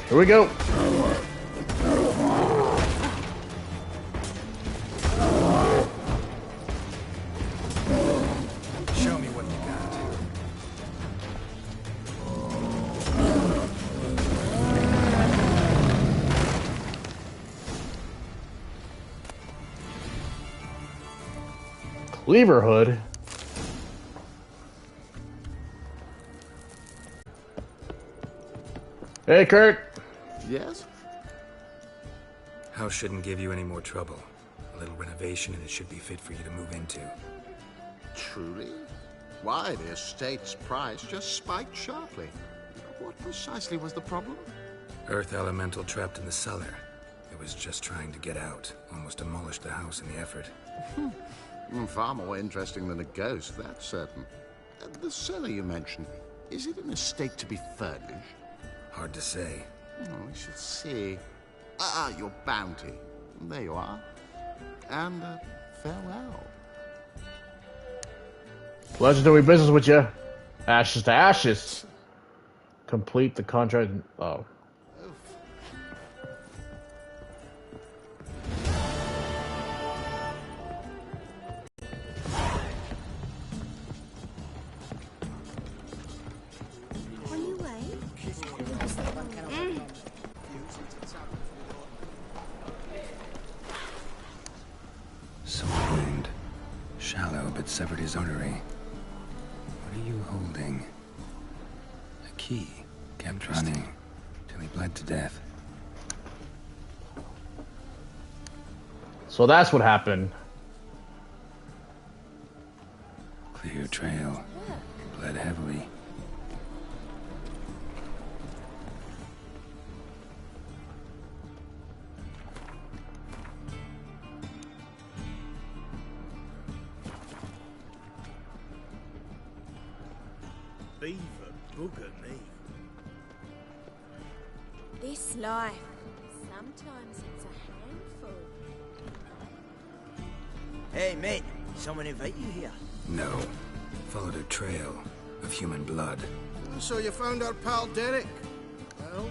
Here we go. Show me what you got. Cleaver hood. Hey, Kurt. Yes? House shouldn't give you any more trouble. A little renovation and it should be fit for you to move into. Truly? Why, the estate's price just spiked sharply. What precisely was the problem? Earth elemental trapped in the cellar. It was just trying to get out. Almost demolished the house in the effort. Far more interesting than a ghost, that's certain. The cellar you mentioned, is it an estate to be furnished? Hard to say. Oh, we shall see. Your bounty. There you are. And farewell. Pleasure doing business with you. Ashes to ashes. Complete the contract. Oh. Wound. Shallow, but severed his artery. What are you holding? A key. Kept running till he bled to death. So that's what happened. Clear trail. Bled heavily. Beaver bugger me. This life, sometimes it's a handful. Hey, mate. Someone invite you here? No. Followed a trail of human blood. So you found our pal Derek? Well,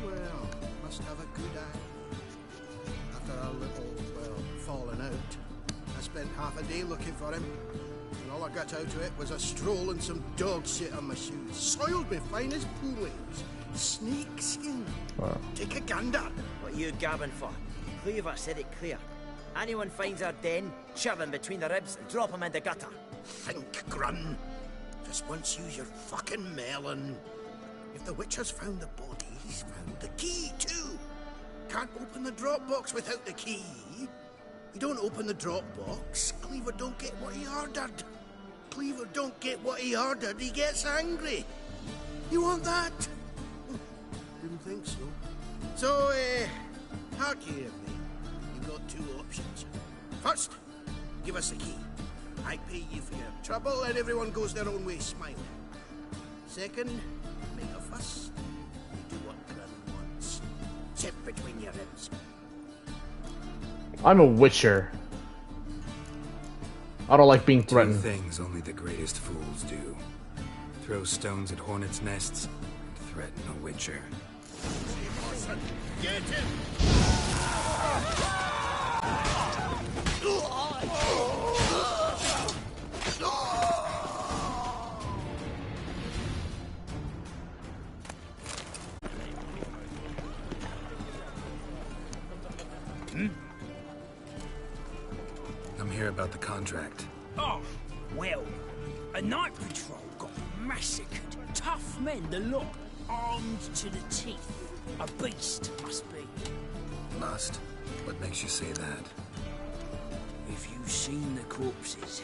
must have a good eye. After our little, falling out, I spent half a day looking for him. And all I got out of it was a stroll and some dog shit on my shoes. Soiled me fine as poolings. Snake skin. Wow. Take a gander. What are you gabbing for? Cleaver said it clear. Anyone finds our den, shove him between the ribs and drop him in the gutter. Think, Grun. Just once use your fucking melon. If the Witcher's found the body, he's found the key too. Can't open the drop box without the key. You don't open the drop box, Cleaver don't get what he ordered. Cleaver don't get what he ordered, he gets angry. You want that? Didn't think so. So, hark here, mate. You've got two options. First, give us the key. I pay you for your trouble and everyone goes their own way smiling. Second, make a fuss. You do what Grun wants. Sit between your ribs. I'm a witcher. I don't like being threatened. Two things only the greatest fools do. Throw stones at hornets' nests and threaten a witcher. Get him! I'm here about the contract. Oh, well, a night patrol got massacred. Tough men, the lot. Armed to the teeth. A beast, must be. Must? What makes you say that? If you've seen the corpses.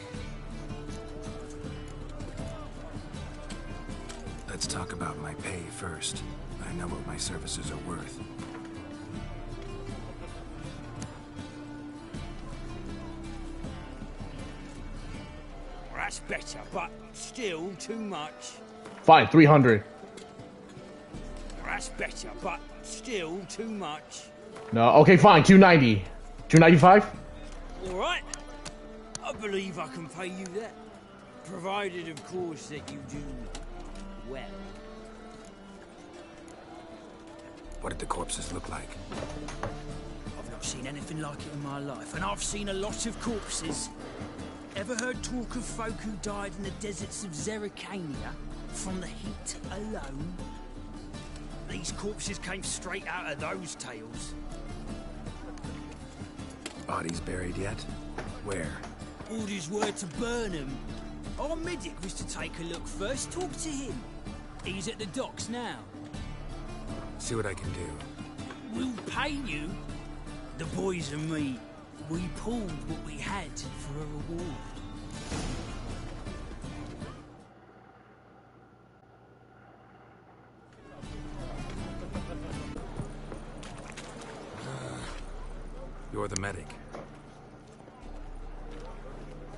Let's talk about my pay first. I know what my services are worth. That's better, but still too much. Fine, 300. That's better, but still too much. No, okay, fine, 290. 295? All right. I believe I can pay you that. Provided, of course, that you do well. What did the corpses look like? I've not seen anything like it in my life, and I've seen a lot of corpses. Ever heard talk of folk who died in the deserts of Zerrikania from the heat alone? These corpses came straight out of those tales. Bodies buried yet? Where? Orders were to burn them. Our medic was to take a look first. Talk to him. He's at the docks now. See what I can do. We'll pay you. The boys and me, we pulled what we had for a reward. You're the medic.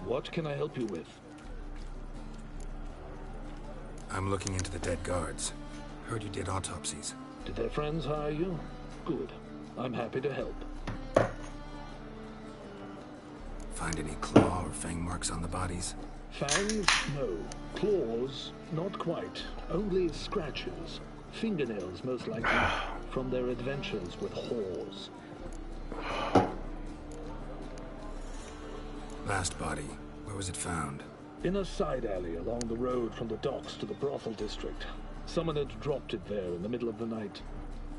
What can I help you with? I'm looking into the dead guards. Heard you did autopsies. Did their friends hire you? Good. I'm happy to help. Find any claw or fang marks on the bodies? Fangs? No. Claws? Not quite. Only scratches. Fingernails, most likely, from their adventures with whores. Last body. Where was it found? In a side alley along the road from the docks to the brothel district. Someone had dropped it there in the middle of the night.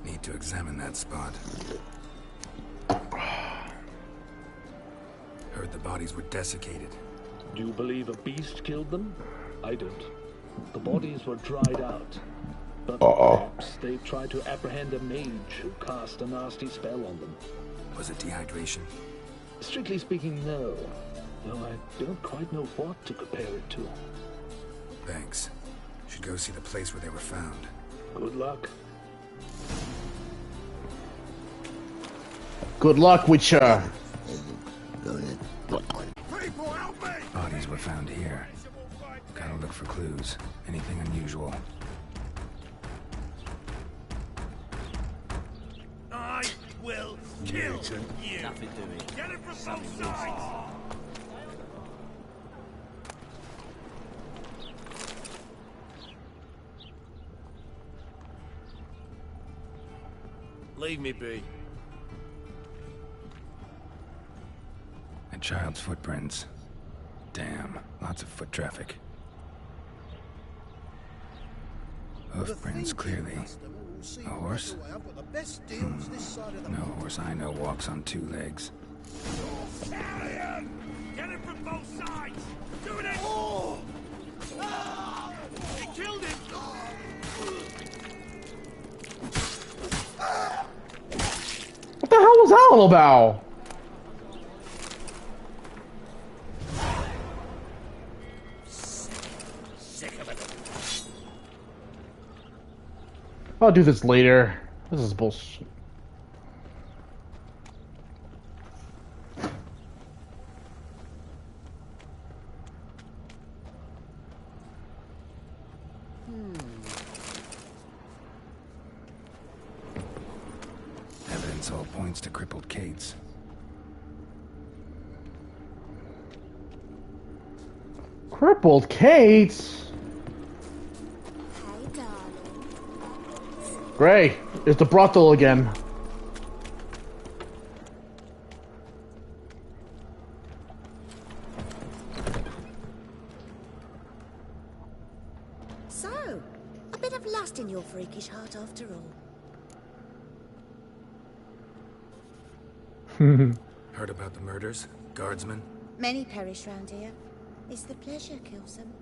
Need to examine that spot. Heard the bodies were desiccated. Do you believe a beast killed them? I don't. The bodies were dried out. But perhaps they tried to apprehend a mage who cast a nasty spell on them. Was it dehydration? Strictly speaking, no. Though I don't quite know what to compare it to. Thanks. Should go see the place where they were found. Good luck. Good luck with ya. Bodies were found here. Gotta look for clues. Anything unusual. I will kill you. Nothing doing. Get it from both sides. Leave me be. A child's footprints. Damn, lots of foot traffic. Hoofprints, clearly. A horse? No horse I know walks on two legs. Italian! Get it from both sides! Do it! Oh! Ah! He killed him! What the hell was that all about? Sick of it. I'll do this later. This is bullshit. Evidence all points to crippled Kate's. Crippled Kate? Gray, it's the brothel again. So, a bit of lust in your freakish heart after all. Heard about the murders? Guardsmen? Many perish round here. It's the pleasure kills them.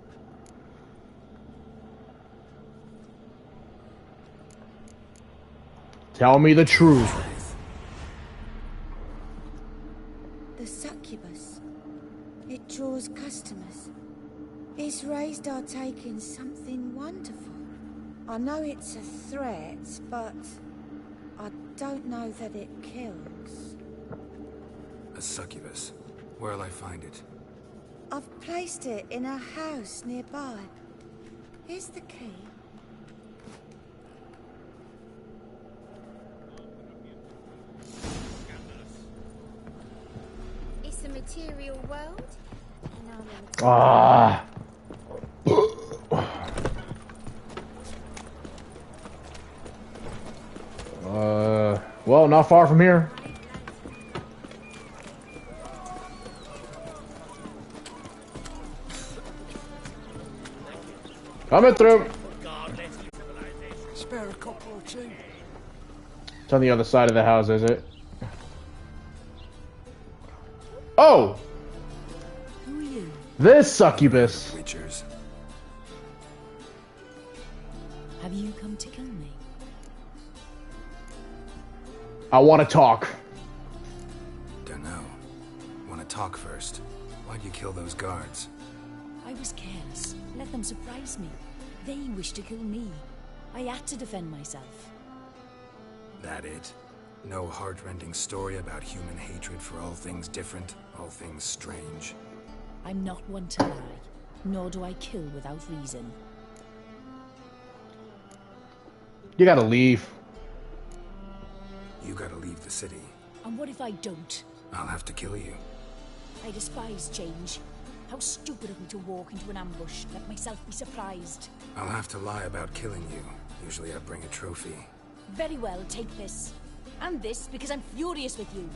Tell me the truth. The succubus. It draws customers. Its raised are taking something wonderful. I know it's a threat, but I don't know that it kills. A succubus. Where'll I find it? I've placed it in a house nearby. Here's the key. It's a material world. And I'm in Ah. Well, not far from here. Coming through. Spare a couple or two. It's on the other side of the house, is it? Oh! Who are you? This succubus. Witchers. Have you come to kill me? I want to talk. Dunno. Want to talk first? Why'd you kill those guards? I was careless. Let them surprise me. They wished to kill me. I had to defend myself. That it? No heart-rending story about human hatred for all things different, all things strange. I'm not one to lie, nor do I kill without reason. You gotta leave. You gotta leave the city. And what if I don't? I'll have to kill you. I despise change. How stupid of me to walk into an ambush, let myself be surprised. I'll have to lie about killing you. Usually I bring a trophy. Very well, take this. And this, because I'm furious with you.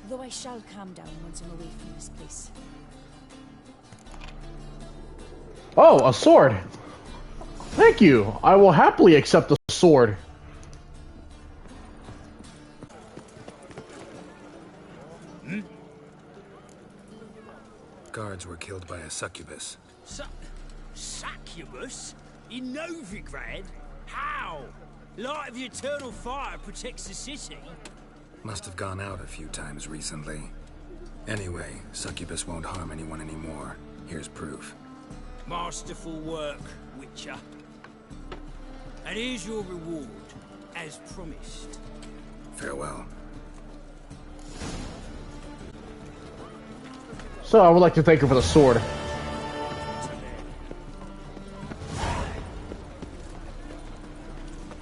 Though I shall calm down once I'm away from this place. Oh, a sword. Thank you. I will happily accept the sword. Guards were killed by a succubus. Succubus? In Novigrad? How? Light of the eternal fire protects the city. Must have gone out a few times recently. Anyway, succubus won't harm anyone anymore. Here's proof. Masterful work, Witcher. And here's your reward, as promised. Farewell. So I would like to thank you for the sword.